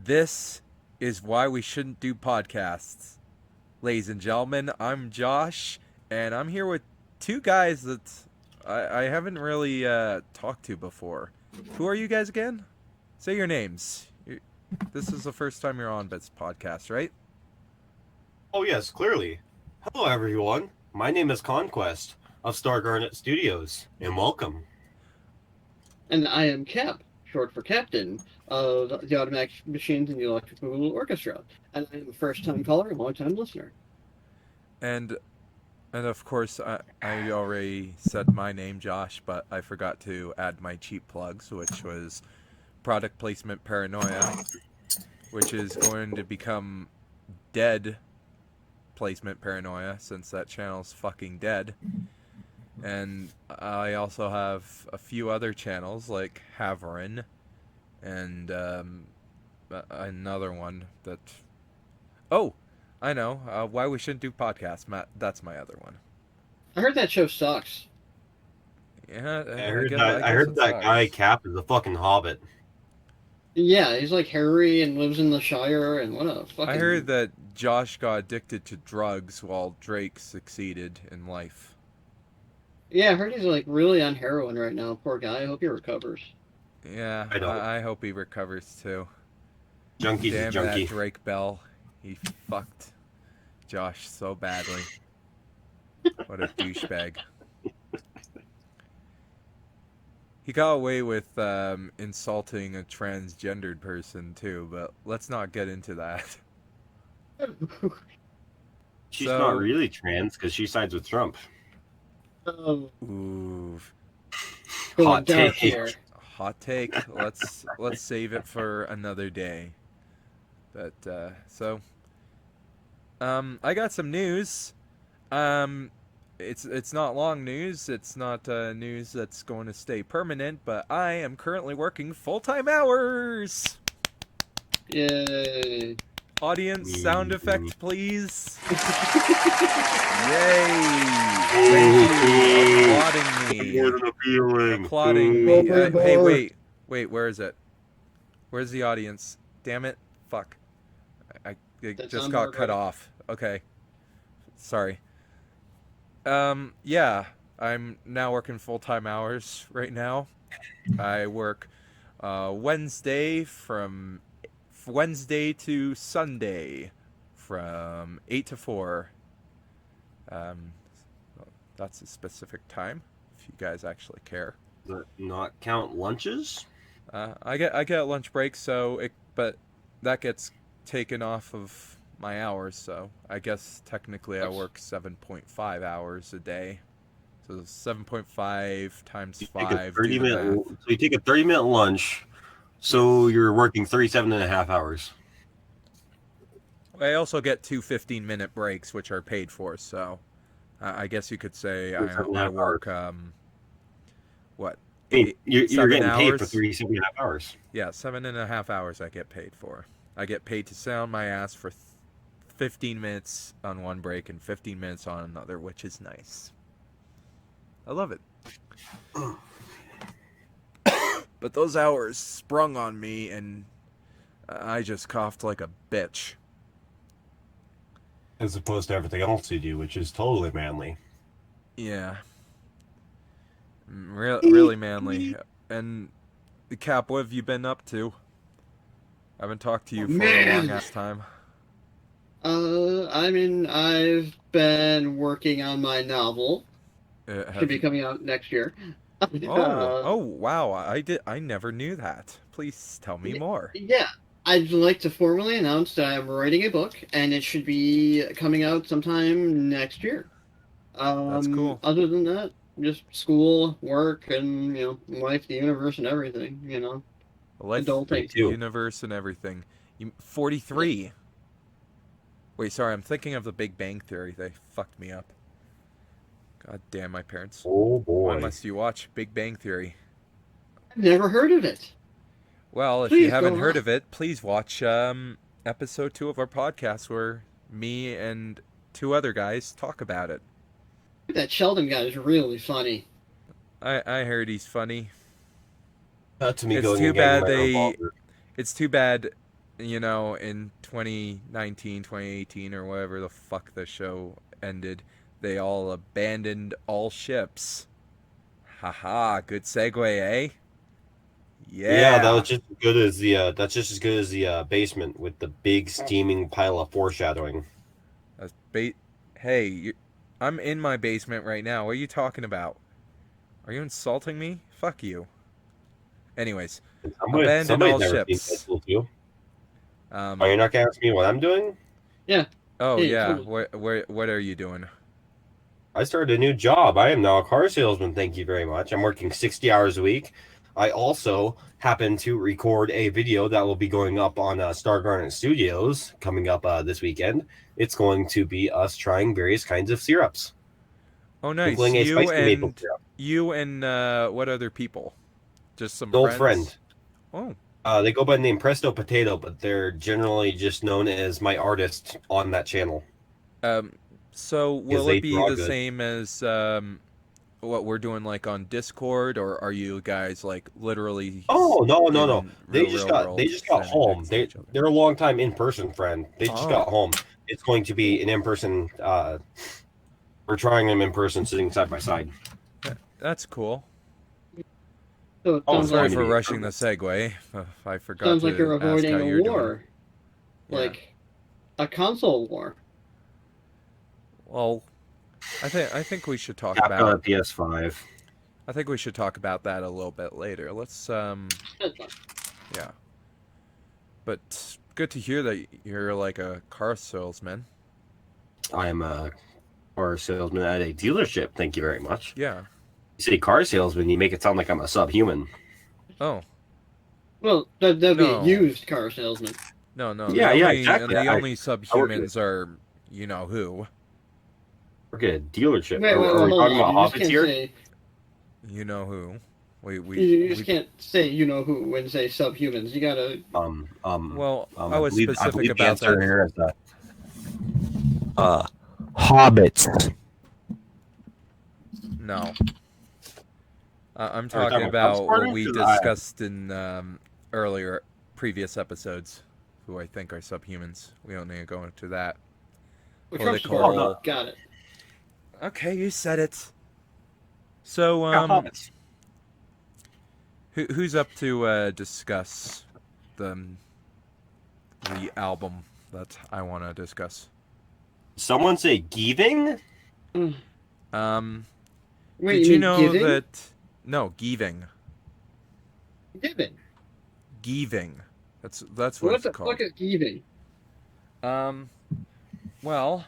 This is why we shouldn't do podcasts. Ladies and gentlemen, I'm Josh, and I'm here with two guys that I haven't really talked to before. Who are you guys again? Say your names. This is the first time you're on this podcast, right? Oh yes, clearly. Hello everyone. My name is Conquest of Star Garnet Studios, and welcome. And I am Cap, short for Captain, of the Automatic Machines and the Electric Boogaloo Orchestra. And I am a first-time caller and long-time listener. And of course, I already said my name, Josh, but I forgot to add my cheap plugs, which was Product Placement Paranoia, which is going to become Dead Placement Paranoia, since that channel's fucking dead. And I also have a few other channels, like Haverin, and another one that... Oh! I know. Why we shouldn't do podcasts, Matt. That's my other one. I heard that show sucks. Yeah, I heard that guy Cap is a fucking hobbit. Yeah, he's like hairy and lives in the Shire, and what a fucking... I heard that Josh got addicted to drugs while Drake succeeded in life. Yeah, I heard he's like really on heroin right now. Poor guy. I hope he recovers. Yeah, I hope he recovers too. Junkie's Damn a junkie. that Drake Bell. He fucked Josh so badly. What a douchebag. He got away with insulting a transgendered person too, but let's not get into that. She's not really trans because she sides with Trump. Ooh. Hot take. Here. Hot take. Let's save it for another day. But I got some news. It's not long news. It's not news that's going to stay permanent. But I am currently working full-time hours. Yay! Audience sound effect, please. Yay! Thank you. Applauding me. Hey, wait. Where is it? Where's the audience? Damn it! Fuck. It just got cut off. Okay. Sorry. Yeah. I'm now working full-time hours right now. I work Wednesday to Sunday from 8 to 4. That's a specific time, if you guys actually care. Does that not count lunches? I get lunch breaks, but that gets taken off of my hours, so I guess technically I work 7.5 hours a day. So 7.5 times 5. So you take a 30-minute lunch, so you're working 37 and a half hours. I also get 2 15-minute breaks, which are paid for, so I guess you could say I work, what? You're getting paid for 37 and a half hours. Yeah, 7.5 hours I get paid for. I get paid to sit on my ass for 15 minutes on one break and 15 minutes on another, which is nice. I love it. But those hours sprung on me, and I just coughed like a bitch. As opposed to everything else you do, which is totally manly. Yeah. Really manly. And, Cap, what have you been up to? I haven't talked to you for a long ass time. I've been working on my novel. Should be coming out next year. Oh, wow! I never knew that. Please tell me more. Yeah, I'd like to formally announce that I'm writing a book, and it should be coming out sometime next year. That's cool. Other than that, just school, work, and life, the universe, and everything. Life, the universe, and everything. 43. Wait, sorry, I'm thinking of the Big Bang Theory. They fucked me up. God damn my parents. Oh boy. Why must you watch Big Bang Theory? I've never heard of it. Well, if you haven't heard of it, please watch episode 2 of our podcast where me and 2 other guys talk about it. That Sheldon guy is really funny. I heard he's funny. To me, It's too bad you know, in 2019, 2018, or whatever the fuck the show ended, they all abandoned all ships. Haha, good segue, eh? Yeah, that was Yeah. just as good as the that's just as good as the basement with the big steaming pile of foreshadowing. That's hey, I'm in my basement right now. What are you talking about? Are you insulting me? Fuck you. Anyways, And abandon somebody's all never seen ships. Deadpool 2. Oh, Um. you're not gonna ask me what I'm doing? Yeah. Oh Hey, yeah. totally. What are you doing? I started a new job. I am now a car salesman. Thank you very much. I'm working 60 hours a week. I also happen to record a video that will be going up on Star Garnet Studios coming up this weekend. It's going to be us trying various kinds of syrups, Oh nice. including a spicy maple syrup. You and what other people? Just some An old friend. friends? Oh. They go by the name Presto Potato, but they're generally just known as my artists on that channel Um. So because will it they be draw the good. same as what we're doing like on Discord, or are you guys like literally Oh no. in They real they world just got standing home. next to each other? They're a long time in person friend. They just Oh, got home. It's going to be an in person. We're trying them in person, sitting side by side. that's cool. So it Oh, sounds it's Sorry going to like for be rushing the incredible. segue. I forgot you're to ask how avoiding a you're doing. war, Yeah. like a console war. Well, I think we should talk Capcom about at PS5. I think we should talk about that a little bit later. Let's That's fine. yeah. But good to hear that you're like a car salesman. I am a car salesman at a dealership. Thank you very much. Yeah. You say car salesman, you make it sound like I'm a subhuman. Oh, Well, that'd be a no. used car salesman. No. Yeah, exactly. The only I work at subhumans are you know who. a dealership. Wait, Are we hold talking on. about You just hobbits can't here? say You know who. you just We can't say you know who when say subhumans. You gotta. well, I was I specific believe the about answer that. here is hobbits. No. I'm Are we talking talking about about what Spartans? we 'Cause discussed in earlier previous episodes, who I think are subhumans. We don't need to go into that. Well, Trump's Oh no, Political. Spartan. Got it. Okay, you said it. So, yeah, hobbits. who's up to discuss the the album that I want to discuss? Someone say Geeving? Mm. Um, Wait, did you you mean know giving? that? No, Geeving. Giving. Geeving. That's what What it's the fuck called. is giving? Um, well,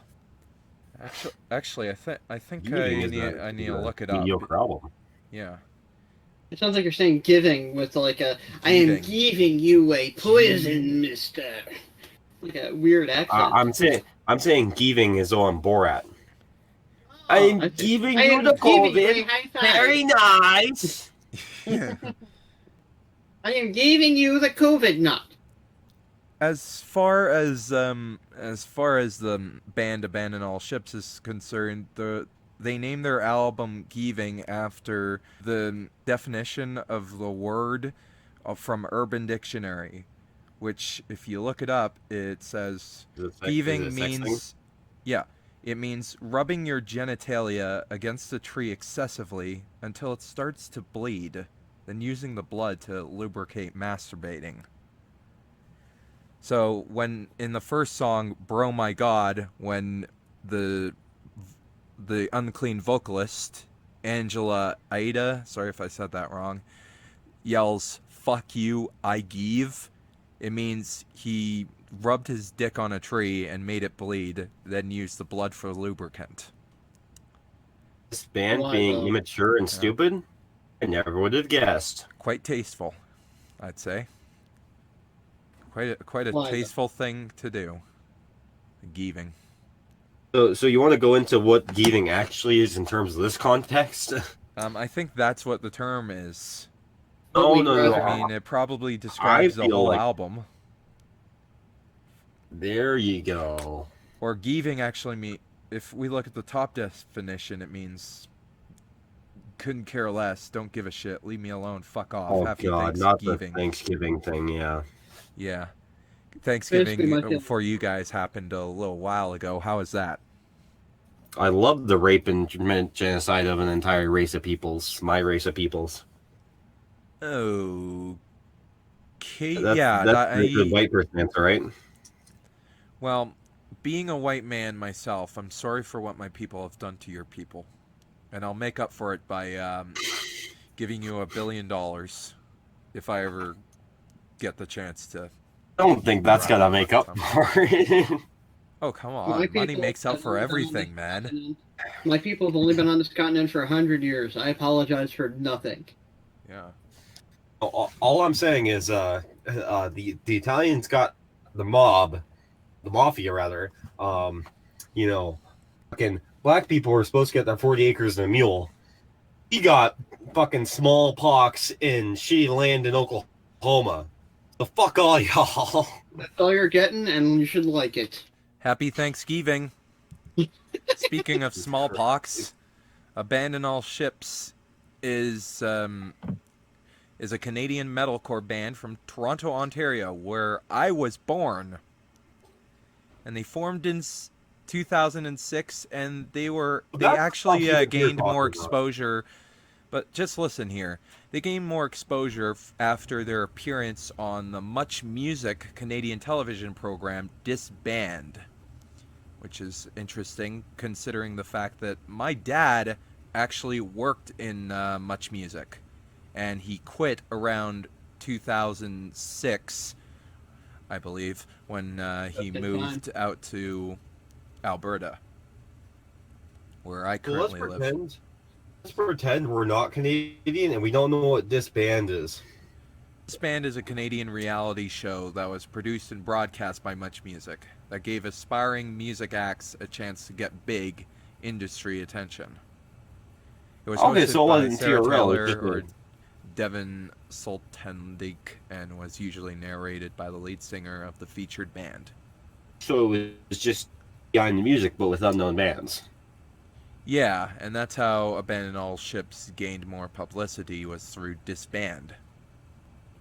actually, I think Geeving I need is to a look it up. mediocre album. Yeah, It sounds like you're saying giving with like a I am Geeving. giving you a poison, mister. Like a weird accent. I'm saying Geeving is on Borat. Oh, I'm I see. giving I you am the giving you a COVID. high five. Very nice. I am giving you the COVID nut. As far as the band Abandon All Ships is concerned, they named their album Geeving after the definition of the word from Urban Dictionary, which, if you look it up, it says Is it Geeving a sex thing? means, yeah, it means rubbing your genitalia against a tree excessively until it starts to bleed, then using the blood to lubricate masturbating. So when in the first song, "Bro My God," when the unclean vocalist Angela Ida, sorry if I said that wrong, yells "Fuck you, I give," it means he rubbed his dick on a tree and made it bleed, then used the blood for lubricant. This band Why being though? immature and Yeah. stupid? I never would have guessed. Quite tasteful, I'd say. Quite a Why though? tasteful thing to do. Geeving. So you want to go into what Geeving actually is in terms of this context? I think that's what the term is. But No, we no, no, I rather. mean, it probably I describes the feel whole like album. there you go. Or Geeving actually mean, if we look at the top definition, it means couldn't care less, don't give a shit, leave me alone, fuck off, Oh happy God, not the Thanksgiving. Thanksgiving thing. Yeah. Yeah. Basically, my Thanksgiving feeling. for you guys happened a little while ago. How was that? I love the rape and genocide of an entire race of peoples. My race of peoples. Okay, That's yeah, that's the white person answer, right? well, being a white man myself, I'm sorry for what my people have done to your people, and I'll make up for it by giving you $1 billion if I ever get the chance to I don't think that's grab gonna it make one up time. for it. Oh, come My on, money people makes up have for only been on this everything, man. continent. My people have only been on this continent for 100 years. I apologize for nothing. Yeah. All I'm saying is, the Italians got the mob, the mafia rather. You know, fucking black people were supposed to get their 40 acres and a mule. He got fucking smallpox in shitty land in Oklahoma. The fuck all y'all. That's all you're getting, and you should like it. Happy Thanksgiving. Speaking of smallpox, Abandon All Ships is is a Canadian metalcore band from Toronto, Ontario, where I was born. And they formed in 2006, and they That's actually something that you're gained more talking about. exposure. But just listen here. They gained more exposure after their appearance on the Much Music Canadian television program Disband, which is interesting considering the fact that my dad actually worked in Much Music, and he quit around 2006, I believe, when he Good moved out to Alberta, where I So let's currently live. pretend. Let's pretend we're not Canadian and we don't know what this band is. Disband is a Canadian reality show that was produced and broadcast by Much Music that gave aspiring music acts a chance to get big industry attention. It was Okay, hosted so it by wasn't Sarah TRL. Taylor It's just or Devin Sultandik and was usually narrated by the lead singer of the featured band. so it was just behind the music, but with unknown bands. Yeah, and that's how Abandon All Ships gained more publicity, was through Disband.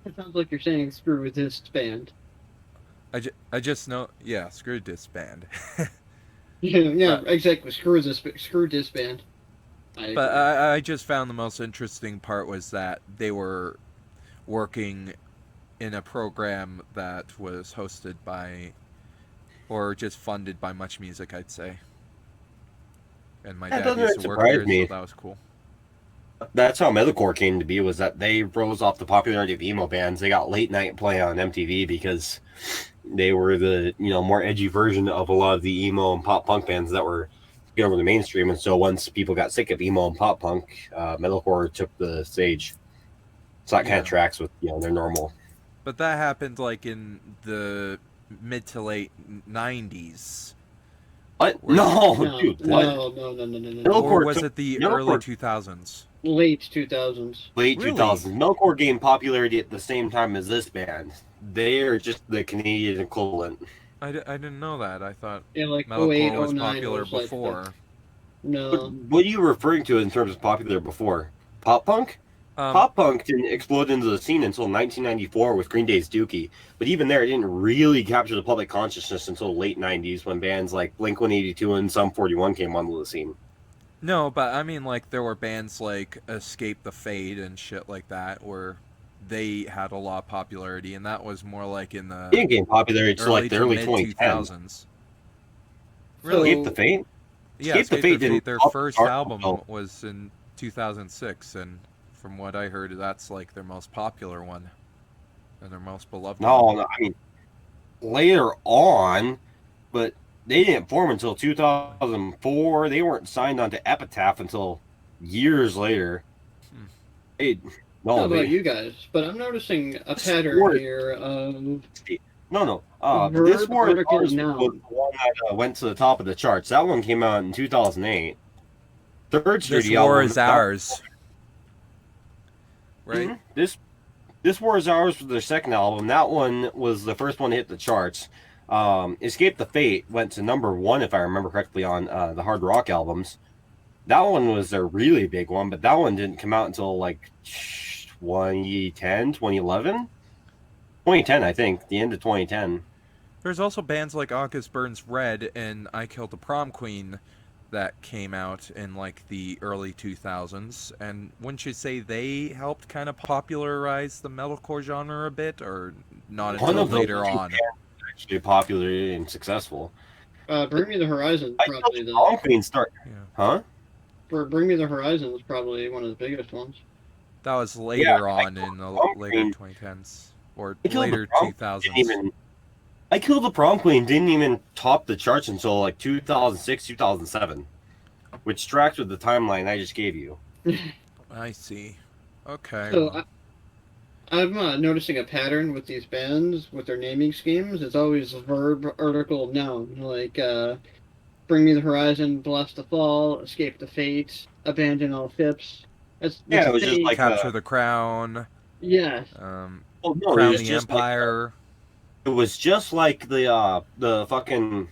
It sounds like you're saying screw with this band. I just know, yeah, screw Disband. Yeah, But exactly. Screw this band. I But agree. I just found the most interesting part was that they were working in a program that was hosted by, or just funded by Much Music, I'd say. And my That dad doesn't used really to work surprise there, so me. that was cool. That's how metalcore came to be. Was that they rose off the popularity of emo bands? They got late night play on MTV because they were the more edgy version of a lot of the emo and pop punk bands that were getting over the mainstream. And so once people got sick of emo and pop punk, metalcore took the stage. So that kind of Yeah. tracks with their normal. But that happened like in the mid to late 90s. What? Where, No, No, dude. What? no. or Metalcore was took it the early metalcore 2000s? Late 2000s. late Really? 2000s. Metalcore gained popularity at the same time as this band. They are just the Canadian equivalent. I didn't know that. I thought Yeah, like metalcore 08, was 09 popular was like the. before. But No. what are you referring to in terms of popular before? Pop punk? Um, Pop punk didn't explode into the scene until 1994 with Green Day's Dookie. But even there, it didn't really capture the public consciousness until the late 90s when bands like Blink 182 and Sum 41 came onto the scene. No, but I mean, like, there were bands like Escape the Fate and shit like that where they had a lot of popularity, and that was more like in They the didn't gain popularity until early like the to early mid 2010s. 2000s. Really? Escape the So, Fate? Yeah, Escape the Escape the Fate Fate, didn't their top the first chart album until. was in 2006, and from what I heard, that's like their most popular one and their most beloved one. No, I mean, later on, but they didn't form until 2004. They weren't signed onto Epitaph until years later. Hmm. They, I don't no, know about they, you guys, but I'm noticing a this pattern war, here of no. This verb, War is article, Ours was noun. the one that went to the top of the charts. That one came out in 2008. Third This Studio war album. is ours, right? This War is Ours was their second album. That one was the first one to hit the charts. Escape the Fate went to number one, if I remember correctly, on the hard rock albums. That one was a really big one, but that one didn't come out until like 2010, 2011? 2010, I think, the end of 2010. There's also bands like August Burns Red and I Killed the Prom Queen that came out in like the early 2000s, and wouldn't you say they helped kind of popularize the metalcore genre a bit, or not One until of those later two on? bands is actually popular and successful. Bring Me the Horizon, I know probably the the Prom Queen start, Yeah, huh? Bring Me the Horizon is probably one of the biggest ones. that was Yeah, later I on Killed in the the Prom later Queen. 2010s or I Killed the later Prom Queen didn't 2000s. even. I Killed the Prom Queen didn't even top the charts until like 2006, 2007, which tracks with the timeline I just gave you. I see. Okay, So well, I'm noticing a pattern with these bands with their naming schemes. It's always verb, article, noun. Like Bring Me the Horizon, Bless the Fall, Escape the Fate, Abandon All Ships. That's Yeah, it was just fate. like Capture the Crown, Yes. um, well, no, it Crown was the just like Empire. it was just like the fucking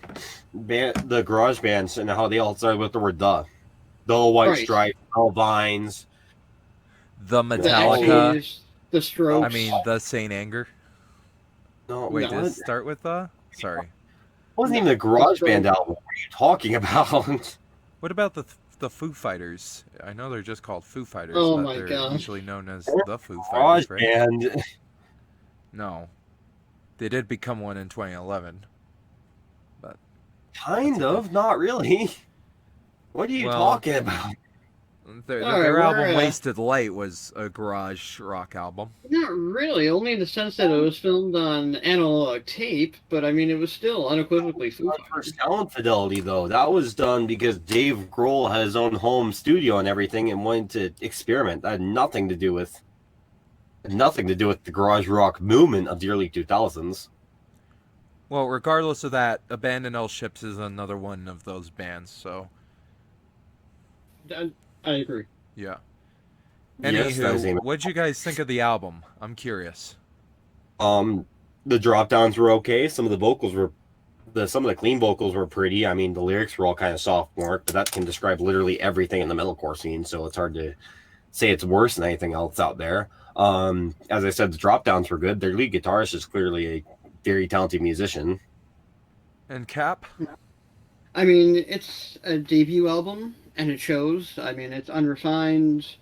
band, the garage bands, and how they all started with the word the white Right. stripe, all vines, The The all Metallica. X's, the I Strokes. mean, the Saint Anger. no, Wait, did it what? start with the? Sorry. Wasn't No, even a the garage band Strokes. album. What are you talking about? What about the Foo Fighters? I know they're just called Foo Fighters, Oh but my they're gosh. usually known as the Foo Garage Fighters, right? band. No, they did become one in 2011, but Kind okay. of, not really. What are you Well, talking about? All right, their we're album "Wasted Light" was a garage rock album. not really, only in the sense that it was filmed on analog tape, but I mean, it was still unequivocally Foo For Fighters. sound fidelity, though, that was done because Dave Grohl had his own home studio and everything, and wanted to experiment. That had nothing to do with the garage rock movement of the early 2000s. Well, regardless of that, Abandon All Ships is another one of those bands. So I agree. yeah. Yes, that is Anywho, a. what'd you guys think of the album? I'm curious. Um, the drop downs were okay. Some of the vocals were some of the clean vocals were pretty. I mean, the lyrics were all kind of sophomore, but that can describe literally everything in the metalcore scene. So it's hard to say it's worse than anything else out there. As I said, the drop downs were good. Their lead guitarist is clearly a very talented musician. And Cap? I mean, it's a debut album, and it shows. I mean, it's unrefined.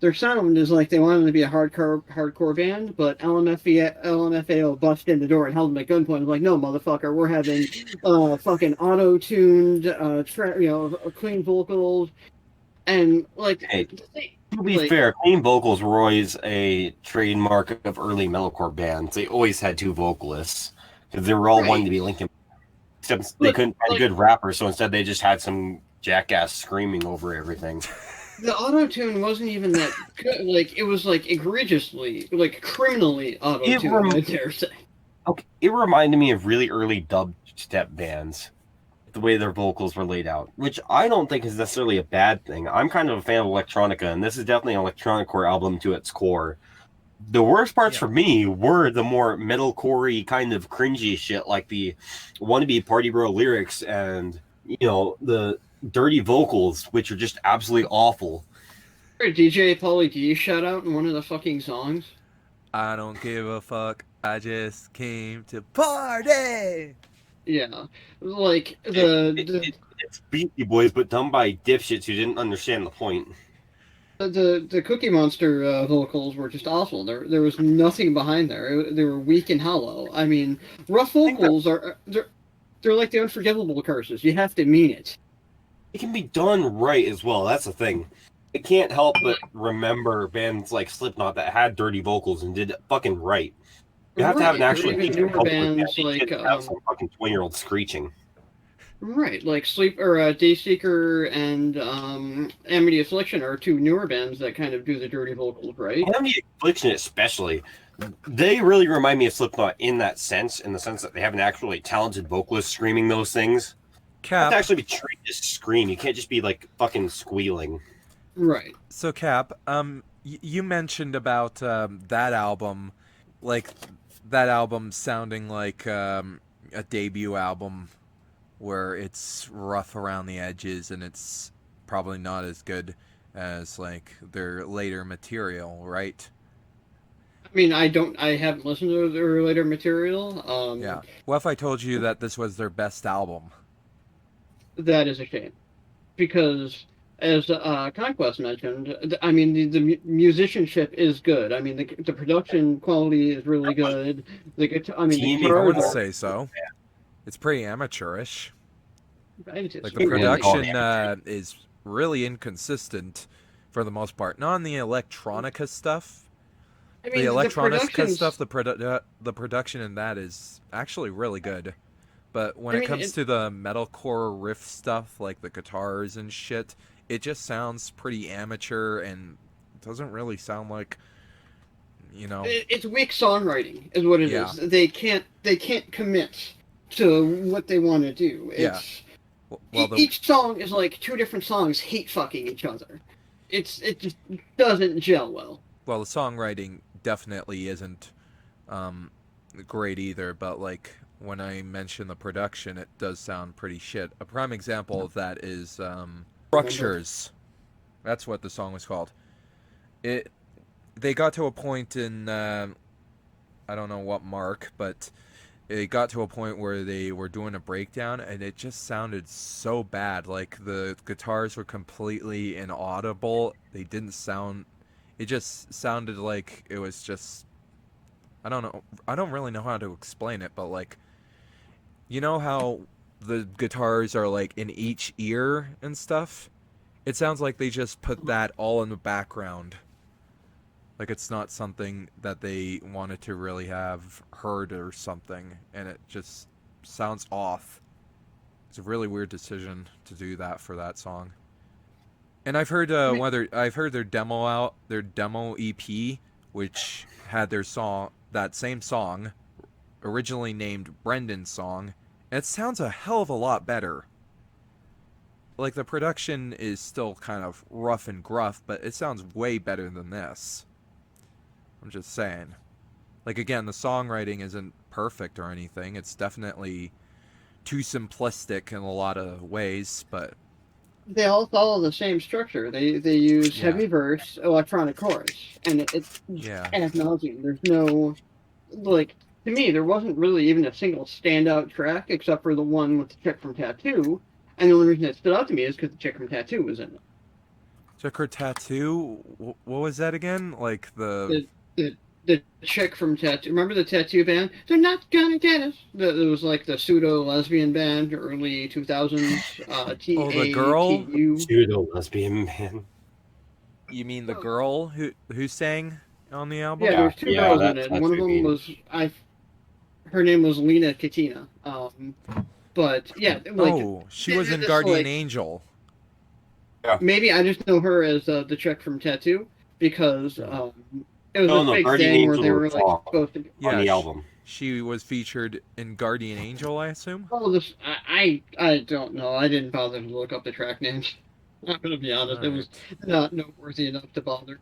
Their sound is like they wanted to be a hardcore band, but LMFAO busted in the door and held them at gunpoint. Was like, no, motherfucker, we're having fucking auto tuned, clean vocals, and Hey, to be like fair, clean vocals were always a trademark of early metalcore bands. They always had two vocalists because they were all wanting right, to be Linkin. Except they but couldn't find like good rappers, so instead they just had some jackass screaming over everything. the auto tune wasn't even that good. Like it was like egregiously, like criminally auto It tuned. rem- I dare say. okay, it reminded me of really early dubstep bands, the way their vocals were laid out, which I don't think is necessarily a bad thing. I'm kind of a fan of electronica, and this is definitely an electronic core album to its core. The worst parts Yeah. for me were the more metalcore-y kind of cringy shit, like the wannabe party bro lyrics and the dirty vocals, which are just absolutely awful. DJ Pauly D shout out in one of the fucking songs. I don't give a fuck. I just came to party. Yeah, like It, it, it, it's Beastie Boys, but done by dipshits who didn't understand the point. the Cookie Monster vocals were just awful. There was nothing behind there. They were weak and hollow. I mean, rough I think that vocals are they're like the unforgivable curses. You have to mean it. it can be done right as well. That's the thing. I can't help but remember bands like Slipknot that had dirty vocals and did it fucking right. You have to have an Right, or actually even decent newer vocal band. bands You like can't have some fucking 20-year-old screeching. right, like Sleep or Dayseeker and Amity Affliction are two newer bands that kind of do the dirty vocals right. Enemy Affliction, especially, they really remind me of Slipknot in the sense that they have an actually talented vocalist screaming those things. You have to Cap. actually be trained to scream. You can't just be like fucking squealing. Right. So Cap, you mentioned about that album, like that album sounding like a debut album where it's rough around the edges and it's probably not as good as like their later material, right? I mean, I haven't listened to their later material. Yeah. What if I told you that this was their best album? That is a shame because, as Conquest mentioned, I mean, the musicianship is good. I mean, the production quality is really good. The Teaming I guitars wouldn't are. say so. It's pretty amateurish. Like the It's wouldn't call production it amateur. is really inconsistent for the most part. Not on the electronica stuff. I The mean, the electronica stuff, productions. the production in that is actually really good. But when I it mean, comes to the metalcore riff stuff, like the guitars and shit, it just sounds pretty amateur and doesn't really sound like, you know, it's weak songwriting, is what it yeah, is. They can't commit to what they want to do. yeah. It's Well, the each song is like two different songs hate fucking each other. It just doesn't gel well. well, the songwriting definitely isn't um, great either. But like when I mention the production, it does sound pretty shit. A prime example of that is Remember? Structures. That's what the song was called. It they got to a point in I don't know what mark, but it got to a point where they were doing a breakdown and it just sounded so bad. Like the guitars were completely inaudible. They didn't sound. It just sounded like it was just. I don't know. I don't really know how to explain it, but like, you know how the guitars are like in each ear and stuff? It sounds like they just put that all in the background. Like it's not something that they wanted to really have heard or something, and it just sounds off. It's a really weird decision to do that for that song. And I've heard I mean, I've heard their demo out, their demo EP, which had their song, that same song, originally named Brendan's Song, and it sounds a hell of a lot better. Like the production is still kind of rough and gruff, but it sounds way better than this. I'm just saying. Like again, the songwriting isn't perfect or anything. It's definitely too simplistic in a lot of ways, but they all follow the same structure. They use yeah. heavy verse, electronic chorus, and it's Yeah. ad nauseum. There's no like to me, there wasn't really even a single standout track except for the one with the chick from Tattoo. And the only reason it stood out to me is because the chick from Tattoo was in it. Checker Tattoo, what was that again? Like the The chick from Tattoo. Remember the Tattoo band? They're not gonna get us. It was like the pseudo lesbian band, early 2000s. oh, the girl? TATU. Pseudo lesbian man. You mean the girl who sang on the Yeah, album? there Yeah, was two yeah, girls in that's it. One what of you them mean. was her name was Lena Katina. But yeah, like Oh, she was in this Guardian like Angel. Yeah. maybe I just know her as the chick from Tattoo because Oh. it was No, this no, big Guardian thing where they Angel were was like song supposed to. on Yeah, the album. she was featured in Guardian Angel, I assume. Oh, this I don't know. I didn't bother to look up the track names. I'm gonna be All honest. It was right. not noteworthy enough to bother.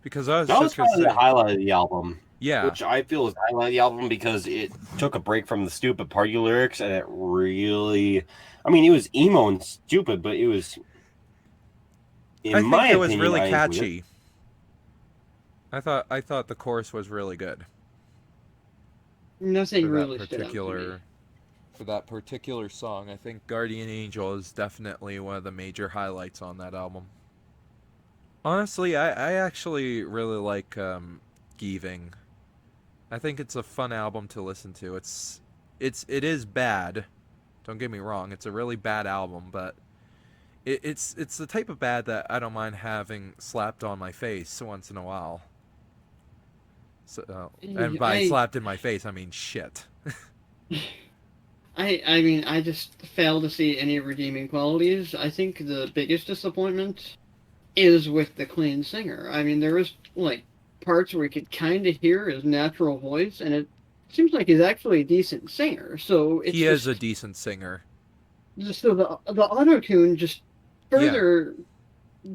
Because I was That was just gonna probably the say, highlight of the album, yeah, which I feel is the highlight of the album because it took a break from the stupid party lyrics and it really, I mean, it was emo and stupid, but it was, in I think my it was opinion, really I enjoyed it. catchy. I thought the chorus was really good Nothing for that really stood out to me. particular song. I think Guardian Angel is definitely one of the major highlights on that album. Honestly, I actually really like Geeving. I think it's a fun album to listen to. It is bad. Don't get me wrong. It's a really bad album, but it's the type of bad that I don't mind having slapped on my face once in a while. So, and by I slapped in my face, I mean shit. I mean I just fail to see any redeeming qualities. I think the biggest disappointment is with the clean singer. I mean there is like parts where you could kind of hear his natural voice, and it seems like he's actually a decent singer. So it's He is a just decent singer. so the auto tune just Yeah, further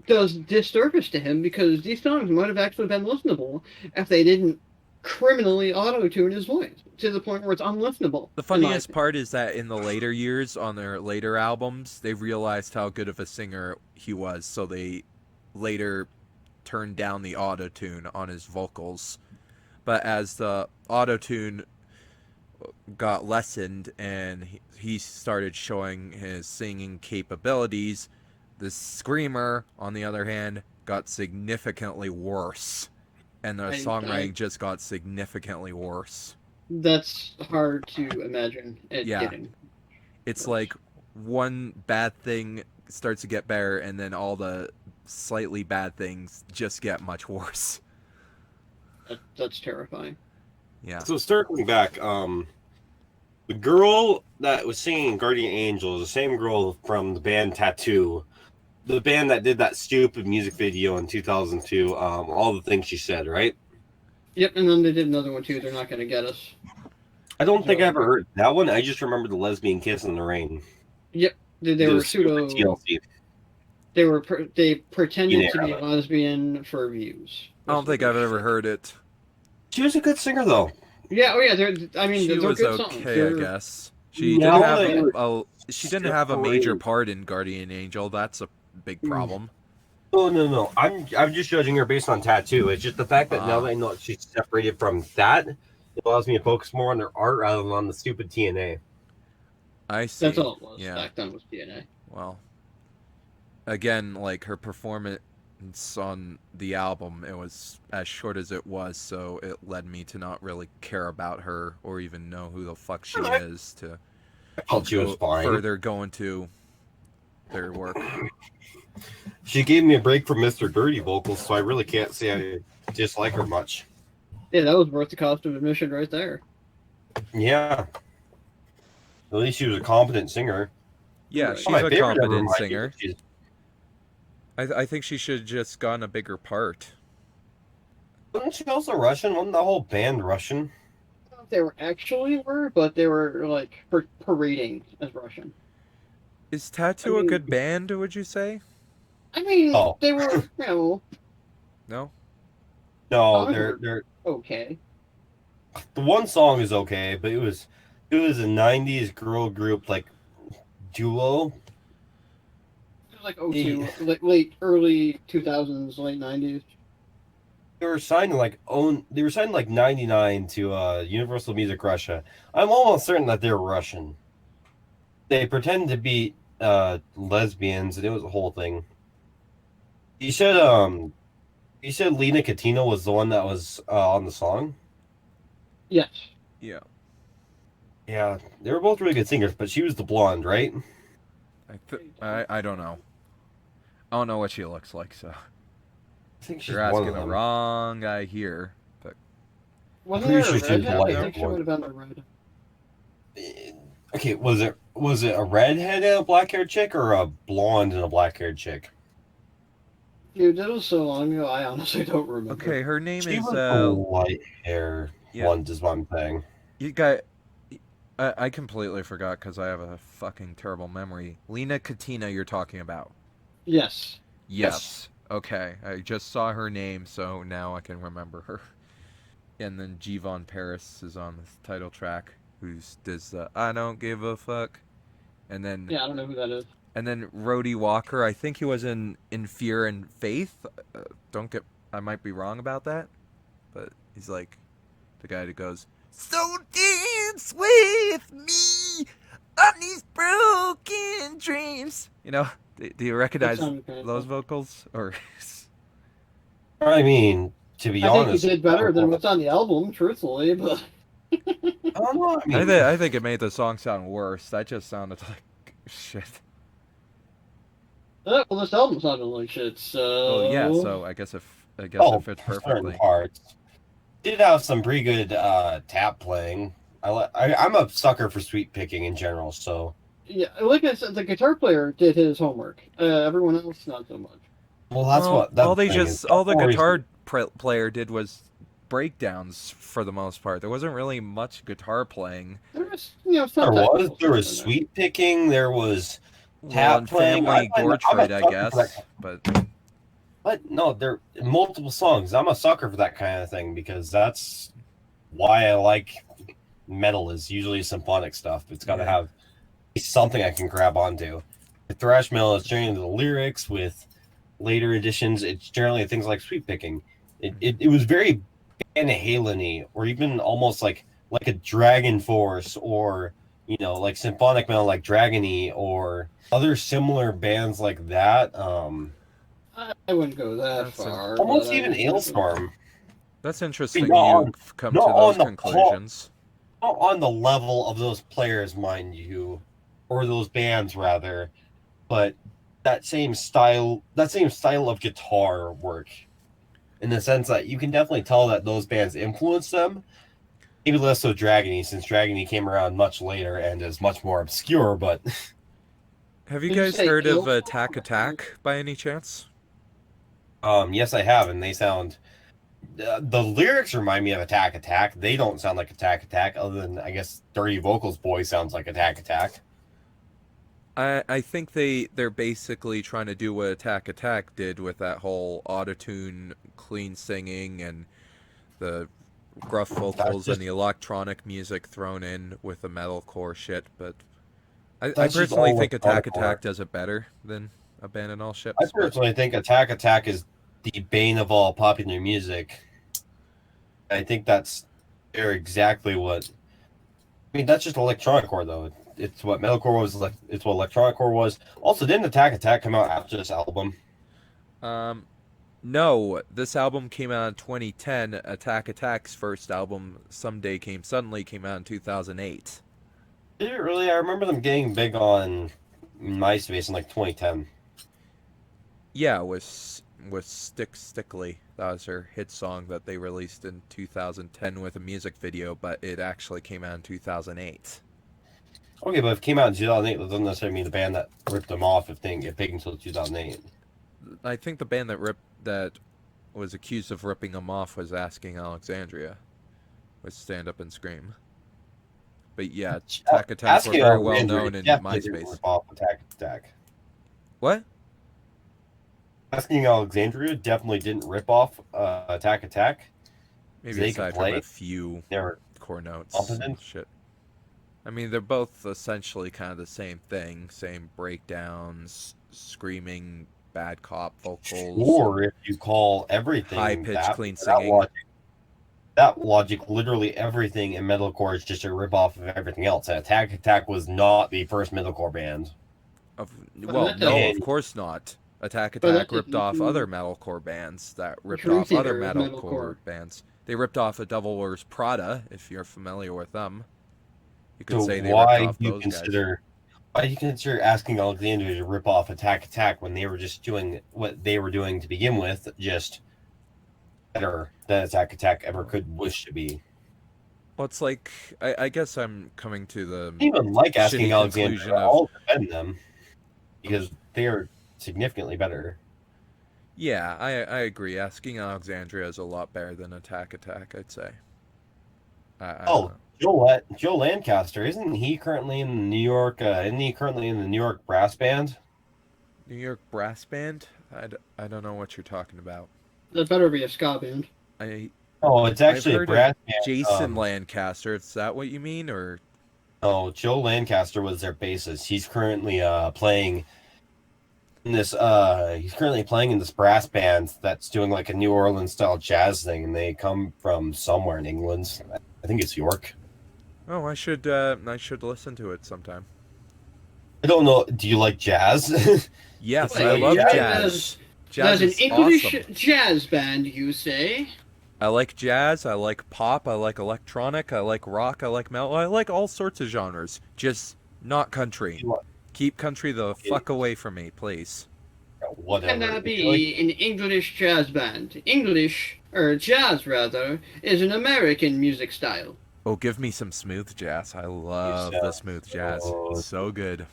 does disservice to him because these songs might have actually been listenable if they didn't criminally auto tune his voice to the point where it's unlistenable. the In my funniest opinion. part is that in the later years, on their later albums, they realized how good of a singer he was, so they later turned down the auto tune on his vocals. But as the auto tune got lessened and he started showing his singing capabilities, the screamer, on the other hand, got significantly worse. And the songwriting just got significantly worse. That's hard to imagine it getting. It's worse. Like one bad thing starts to get better, and then all the slightly bad things just get much worse. That's terrifying. Yeah. So circling back, the girl that was singing Guardian Angel is the same girl from the band Tattoo, the band that did that stupid music video in 2002. All the things she said, right? Yep, and then they did another one too. They're not going to get us. I don't think I ever heard that one. I just remember the lesbian kiss in the rain. Yep, they were pseudo TLC. They pretended to be lesbian for views. I don't think I've ever heard it. She was a good singer, though. Yeah, oh yeah. She was good okay, songs. I guess. She didn't have a major part in Guardian Angel. That's a big problem. Oh no. I'm just judging her based on Tattoo. It's just the fact that now that I know she's separated from that, it allows me to focus more on her art rather than on the stupid TNA. I see. That's all it was. Yeah. Back then was TNA. Well, again, like her performance on the album, it was as short as it was, so it led me to not really care about her or even know who the fuck she is to she was fine. Further go into their work. She gave me a break from Mr. Dirty vocals, so I really can't say I dislike her much. Yeah, that was worth the cost of admission right there. Yeah. At least she was a competent singer. Yeah, she's a competent singer. I think she should have just gotten a bigger part. Wasn't she also Russian? Wasn't the whole band Russian? I don't know if they were actually but they were like parading as Russian. Is Tattoo a good band, would you say? I mean, they were, No? No, they're okay. The one song is okay, but it was a 90s girl group like duo. It was like 02, early 2000s, late 90s. They were signed in like 99 to Universal Music Russia. I'm almost certain that they're Russian. They pretend to be lesbians, and it was a whole thing. You said Lena Katina was the one that was on the song? Yes. Yeah. Yeah, they were both really good singers, but she was the blonde, right? I don't know. I don't know what she looks like, so I think she's you're asking the wrong guy here. But wasn't there a redhead? I think she would have been a redhead. Okay, was it a redhead and a black-haired chick, or a blonde and a black-haired chick? Dude, that was so long ago. I honestly don't remember. Okay, her name she is was the light hair one. Is what I'm saying. You got. I completely forgot because I have a fucking terrible memory. Lena Katina, you're talking about? Yes. Okay, I just saw her name, so now I can remember her. And then Geeving Paris is on the title track, who does the "I Don't Give a Fuck," and then I don't know who that is. And then Rhodey Walker, I think he was in Fear and Faith. I might be wrong about that, but he's like the guy that goes, "So dance with me on these broken dreams." You know, do you recognize those vocals? Or I mean, to be honest, I think he did better than what's on the album, truthfully. But I don't know. I think it made the song sound worse. That just sounded like shit. Well, this album sounded like shit. So. Well, yeah. So I guess it fits perfectly. Parts did have some pretty good tap playing. I'm a sucker for sweep picking in general. So yeah, like I said, the guitar player did his homework. Everyone else not so much. Well, all the guitar player did was breakdowns for the most part. There wasn't really much guitar playing. There was, there was sweep picking. There was tap playing. Gore Trade, I guess, But no, there are multiple songs. I'm a sucker for that kind of thing because that's why I like metal. Is usually symphonic stuff. It's got to have something I can grab onto. With thrash metal, it's generally the lyrics. With later editions, it's generally things like sweep picking. It was very Van Halen-y, or even almost like a Dragon Force, or like symphonic metal like Dragony, or other similar bands like that. I wouldn't go that That's far, but Almost I even mean, Ailstorm. that's I mean, interesting. You've come not to those on the conclusions. not on the level of those players, mind you, or those bands rather, but that same style of guitar work, in the sense that you can definitely tell that those bands influenced them. Maybe less so Dragony, since Dragony came around much later and is much more obscure. But Have you did you guys say heard of Attack Ailstorm? Attack by any chance? yes, I have, and they sound. The lyrics remind me of Attack Attack. They don't sound like Attack Attack, other than I guess Dirty Vocals Boy sounds like Attack Attack. I think they're basically trying to do what Attack Attack did with that whole autotune clean singing and the gruff That's vocals and just the electronic music thrown in with the metalcore shit, but I that's just personally all think Attack electronic art. Attack does it better than Abandon All I Ships, but personally think Attack Attack is the bane of all popular music. I think they're exactly what. I mean, that's just electronic core, though. It's what metalcore was. Like, it's what electronic core was. Also, didn't Attack Attack come out after this album? um no, this album came out in 2010. Attack Attack's first album, Someday Came Suddenly, came out in 2008. Did it really? I remember them getting big on MySpace in like 2010. Yeah, with Stickly. That was her hit song that they released in 2010 with a music video, but it actually came out in 2008. Okay, but if it came out in 2008, that doesn't necessarily mean the band that ripped them off if they didn't get big until 2008. I think the band that was accused of ripping them off was Asking Alexandria with Stand Up and Scream. But yeah, Attack Attack were Asking very well Alexandria known in definitely didn't MySpace. rip off Attack Attack. What? Asking Alexandria definitely didn't rip off Attack Attack. Maybe They could aside from play. a few They were core notes and competent. shit. I mean, they're both essentially kind of the same thing. Same breakdowns, screaming, bad cop vocals, Or if you call high everything pitched, that, clean that singing. logic, that logic, literally everything in metalcore is just a rip off of everything else. Attack Attack was not the first metalcore band. Well, that no, doesn't, of course not. Attack but Attack that ripped doesn't off other include metalcore bands that ripped Dream off other Theater is metalcore metalcore. bands. They ripped off a Devil Wears Prada, if you're familiar with them. You could So say they ripped why off do you those guys. consider asking Alexandria to rip off Attack Attack when they were just doing what they were doing to begin with, just better than Attack Attack ever could wish to be? Well, it's like I guess I'm coming to the I even like asking shitty Alexandria. conclusion of I'll defend them because they are significantly better. yeah, I agree. Asking Alexandria is a lot better than Attack Attack, I'd say. I don't Oh, know. Joe Lancaster, isn't he currently in the New York? Isn't he currently in the New York brass band? New York Brass Band? I don't know what you're talking about. That better be a ska band. I Oh, it's I've actually a heard of brass band. Jason Lancaster. Is that what you mean, or No, Joe Lancaster was their bassist. He's currently playing in this. He's currently playing in this brass band that's doing like a New Orleans style jazz thing, and they come from somewhere in England. I think it's York. oh, I should listen to it sometime. I don't know. Do you like jazz? Yes, Wait, I love yeah, jazz. That's Jazz an is English awesome. jazz band, you say? I like jazz, I like pop, I like electronic, I like rock, I like metal, I like all sorts of genres. Just not country. Keep country the fuck away from me, please. Whatever. Can that If you like- be an English jazz band? English, or jazz rather, is an American music style. Oh, give me some smooth jazz. I love the smooth jazz. so- So good.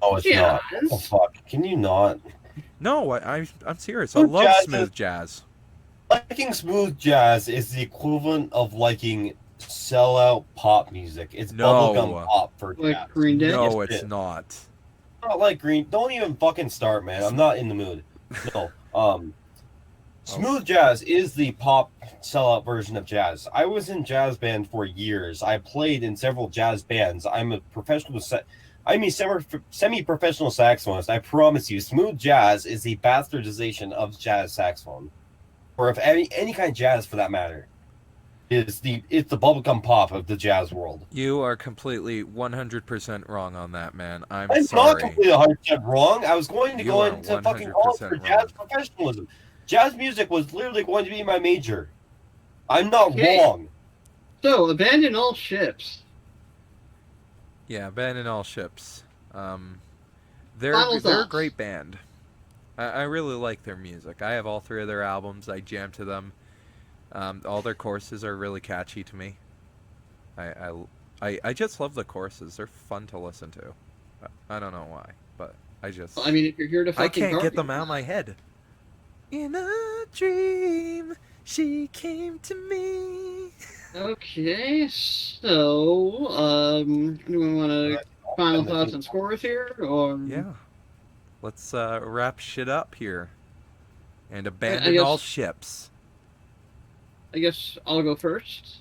Oh, it's not. Oh, Jazz? fuck. Can you not? No, I'm serious. I Smooth love jazz smooth jazz. Liking smooth jazz is the equivalent of liking sellout pop music. It's No. bubblegum pop for jazz. Like Green Day? No, Yes, it it's is. not. Not like Green. Don't even fucking start, man. I'm not in the mood. No. Smooth jazz is the pop sellout version of jazz. I was in jazz band for years. I played in several jazz bands. I'm a semi-professional saxophonist. I promise you, smooth jazz is the bastardization of jazz saxophone, or if any kind of jazz for that matter. It's the bubblegum pop of the jazz world. You are completely 100% wrong on that, man. I'm I'm not sorry. completely 100% wrong. I was going to You go are into fucking college for 100% wrong. jazz professionalism. Jazz music was literally going to be my major. I'm not Okay. wrong. So, abandon all ships. Yeah, Abandon All Ships. Final They're a thoughts. great band. I really like their music. I have all 3 of their albums. I jam to them. All their choruses are really catchy to me. I just love the choruses. They're fun to listen to. I don't know why, but I mean, if you're here to I fucking can't get party, them out of my head. In a dream, she came to me. Okay, so do we want to final thoughts and scores here, or Yeah, let's wrap shit up here and I abandon all guess ships. I'll go first.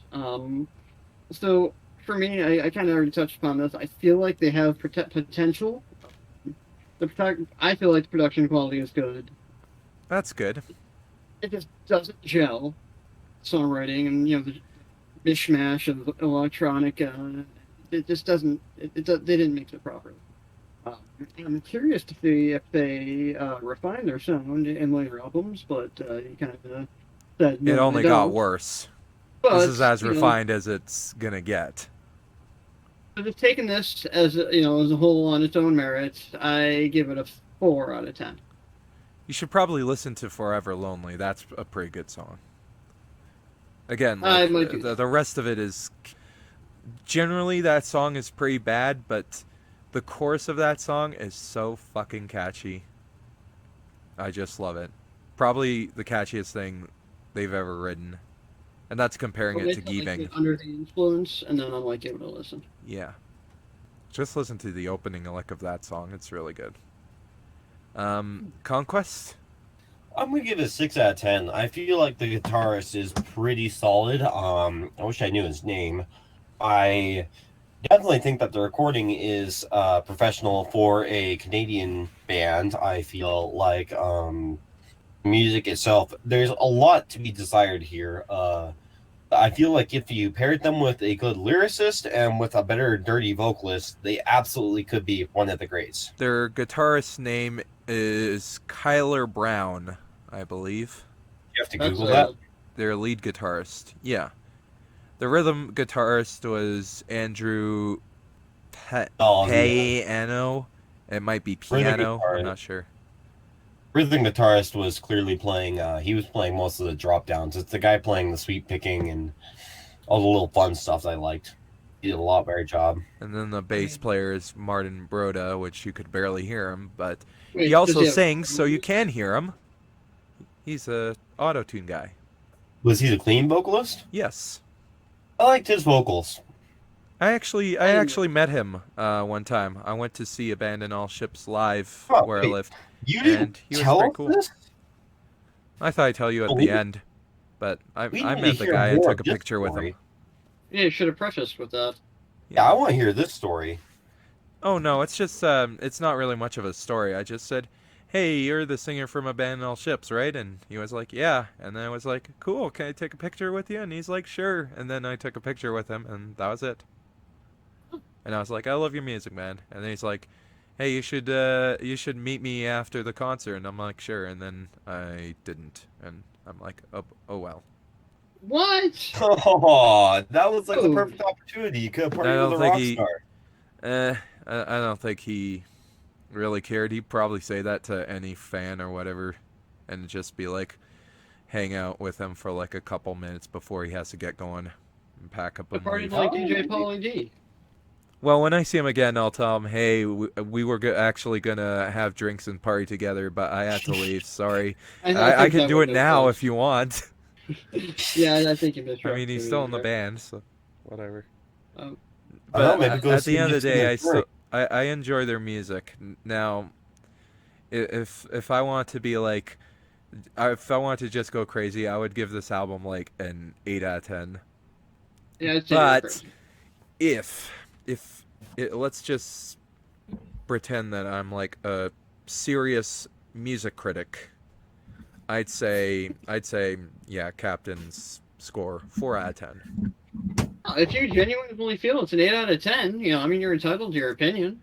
So for me, I kind of already touched upon this. I feel like they have potential. I feel like the production quality is good. That's good. It just doesn't gel. Songwriting and the mishmash of electronic. It just doesn't. They didn't mix it properly. I'm curious to see if they refine their sound in later albums, but you kind of said It no, they only got don't. worse. This But is as refined as it's gonna get. just taking this as as a whole on its own merit, I give it a 4 out of 10. You should probably listen to Forever Lonely. That's a pretty good song. Again, I like might do that. the rest of it is generally that song is pretty bad, but the chorus of that song is so fucking catchy. I just love it. Probably the catchiest thing they've ever written. And that's comparing I'll it to wait till I Geeving. get under the influence, and then I might give it a listen. Yeah. Just listen to the opening lick of that song. It's really good. Conquest? I'm gonna give it a 6 out of 10. I feel like the guitarist is pretty solid. I wish I knew his name. I definitely think that the recording is professional for a Canadian band. I feel like music itself, there's a lot to be desired here. I feel like if you paired them with a good lyricist and with a better dirty vocalist, they absolutely could be one of the greats. Their guitarist's name is Kyler Brown, I believe. You have to That's Google that. Their lead guitarist. Yeah. The rhythm guitarist was Andrew Oh, Piano. It might be piano. I'm not sure. rhythm guitarist was clearly playing. He was playing most of the drop downs. It's the guy playing the sweep picking and all the little fun stuff that I liked. He did a lot better job. And then the bass player is Martin Broda, which you could barely hear him, but Wait, he does also he have- sings, so you can hear him. He's a auto-tune guy. Was he the clean vocalist? Yes. I liked his vocals. I actually met him one time. I went to see Abandon All Ships live Oh, where I wait. lived. You And didn't he was tell pretty us cool. this? I thought I'd tell you at Oh, the end, but I We met need to the hear guy and more took a of this picture with him. story. Yeah, you should have prefaced with that. Yeah, I want to hear this story. Oh no, it's just it's not really much of a story. I just said, "Hey, you're the singer from Abandon All Ships, right?" And he was like, "Yeah." And then I was like, "Cool, can I take a picture with you?" And he's like, "Sure." And then I took a picture with him, and that was it. And I was like, "I love your music, man." And then he's like, "Hey, you should meet me after the concert." And I'm like, "Sure." And then I didn't, and I'm like, "Oh well." What? Oh, that was like the Oh. perfect opportunity. You could have I partied don't with a think rock he- star. I don't think he really cared. He'd probably say that to any fan or whatever, and just be like, hang out with him for like a couple minutes before he has to get going and pack up The and party leave. like DJ Pauly D. Well, when I see him again, I'll tell him, hey, we were actually gonna have drinks and party together, but I had to leave. Sorry. I think can that do would it make now sense. if you want. Yeah, I think you missed. I mean, he's still in the band, so whatever. Um, I don't know, But maybe go at see the end of the Gibson day, in Detroit. I enjoy their music. Now, if I want to be like, if I want to just go crazy, I would give this album like an 8 out of 10. yeah, it's But if let's just pretend that I'm like a serious music critic, I'd say yeah, Captain's score 4 out of 10. If you genuinely feel it's an 8 out of 10, I mean, you're entitled to your opinion.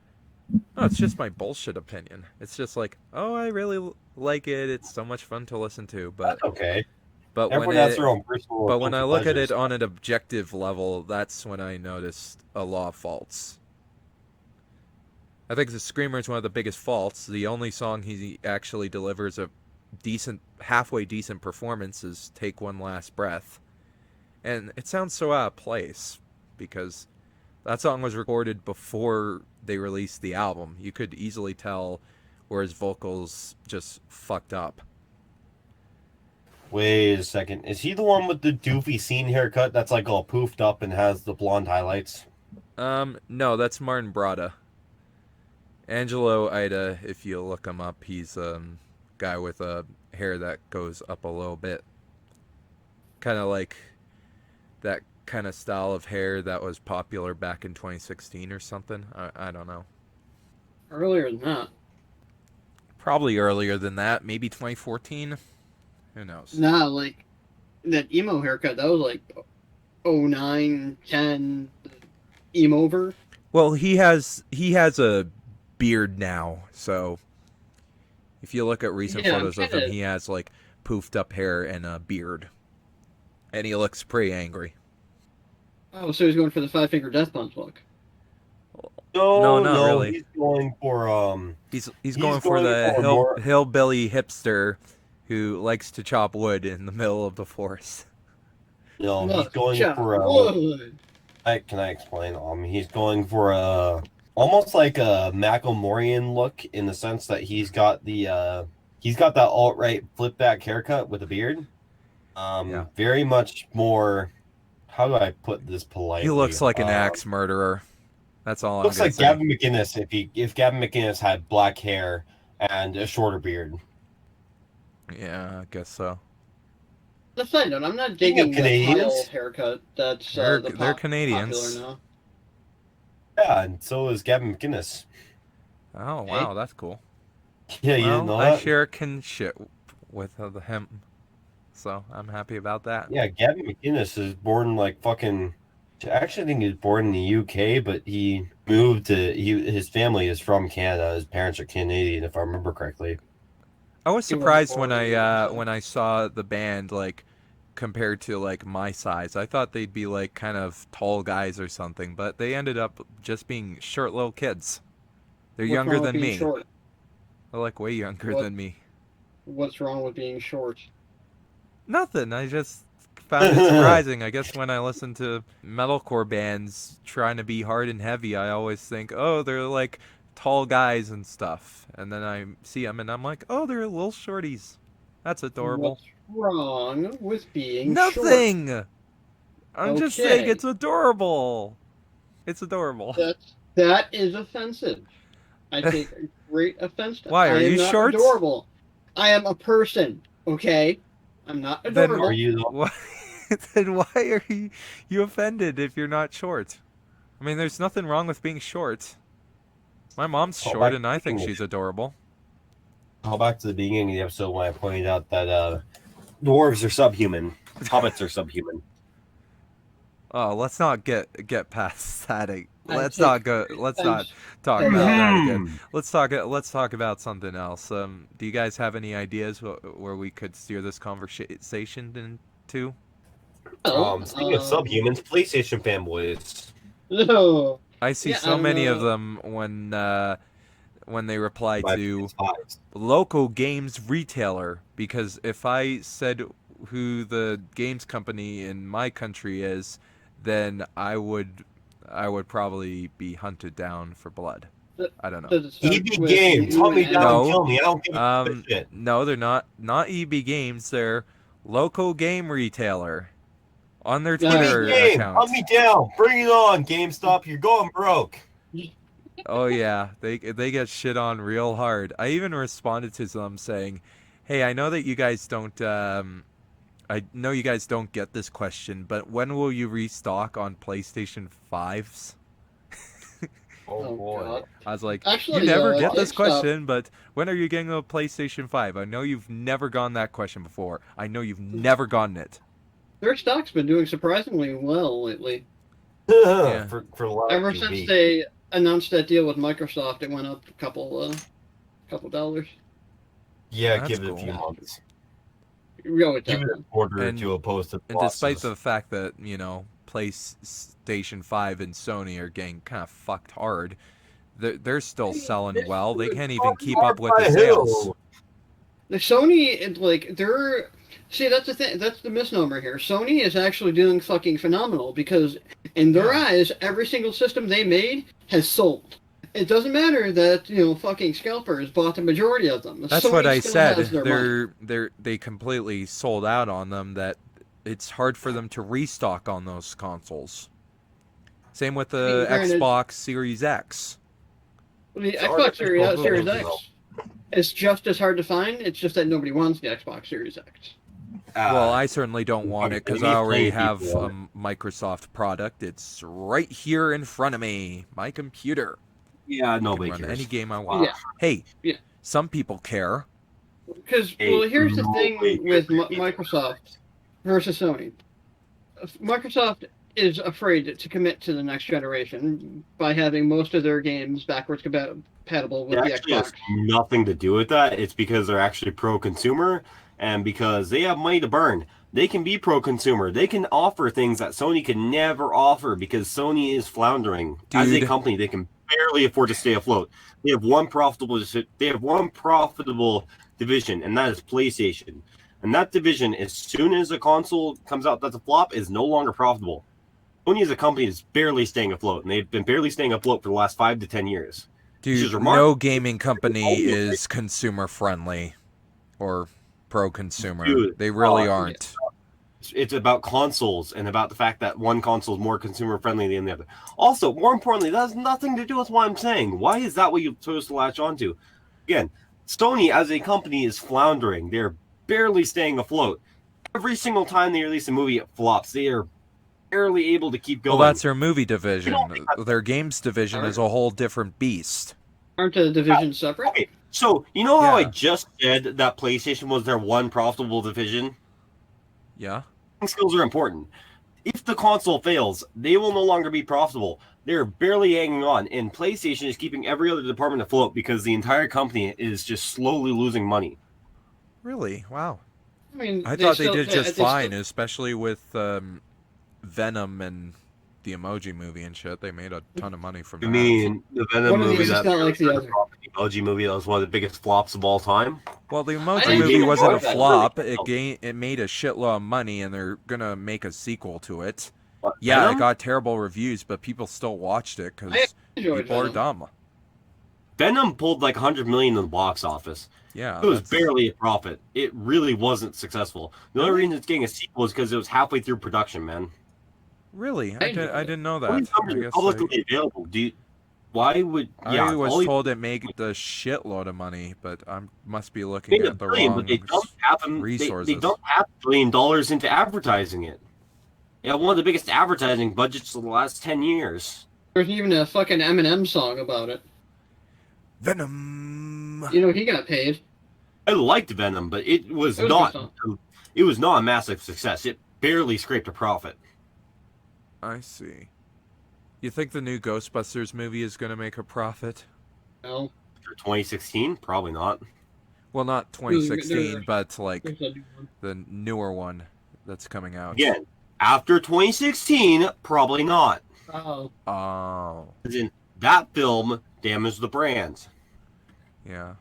No, it's just my bullshit opinion. It's just like, oh, I really like it. It's so much fun to listen to. But Okay. but when Everyone has it their own personal but when I guilty look at pleasures. it on an objective level, that's when I noticed a lot of faults. I think the Screamer is one of the biggest faults. The only song he actually delivers a halfway decent performance is "Take One Last Breath," and it sounds so out of place because that song was recorded before they released the album. You could easily tell where his vocals just fucked up. Wait a second. Is he the one with the doofy scene haircut that's like all poofed up and has the blonde highlights? No, that's Martin Brada. Angelo Ida, if you look him up, he's a guy with a hair that goes up a little bit. Kind of like that kind of style of hair that was popular back in 2016 or something. I don't know. Earlier than that. Probably earlier than that, maybe 2014. Who knows? Nah, like, that emo haircut, that was like 09, 10, emo-ver. Well, he has a beard now, so if you look at recent Yeah, photos of him, kinda. he has like poofed up hair and a beard, and he looks pretty angry. Oh, so he's going for the five-finger death punch look. No, No, not no, really. he's going for He's going for going the for more. hillbilly hipster who likes to chop wood in the middle of the forest. No, he's Look, going chop for wood. can I explain? He's going for a almost like a Macklemorian look in the sense that he's got that alt-right flip back haircut with a beard. Yeah. Very much more. How do I put this politely? He looks like an axe murderer. That's all I'm Looks gonna like say. Gavin McInnes if Gavin McInnes had black hair and a shorter beard. Yeah, I guess so. The side note, I'm not Speaking of digging the Canadians- pile haircut that's They're Canadians. popular now. Yeah, and so is Gavin McInnes. Oh wow, that's cool. Yeah, you Well, didn't know I that? share kinship with him, so I'm happy about that. Yeah, Gavin McInnes is born like fucking. I actually think he was born in the UK, but he moved to. His family is from Canada. His parents are Canadian, if I remember correctly. I was He wasn't surprised when born in the USA. when I saw the band like compared to like my size. I thought they'd be like kind of tall guys or something, but they ended up just being short little kids. They're What's younger wrong with than being me. short? They're like way younger What? than me. What's wrong with being short? Nothing. I just found it surprising. I guess when I listen to metalcore bands trying to be hard and heavy, I always think, oh, they're like tall guys and stuff. And then I see them and I'm like, oh, they're little shorties. That's adorable. What's wrong with being short? Nothing! I'm just saying Okay. it's adorable. It's adorable. That is offensive. I take great offense to Why, are I am you not short? adorable. I am a person, okay? I'm not Then adorable. Are you though? Why, then why are you offended if you're not short? I mean, there's nothing wrong with being short. My mom's Call short back and I to think English. she's adorable. Call back to the beginning of the episode when I pointed out that dwarves are subhuman, hobbits are subhuman. Oh, let's not get past that. Let's take not go. Let's not offense talk to about that Mhm. again. Let's talk about something else. Do you guys have any ideas where we could steer this conversation into? Speaking of subhumans, PlayStation fanboys. No. I see Yeah, I so don't many of know. them when they reply My to PS5s. local games retailer, because if I said who the games company in my country is, then I would probably be hunted down for blood. I don't know. Does it start EB with Games, U hunt me and down N? No. and kill me. I don't give a shit. No, they're not EB Games. They're local game retailer on their Yeah. Twitter EB Games, account. hunt me down. Bring it on, GameStop. You're going broke. Oh yeah, they get shit on real hard. I even responded to them saying, "Hey, I know that you guys don't I know you guys don't get this question, but when will you restock on PlayStation 5s?" Oh, God. I was like, Actually, you never get this GameStop. question, but when are you getting a PlayStation 5? I know you've never gotten that question before. I know you've never gotten it. their stock's been doing surprisingly well lately. Yeah. for the last Ever few since weeks. they announced that deal with Microsoft, it went up a couple dollars. Yeah, That's give it a cool. few months. Really, Give it a quarter or two opposed to the And despite losses. the fact that, PlayStation 5 and Sony are getting kind of fucked hard, they're still selling well. They can't even keep up with the sales. the Sony, they're see that's the thing. That's the misnomer here. Sony is actually doing fucking phenomenal because in their eyes, every single system they made has sold. It doesn't matter that fucking scalpers bought the majority of them. That's Sony what I still said. has their money. They completely sold out on them. That it's hard for them to restock on those consoles. Same with the Granted, Xbox Series X. the It's Xbox artificial Series intelligence, X is just as hard to find. It's just that nobody wants the Xbox Series X. Well, I certainly don't want it because I already have people a Microsoft product. It's right here in front of me, my computer. Yeah, I can nobody run cares. any game I want. Yeah. Hey, Yeah. some people care. Because, Hey, here's the nobody thing with cares. Microsoft versus Sony. Microsoft is afraid to commit to the next generation by having most of their games backwards compatible with It the actually Xbox. has nothing to do with that. It's because they're actually pro-consumer, and because they have money to burn. They can be pro-consumer. They can offer things that Sony can never offer because Sony is floundering. As a Dude. company, they can barely afford to stay afloat. They have one profitable division, and that is PlayStation. And that division, as soon as a console comes out that's a flop, is no longer profitable. Sony as a company is barely staying afloat, and they've been barely staying afloat for the last 5 to 10 years. Dude, no gaming company is consumer friendly or pro-consumer. Dude, They really aren't. It's about consoles and about the fact that one console is more consumer friendly than the other. Also, more importantly, that has nothing to do with what I'm saying. Why is that what you're supposed to latch onto? Again, Sony as a company is floundering. They're barely staying afloat. Every single time they release a movie, it flops. They are barely able to keep going. Well, that's their movie division. Their games division is a whole different beast. Aren't the divisions separate? Okay, so you know how I Yeah. just said that PlayStation was their one profitable division? Yeah. Skills are important. If the console fails, they will no longer be profitable. They're barely hanging on, and PlayStation is keeping every other department afloat because the entire company is just slowly losing money. Really? Wow. I mean, I thought they did just fine, especially with Venom and the Emoji Movie and shit. They made a ton of money from that. I mean, the Venom One of movie, these is not like the other. the Emoji movie, that was one of the biggest flops of all time. Well, the I Emoji didn't Movie even wasn't a know that. flop. It made a shitload of money, and they're gonna make a sequel to it. Yeah, Venom? it got terrible reviews, but people still watched it because I enjoyed people are Venom. dumb. Venom pulled like 100 million in the box office. Yeah, It was barely a profit. It really wasn't successful. The only reason it's getting a sequel is because it was halfway through production, man. Really. I didn't know All these that. numbers are publicly available. Why would I was all these- told it made a shitload of money, but I must be they looking made at the $1 billion, wrong but they dumped half of, resources. they dumped $500 million into advertising it. Yeah, one of the biggest advertising budgets of the last 10 years. There's even a fucking Eminem song about it. Venom. He got paid. I liked Venom, but it was It was a not. good It was not a massive success. It barely scraped a profit. I see. You think the new Ghostbusters movie is going to make a profit? No. For 2016, probably not. Well, not There- 2016, but like There's a new one. the newer one that's coming out. Again, after 2016, probably not. Oh. Oh, As in, that film damaged the brand. yeah.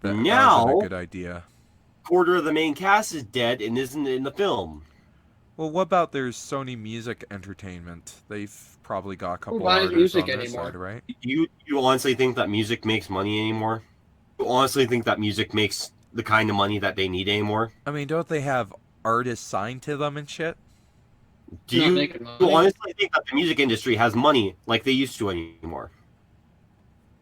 That Now- wasn't a good idea. Quarter of the main cast is dead and isn't in the film. Well, what about their Sony Music Entertainment? They've probably got a couple buys artists music on their anymore? side, right? You honestly think that music makes money anymore? You honestly think that music makes the kind of money that they need anymore? I mean, don't they have artists signed to them and shit? Do Not you making money. honestly think that the music industry has money like they used to anymore?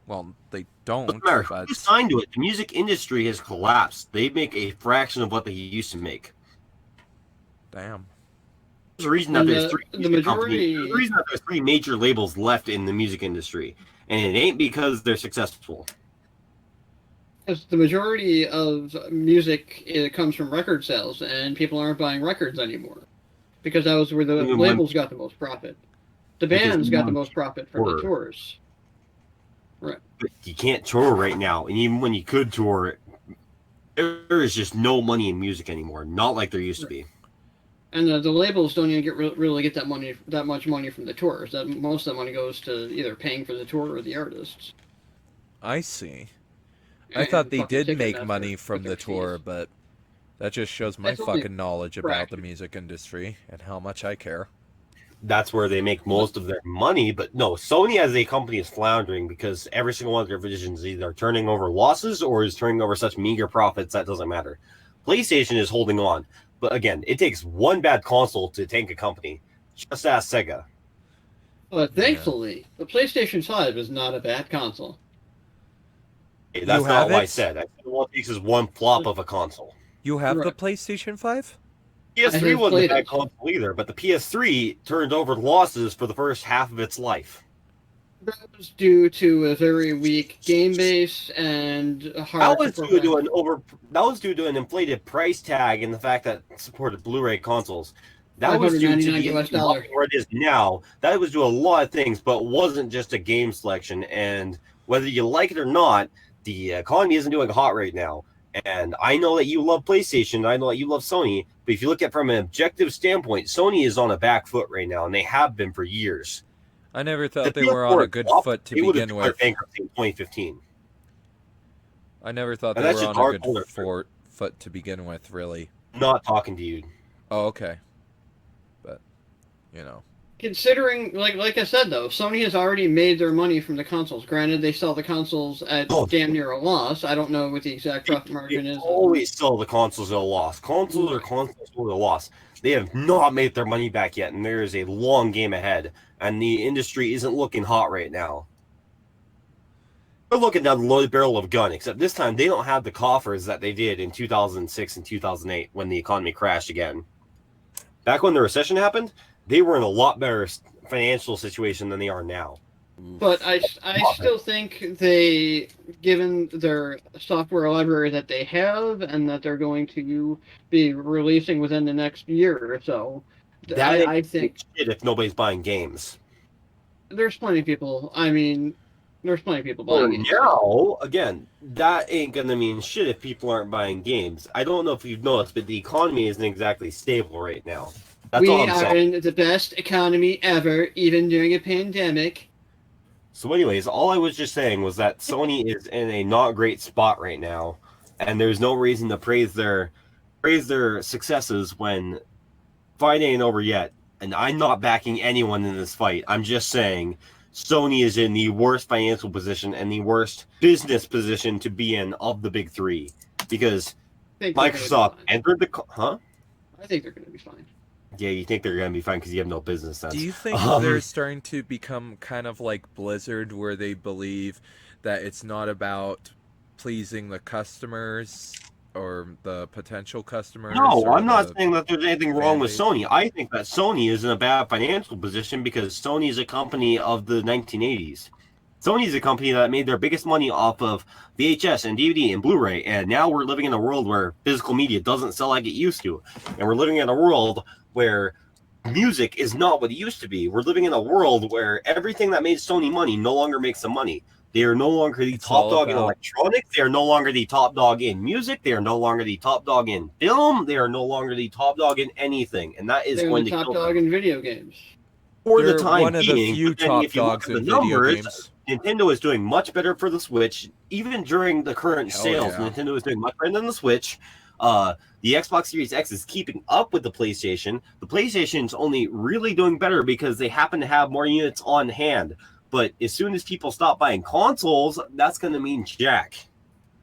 Well, they don't, Doesn't matter but who's signed to it. The music industry has collapsed. They make a fraction of what they used to make. damn. There's a reason that And there's three the music majority- companies. There's a reason that there's 3 major labels left in the music industry, and it ain't because they're successful. Because the majority of music comes from record sales, and people aren't buying records anymore. Because that was where the Even when labels got the most profit. The because bands got the even most profit from the tour, tours. Right. but you can't tour right now, and even when you could tour, there is just no money in music anymore. Not like there used to Right. be. And the labels don't even really get that much money from the tours. That most of the money goes to either paying for the tour or the artists I see. I thought and they fucking did make Ticketmaster money from with the their tour, fees. but that just shows my That's only a fucking knowledge about the fraction. music industry and how much I care. That's where they make But most of their money. But no, Sony as a company is floundering because every single one of their divisions is either turning over losses or is turning over such meager profits that doesn't matter. PlayStation is holding on. But again, it takes one bad console to tank a company. Just ask Sega. Yeah. thankfully, the PlayStation 5 is not a bad console. Hey, You that's not have what I it? said. I said one piece is one flop of a console. You have the Right. PlayStation 5? I PS3 have wasn't a played bad it. console either, but the PS3 turned over losses for the first half of its life. That was due to a very weak game base and That hard to was due to perfect. an over. That was due to an inflated price tag and the fact that it supported Blu-ray consoles. That Five was hundred due ninety to nine the US industry dollar. market where it is now. That was due to a lot of things, but wasn't just a game selection. And whether you like it or not, the economy isn't doing hot right now. And I know that you love PlayStation. I know that you love Sony. But if you look at it from an objective standpoint, Sony is on a back foot right now, and they have been for years. I never If the thought they were on PS4 a had good flopped, foot to they would have begin declared with. bankruptcy in 2015. I never thought And they that's were just on a hard good to foot to begin with, really. not talking to you. Oh, okay. But, you know. Considering, like I said though, Sony has already made their money from the consoles. Granted, they sell the consoles at Oh, damn near a loss. I don't know what the exact profit they margin is. always sell the consoles at a loss. Consoles are Right. consoles at a loss. They have not made their money back yet, and there is a long game ahead. And the industry isn't looking hot right now. They're looking down the loaded barrel of a gun, except this time they don't have the coffers that they did in 2006 and 2008 when the economy crashed again. Back when the recession happened, they were in a lot better financial situation than they are now. But I still think they, given their software library that they have and that they're going to be releasing within the next year or so, That ain't I think shit if nobody's buying games. there's plenty of people. I mean, there's plenty of people For buying games still. now, again, that ain't gonna mean shit if people aren't buying games. I don't know if you've noticed, but the economy isn't exactly stable right now. That's all We I'm are saying. in the best economy ever, even during a pandemic. So, anyways, all I was just saying was that Sony is in a not great spot right now, and there's no reason to praise their successes when fight ain't over yet. And I'm not backing anyone in this fight. I'm just saying Sony is in the worst financial position and the worst business position to be in of the big three because I think they're going to be Microsoft fine. entered the huh? I think they're going to be fine. Yeah, you think they're gonna be fine because you have no business sense. Do you think they're starting to become kind of like Blizzard, where they believe that it's not about pleasing the customers or the potential customers No, or I'm not the saying that there's anything wrong fan with base? Sony. I think that Sony is in a bad financial position because Sony is a company of the 1980s. Sony is a company that made their biggest money off of VHS and DVD and Blu-ray, and now we're living in a world where physical media doesn't sell like it used to, and we're living in a world where music is not what it used to be. We're living in a world where everything that made Sony money no longer makes them money. They are no longer the It's top all dog in about electronics. They are no longer the top dog in music. They are no longer the top dog in film. They are no longer the top dog in anything. And that is They're the going to top kill dog them in video games. for the they're time one of the being. few But then top if you look dogs at the in video numbers, games. Nintendo is doing much better for the Switch. Even during the current Hell sales, yeah. Nintendo is doing much better than the Switch. The Xbox Series X is keeping up with the PlayStation. The PlayStation's only really doing better because they happen to have more units on hand. But as soon as people stop buying consoles, that's going to mean jack.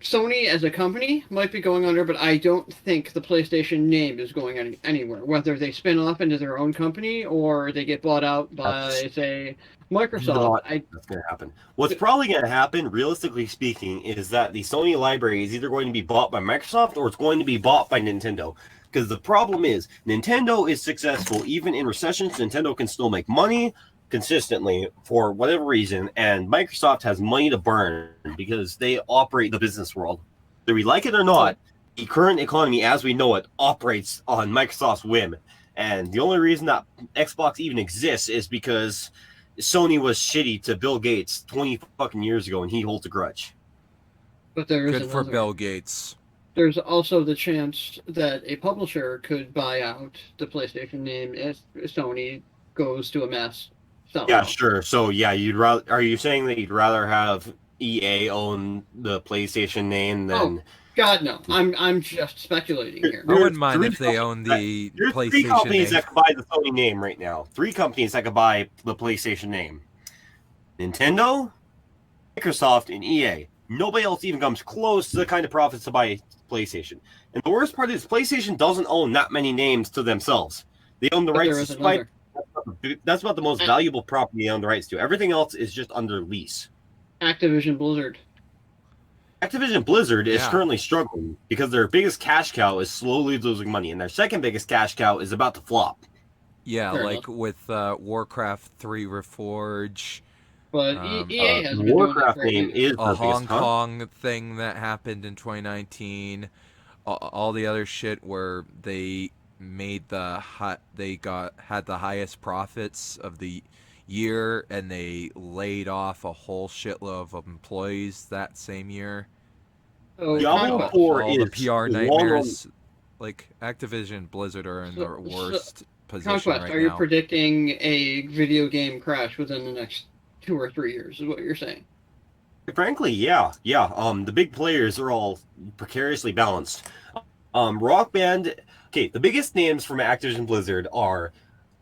Sony as a company might be going under, but I don't think the PlayStation name is going anywhere. Whether they spin off into their own company or they get bought out by, That's say, Microsoft. not that's going to happen. What's probably going to happen, realistically speaking, is that the Sony library is either going to be bought by Microsoft or it's going to be bought by Nintendo. Because the problem is, Nintendo is successful even in recessions. Nintendo can still make money consistently for whatever reason, and Microsoft has money to burn because they operate the business world. Whether we like it or not, the current economy as we know it operates on Microsoft's whim. And the only reason that Xbox even exists is because Sony was shitty to Bill Gates 20 fucking years ago, and he holds a grudge. But there is Good for another. Bill Gates. There's also the chance that a publisher could buy out the PlayStation name if Sony goes to a mess. Yeah, sure. So yeah, are you saying that you'd rather have EA own the PlayStation name than? Oh, God, no. I'm just speculating here. I wouldn't mind if they own the There's PlayStation three companies name. that could buy the Sony name right now. 3 companies that could buy the PlayStation name: Nintendo, Microsoft, and EA. Nobody else even comes close to the kind of profits to buy PlayStation. And the worst part is PlayStation doesn't own that many names to themselves. They own the rights to Spike. That's about the most valuable property they own the rights to. Everything else is just under lease. Activision Blizzard. Activision Blizzard is currently struggling because their biggest cash cow is slowly losing money, and their second biggest cash cow is about to flop. Yeah, like with Warcraft 3 Reforge. But EA has been Warcraft doing name is a Hong Kong thing that happened in 2019. All the other shit where they made had the highest profits of the year, and they laid off a whole shitload of employees that same year. Diablo 4 all is the PR nightmares. Like Activision Blizzard are in the worst position Conquest, right are you now. predicting a video game crash within the next 2 or 3 years? Is what you're saying? Frankly, yeah. The big players are all precariously balanced. Rock Band. Okay, the biggest names from Activision Blizzard are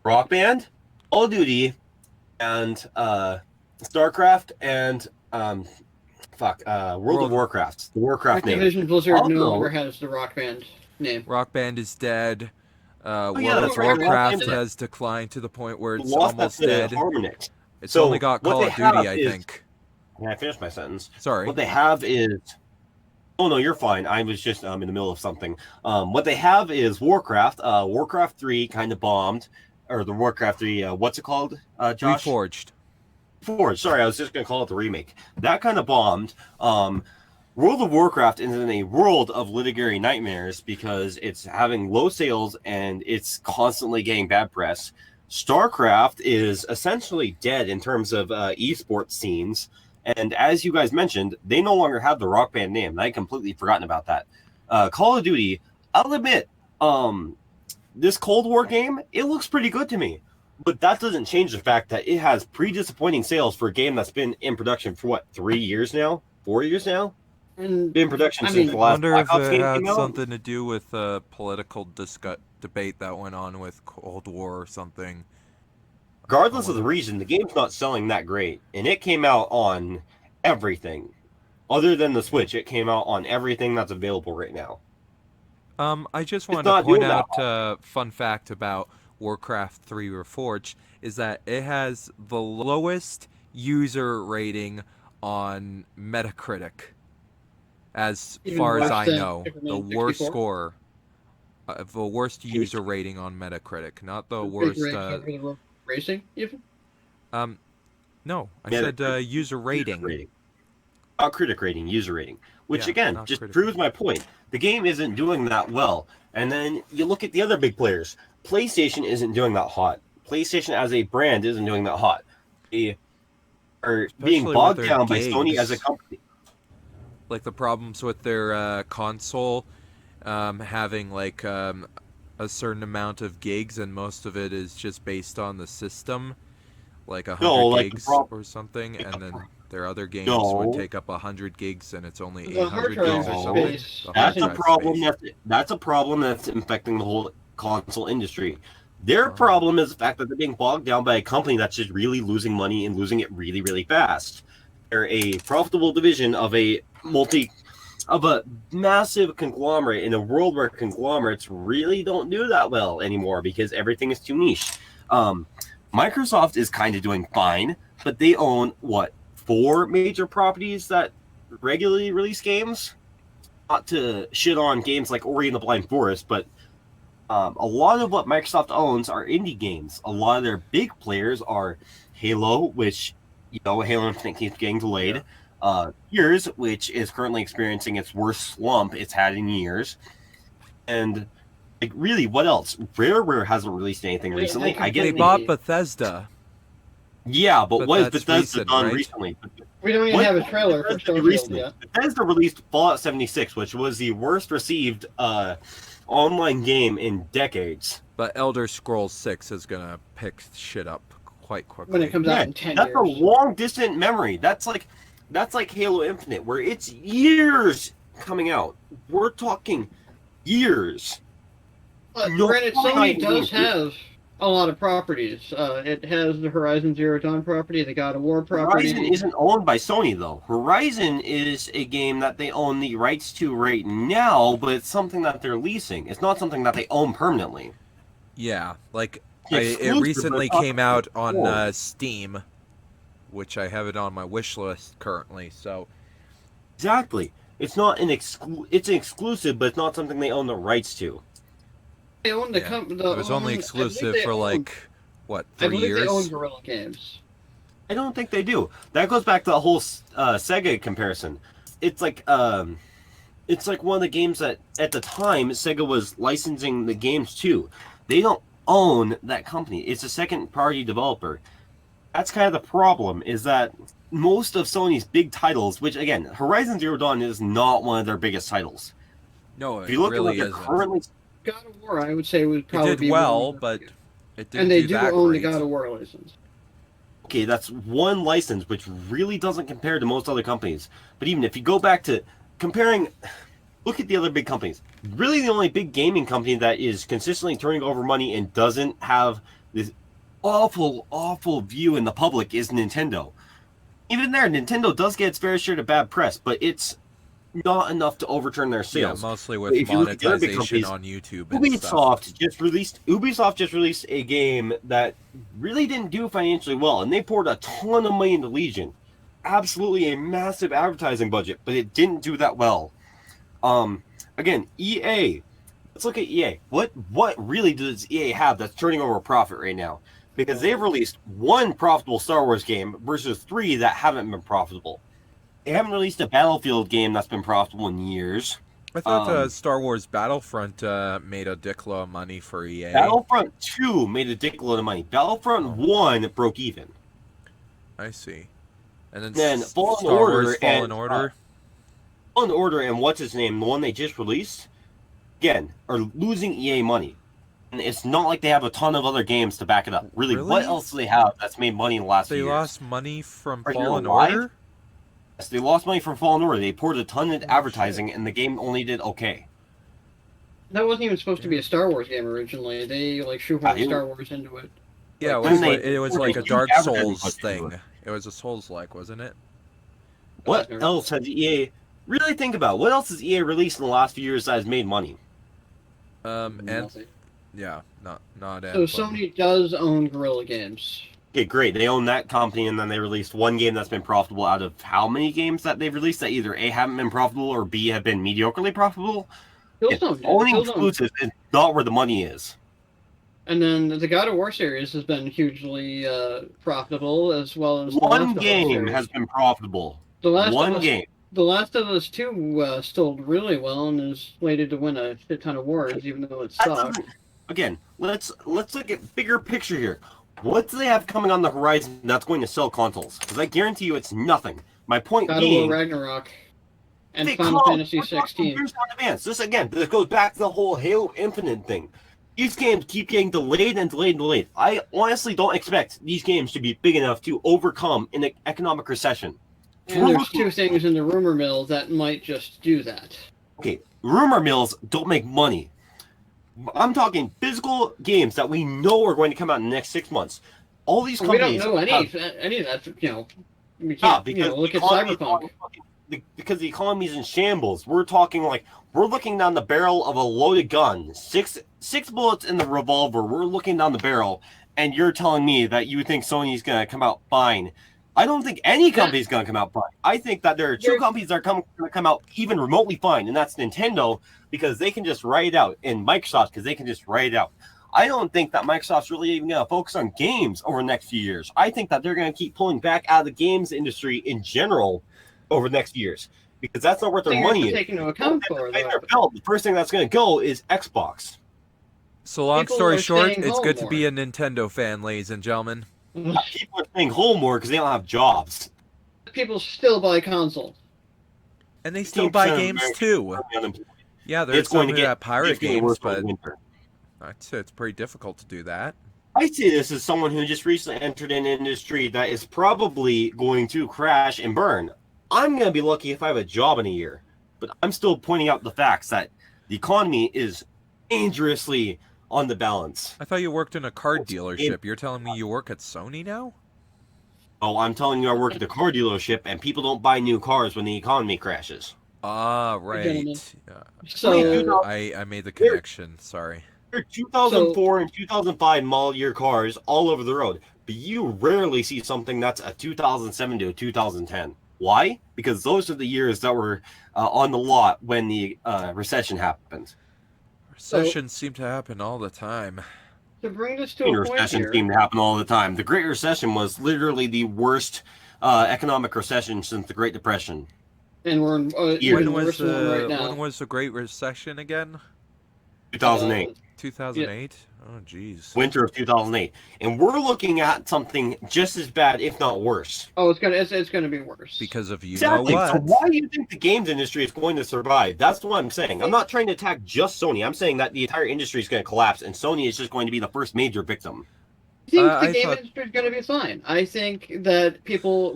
Rock Band, Call of Duty, and StarCraft, and World of Warcraft. The Warcraft name. Activision Blizzard no longer has the Rock Band name. Rock Band is dead. World that's of right. Warcraft has declined to the point where it's almost dead. Harmonix. It's So only got what Call they of Duty, have I is- think. Can I finish my sentence? Sorry. What they have is. Oh no, you're fine. I was just in the middle of something. What they have is Warcraft. Warcraft 3 kind of bombed, or the Warcraft 3. What's it called, Josh? Reforged. Reforged. Sorry, I was just gonna call it the remake. That kind of bombed. World of Warcraft is in a world of litigary nightmares because it's having low sales and it's constantly getting bad press. StarCraft is essentially dead in terms of esports scenes. And as you guys mentioned, they no longer have the Rock Band name. I had completely forgotten about that. Call of Duty, I'll admit, this Cold War game, it looks pretty good to me. But that doesn't change the fact that it has pretty-disappointing sales for a game that's been in production for, 3 years now? 4 years now? And Been in production since the I last wonder Black if Ops it game had came out. something to do with a political debate that went on with Cold War or something. Regardless of the reason, the game's not selling that great. And it came out on everything. Other than the Switch, it came out on everything that's available right now. I just wanted not to point doing that out a fun fact about Warcraft 3 Reforged is that it has the lowest user rating on Metacritic. As Even far as worse I than know, Superman the worst 64? score, the worst user rating on Metacritic, not the Big worst. rank over the racing, even? No, I Metacritic. said user rating. Not critic rating, user rating. Which Yeah, again, not just critic proves my point. The game isn't doing that well. And then you look at the other big players. PlayStation isn't doing that hot. PlayStation as a brand isn't doing that hot. They are being Especially bogged with their down by Sony as a gigs. company. Like the problems with their console having like a certain amount of gigs, and most of it is just based on the system, like 100 like the gigs problem- or something, and then their other games No. would take up 100 gigs, and it's only The hard 800 drive gigs or something. space The hard That's a drive problem. space. That's a problem that's infecting the whole console industry. Their problem is the fact that they're being bogged down by a company that's just really losing money and losing it really, really fast. They're a profitable division of a massive conglomerate in a world where conglomerates really don't do that well anymore because everything is too niche. Microsoft is kind of doing fine, but they own 4 major properties that regularly release games. Not to shit on games like Ori and the Blind Forest, but a lot of what Microsoft owns are indie games. A lot of their big players are Halo, which Halo Infinite keeps getting delayed. Gears, which is currently experiencing its worst slump it's had in years. And like, really, what else? Rareware hasn't released anything recently. I They get bought Bethesda. yeah, but what has that's Bethesda recent, done right? recently? We don't even What have a has trailer for Bethesda do Starfield recently? yet. Bethesda released Fallout 76, which was the worst received online game in decades. But Elder Scrolls 6 is gonna pick shit up quite quickly. When it comes out Yeah, in 10 that's years. a long distant memory. That's like Halo Infinite, where it's years coming out. We're talking years. But No, granted, probably not Sony even does years. have a lot of properties. It has the Horizon Zero Dawn property, the God of War property. Horizon isn't owned by Sony, though. Horizon is a game that they own the rights to right now, but it's something that they're leasing. It's not something that they own permanently. Yeah, like It's it exclusive, recently but it's came not out on owned. Steam, which I have it on my wish list currently. So Exactly. It's not an it's an exclusive, but it's not something they own the rights to. They own the yeah, company. it was only exclusive for like what, I 3 believe they own years? Guerrilla Games. I don't think they do. That goes back to the whole Sega comparison. It's like one of the games that at the time Sega was licensing the games to. They don't own that company. It's a second party developer. That's kind of the problem, is that most of Sony's big titles, which again, Horizon Zero Dawn is not one of their biggest titles. No, If it you look really at what isn't. they're currently God of War, I would say, would It probably did be well, one of but the- it didn't and they do do that own great. the God of War license. okay, that's one license, which really doesn't compare to most other companies. But even if you go back to comparing, look at the other big companies. Really, the only big gaming company that is consistently turning over money and doesn't have this awful view in the public is Nintendo. Even there, Nintendo does get its fair share of bad press, but it's not enough to overturn their Yeah, sales. mostly But with if you look at the other big monetization companies, on YouTube and stuff. Ubisoft just released a game that really didn't do financially well, and they poured a ton of money into Legion. Absolutely a massive advertising budget, but it didn't do that well. Again, EA. Let's look at EA. What really does EA have that's turning over a profit right now? Because they've released one profitable Star Wars game versus 3 that haven't been profitable. They haven't released a Battlefield game that's been profitable in years. I thought Star Wars Battlefront made a dickload of money for EA. Battlefront 2 made a dickload of money. Battlefront 1 broke even. I see. And Then Star Fallen Order Wars Fallen and, Order. Fallen Order and what's his name, the one they just released, again, are losing EA money. And it's not like they have a ton of other games to back it up. Really? What else do they have that's made money in the last few They years? lost money from Are you Fallen alive? Order? Yes, they lost money from Fallen Order. They poured a ton into advertising, and the game only did okay. That wasn't even supposed to be a Star Wars game originally. They like shoehorned Yeah, Star Wars into it. Yeah, Then it was like a huge Dark advertising Souls budget into thing. It was a Souls-like, wasn't it? What else has EA... Really think about it. What else has EA released in the last few years that has made money? And Nothing. yeah, not So Sony does own Guerrilla Games. Okay, great. They own that company, and then they released one game that's been profitable out of how many games that they've released that either A, haven't been profitable, or B, have been mediocrely profitable? Owning exclusives is not where the money is. And then the God of War series has been hugely profitable, as well as One game has been profitable. The game. The Last of Us 2 sold really well and is slated to win a shit ton of awards, even though it sucked. Again, let's look at bigger picture here. What do they have coming on the horizon that's going to sell consoles? Because I guarantee you it's nothing. My point God being... of War Ragnarok and Final Fantasy 16. This goes back to the whole Halo Infinite thing. These games keep getting delayed and delayed and delayed. I honestly don't expect these games to be big enough to overcome an economic recession. And there's two things in the rumor mill that might just do that. Okay, rumor mills don't make money. I'm talking physical games that we know are going to come out in the next 6 months. All these companies... We don't know any of that, we can't, look at Cyberpunk. Because the economy's in shambles. We're talking like, we're looking down the barrel of a loaded gun. Six bullets in the revolver. We're looking down the barrel, and you're telling me that you think Sony's going to come out fine. I don't think any company's going to come out fine. I think that there are two companies that are going to come out even remotely fine, and that's Nintendo, because they can just write it out, and Microsoft, because they can just write it out. I don't think that Microsoft's really even going to focus on games over the next few years. I think that they're going to keep pulling back out of the games industry in general over the next years because that's not what their Thing you have money to is. take into account for Behind though. their belt, the first thing that's going to go is Xbox. So long People story are short, staying it's home good to more. be a Nintendo fan, ladies and gentlemen. People are staying home more because they don't have jobs. People still buy consoles. And they still buy 15% of games Americans too. are unemployed. Yeah, there's It's going some to that get pirate significantly games, worse over but winter. I'd say it's pretty difficult to do that. I see this as someone who just recently entered an industry that is probably going to crash and burn. I'm going to be lucky if I have a job in a year, but I'm still pointing out the facts that the economy is dangerously on the balance. I thought you worked in a car dealership. You're telling me you work at Sony now? Oh, I'm telling you, I work at a car dealership, and people don't buy new cars when the economy crashes. Ah, Gentlemen. right. So I made the connection. Sorry. There are 2004 and 2005 model year cars all over the road, but you rarely see something that's a 2007 to a 2010. Why? Because those are the years that were on the lot when the recession happened. Recessions seem to happen all the time. to bring this to And a point recessions here, seem to happen all the time. The Great Recession was literally the worst economic recession since the Great Depression. and we're in When even was worse one right now. when was the Great Recession again? 2008. 2008. Oh, jeez. Winter of 2008, and we're looking at something just as bad, if not worse. Oh, it's gonna be worse. Because of you Exactly. know what? So why do you think the games industry is going to survive? That's what I'm saying. I'm not trying to attack just Sony. I'm saying that the entire industry is going to collapse, and Sony is just going to be the first major victim. I think I the game thought- industry is going to be fine. I think that people,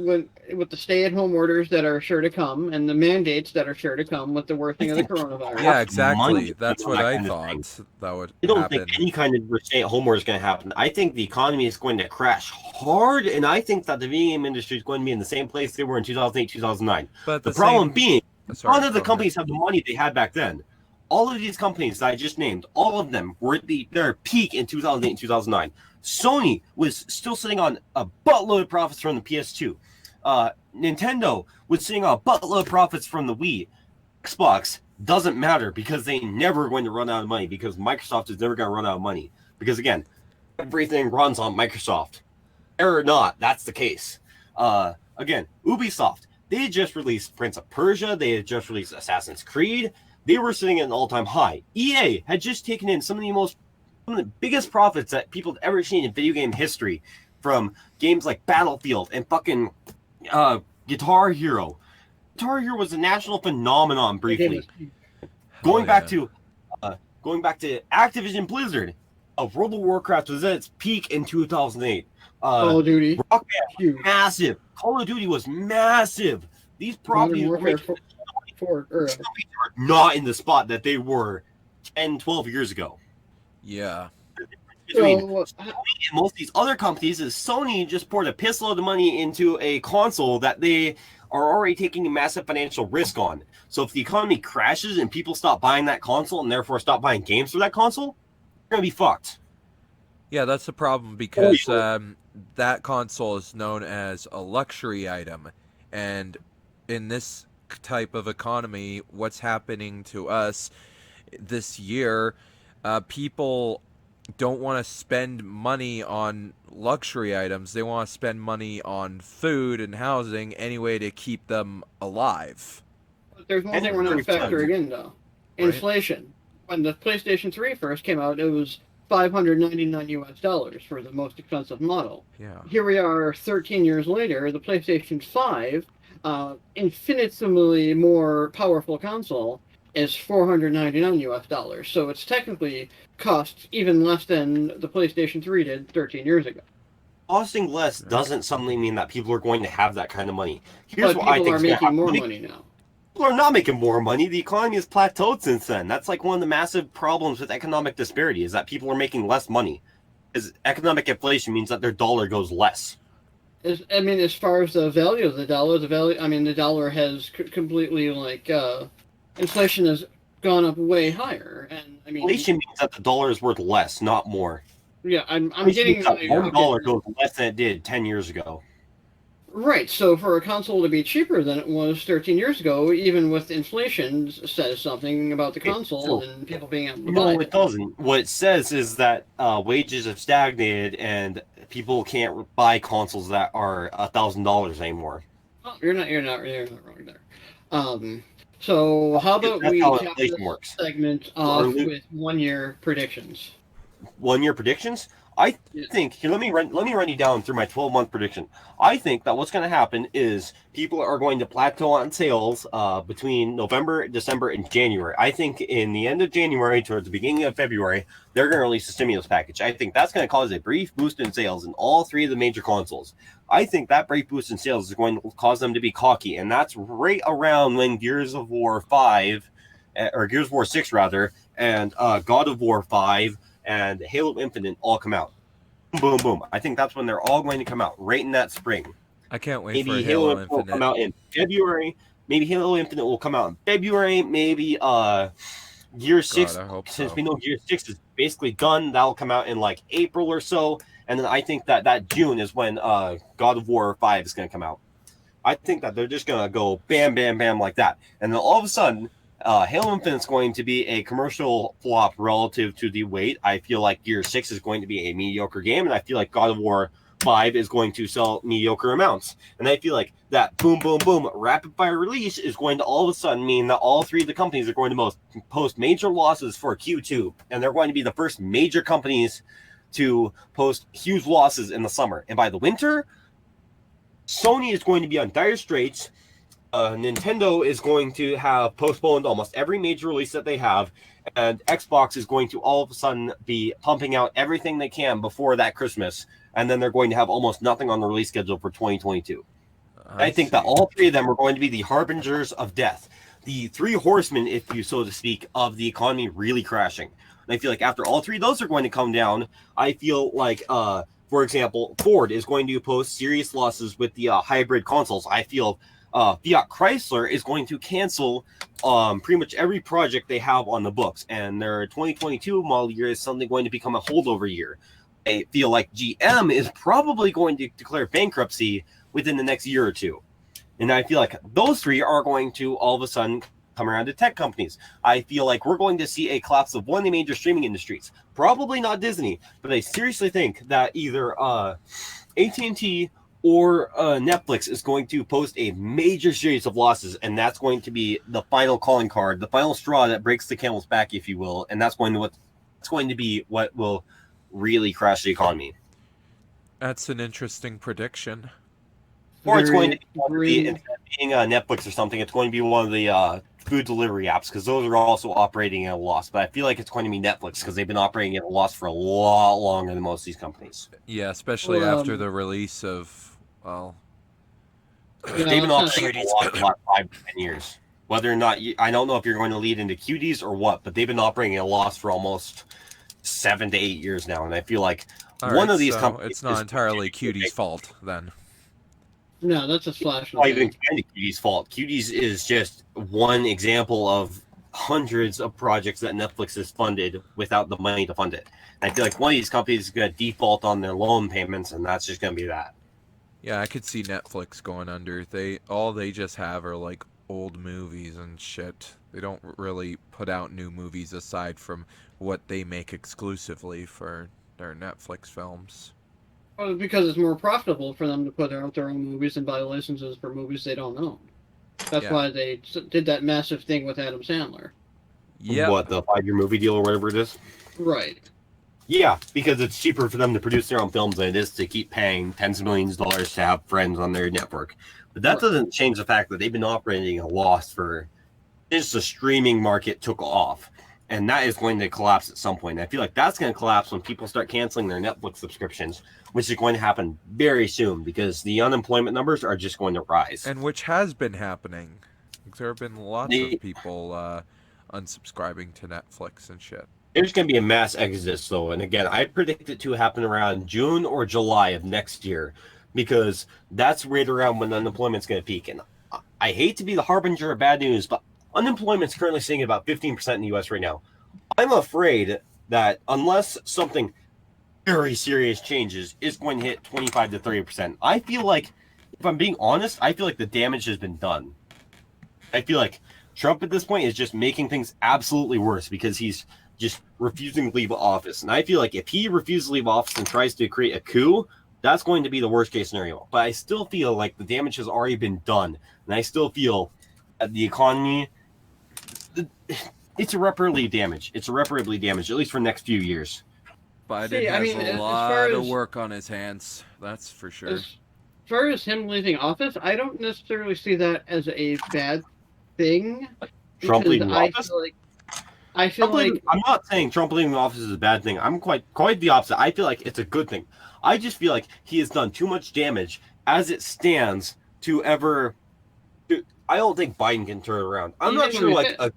with the stay-at-home orders that are sure to come and the mandates that are sure to come with the worsening of the coronavirus. Yeah, exactly. Money That's on what that I kind of thought thing. that would I don't happen. think any kind of stay-at-home order is going to happen. I think the economy is going to crash hard, and I think that the video game industry is going to be in the same place they were in 2008, 2009. But The problem same... being, Sorry, none of the go ahead. companies have the money they had back then. All of these companies that I just named, all of them were at their peak in 2008 and 2009. Sony was still sitting on a buttload of profits from the PS2. Nintendo was sitting on a buttload of profits from the Wii. Xbox doesn't matter because they never going to run out of money because Microsoft is never going to run out of money. Because again, everything runs on Microsoft. Or not, that's the case. Again, Ubisoft, they had just released Prince of Persia. They had just released Assassin's Creed. They were sitting at an all-time high. EA had just taken in some of the biggest profits that people have ever seen in video game history from games like Battlefield and fucking Guitar Hero. Guitar Hero was a national phenomenon briefly. Going back to Activision Blizzard, World of Warcraft was at its peak in 2008. Call of Duty, Rock Band huge. was massive. Call of Duty was massive. These properties Modern Warfare are not in the spot that they were 10, 12 years ago. Yeah. Between So, Sony and most of these other companies is Sony just poured a piss load of money into a console that they are already taking a massive financial risk on. So if the economy crashes and people stop buying that console and therefore stop buying games for that console, they're going to be fucked. Yeah, that's the problem because that console is known as a luxury item. And in this type of economy, what's happening to us this year, people don't want to spend money on luxury items. They want to spend money on food and housing anyway to keep them alive. But there's one thing we're not factoring in, though. Inflation. When the PlayStation 3 first came out, it was $599 for the most expensive model. Yeah. Here we are 13 years later, the PlayStation 5, infinitesimally more powerful console, is $499. So it's technically costs even less than the PlayStation 3 did 13 years ago. Costing less doesn't suddenly mean that people are going to have that kind of money. Here's But what I people think are is gonna making happen. more money now. People are not making more money. The economy has plateaued since then. That's like one of the massive problems with economic disparity is that people are making less money. Because economic inflation means that their dollar goes less. As far as the value of the dollar, the dollar has completely, inflation has gone up way higher. And, Inflation means that the dollar is worth less, not more. Yeah, I'm Inflation getting... means that $1 goes less than it did 10 years ago. Right, so for a console to be cheaper than it was 13 years ago, even with inflation, says something about the console and people being able to buy No, it doesn't. What it says is that wages have stagnated and people can't buy consoles that are $1,000 anymore. Oh, you're not wrong there. So how about That's we how cap inflation this works. segment Or off with 1 year predictions? 1 year predictions. I Yeah. think here. Let me run you down through my 12-month prediction. I think that what's going to happen is people are going to plateau on sales between November, December, and January. I think in the end of January towards the beginning of February, they're going to release a stimulus package. I think that's going to cause a brief boost in sales in all three of the major consoles. I think that brief boost in sales is going to cause them to be cocky, and that's right around when Gears of War 5, or Gears of War 6 rather, and God of War 5 and Halo Infinite all come out. Boom, boom. I think that's when they're all going to come out, right in that spring. I can't wait for Maybe Halo Halo Infinite will come Infinite. out in February. Maybe Halo Infinite will come out in February. Maybe Gear 6, God, I hope since so. we know Gear 6 is basically done, that'll come out in like April or so. And then I think that June is when God of War 5 is going to come out. I think that they're just going to go bam, bam, bam like that. And then all of a sudden, Halo Infinite is going to be a commercial flop relative to the weight. I feel like Gear 6 is going to be a mediocre game, and I feel like God of War 5 is going to sell mediocre amounts. And I feel like that boom, boom, boom, rapid fire release is going to all of a sudden mean that all three of the companies are going to post major losses for Q2, and they're going to be the first major companies to post huge losses in the summer. And by the winter, Sony is going to be on dire straits. Nintendo is going to have postponed almost every major release that they have, and Xbox is going to all of a sudden be pumping out everything they can before that Christmas, and then they're going to have almost nothing on the release schedule for 2022. I think that all three of them are going to be the harbingers of death, the three horsemen, if you so to speak, of the economy really crashing. And I feel like after all three of those are going to come down, I feel like for example, Ford is going to post serious losses with the hybrid consoles. I feel Fiat Chrysler is going to cancel pretty much every project they have on the books, and their 2022 model year is suddenly going to become a holdover year. I feel like GM is probably going to declare bankruptcy within the next year or two. And I feel like those three are going to all of a sudden come around to tech companies. I feel like we're going to see a collapse of one of the major streaming industries. Probably not Disney, but I seriously think that either AT&T or Netflix is going to post a major series of losses, and that's going to be the final calling card, the final straw that breaks the camel's back, if you will, and that's going to be what will really crash the economy. That's an interesting prediction. Or it's going to Very- be instead of being Netflix or something, it's going to be one of the food delivery apps, because those are also operating at a loss. But I feel like it's going to be Netflix because they've been operating at a loss for a lot longer than most of these companies. Yeah, especially Well, after the release of, well, Yeah, They've been let's operating at a loss for the last 5 to 10 years. Whether or not I don't know if you're going to lead into QDs or what, but they've been operating at a loss for almost 7 to 8 years now, and I feel like all one right, of these so companies it's not is entirely Cutie's fault then. No, that's a splash. not even kind of QD's fault. QD's is just one example of hundreds of projects that Netflix has funded without the money to fund it. And I feel like one of these companies is going to default on their loan payments, and that's just going to be that. Yeah, I could see Netflix going under. They just have are like old movies and shit. They don't really put out new movies aside from what they make exclusively for their Netflix films. Well, because it's more profitable for them to put out their own movies and buy licenses for movies they don't own. That's Yeah. why they did that massive thing with Adam Sandler. Yep. What, the 5-year movie deal or whatever it is? Right. Yeah, because it's cheaper for them to produce their own films than it is to keep paying tens of millions of dollars to have friends on their network. But that doesn't change the fact that they've been operating at a loss since the streaming market took off. And that is going to collapse at some point. I feel like that's going to collapse when people start canceling their Netflix subscriptions, which is going to happen very soon because the unemployment numbers are just going to rise. And which has been happening. There have been lots of people unsubscribing to Netflix and shit. There's going to be a mass exodus, though. And again, I predict it to happen around June or July of next year because that's right around when unemployment's going to peak. And I hate to be the harbinger of bad news, but unemployment's currently sitting at about 15% in the U.S. right now. I'm afraid that unless something very serious changes, it's going to hit 25 to 30%. I feel like, if I'm being honest, I feel like the damage has been done. I feel like Trump at this point is just making things absolutely worse because he's just refusing to leave office. And I feel like if he refuses to leave office and tries to create a coup, That's going to be the worst case scenario. But I still feel like the damage has already been done. And I still feel that the economy, it's irreparably damaged. It's irreparably damaged, at least for the next few years. Biden See, I has mean, a as far lot of as work on his hands. That's for sure. as far as him leaving office, I don't necessarily see that as a bad thing Trump because leaving office? I feel like I'm not saying Trump leaving office is a bad thing. I'm quite the opposite. I feel like it's a good thing. I just feel like he has done too much damage as it stands to ever. I don't think Biden can turn it around. I'm not even sure. with Like it,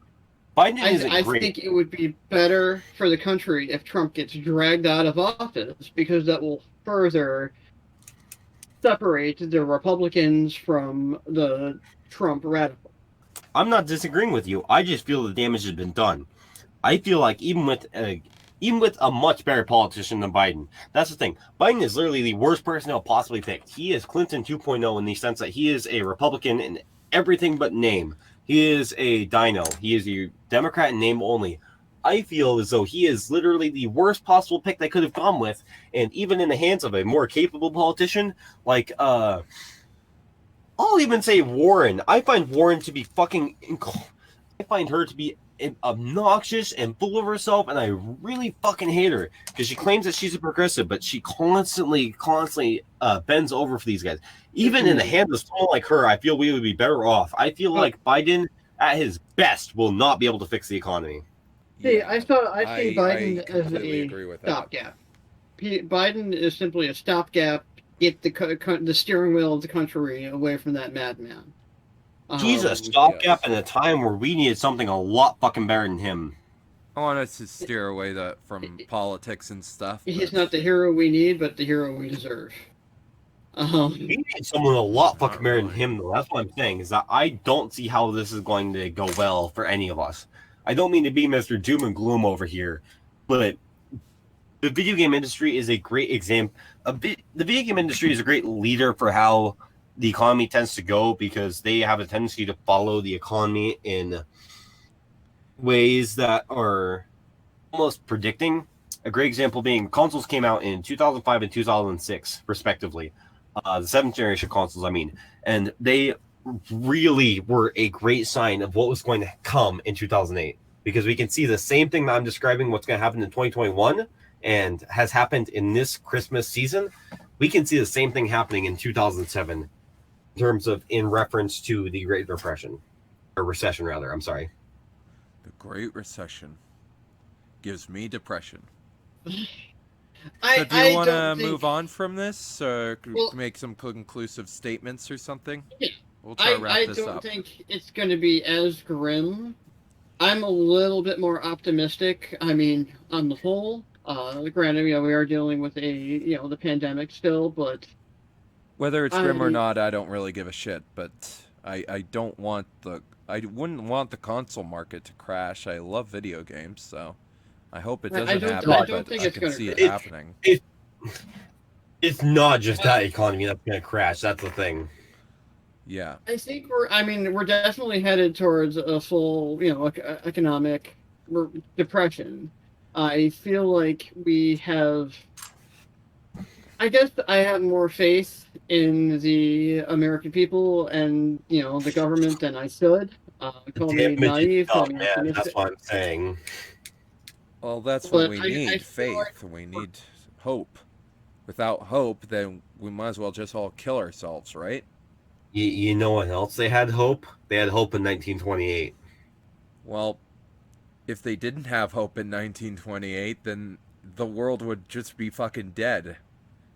Biden isn't I great. think it would be better for the country if Trump gets dragged out of office because that will further separate the Republicans from the Trump radical. I'm not disagreeing with you. I just feel the damage has been done. I feel like even with a much better politician than Biden, that's the thing. Biden is literally the worst person they'll possibly pick. He is Clinton 2.0 in the sense that he is a Republican in everything but name. He is a dino. He is a Democrat in name only. I feel as though he is literally the worst possible pick they could have gone with, and even in the hands of a more capable politician like I'll even say Warren. I find Warren to be fucking. I find her to be obnoxious and full of herself, and I really fucking hate her because she claims that she's a progressive, but she constantly bends over for these guys. Even in the hands of someone like her, I feel we would be better off. I feel like Biden, at his best, will not be able to fix the economy. See, Yeah, I see Biden I as completely a agree with that. stopgap. Biden is simply a stopgap. Get the steering wheel of the country away from that madman. He's a stopgap in a time where we needed something a lot fucking better than him. I want us to steer away from politics and stuff. He's not the hero we need, but the hero we deserve. We need someone a lot Not fucking better than really. him, though. That's what I'm saying, is that I don't see how this is going to go well for any of us. I don't mean to be Mr. Doom and Gloom over here, but the video game industry is a great example. The video game industry is a great leader for how the economy tends to go because they have a tendency to follow the economy in ways that are almost predicting. A great example being consoles came out in 2005 and 2006, respectively. The seventh generation consoles, I mean. And they really were a great sign of what was going to come in 2008. Because we can see the same thing that I'm describing what's going to happen in 2021 and has happened in this Christmas season. We can see the same thing happening in 2007 in terms of in reference to the Great Depression. Or recession, rather. I'm sorry. The Great Recession gives me depression. So do you want to move on from this, or make some conclusive statements or something? Yeah. We'll try to wrap this up. I don't think it's going to be as grim. I'm a little bit more optimistic. I mean, on the whole, granted, we are dealing with the pandemic still, but whether it's grim or not, I don't really give a shit. But I wouldn't want the console market to crash. I love video games, so I hope it doesn't happen. I don't think I it's can see it crash. happening. It's not just that economy that's going to crash. That's the thing. Yeah. I think we're definitely headed towards a full, economic depression. I feel like we have. I guess I have more faith in the American people and the government than I should. Call me naive, call me optimistic. That's what I'm saying. Well, that's what we need. Faith. We need hope. Without hope, then we might as well just all kill ourselves, right? You know what else they had hope? They had hope in 1928. Well, if they didn't have hope in 1928, then the world would just be fucking dead.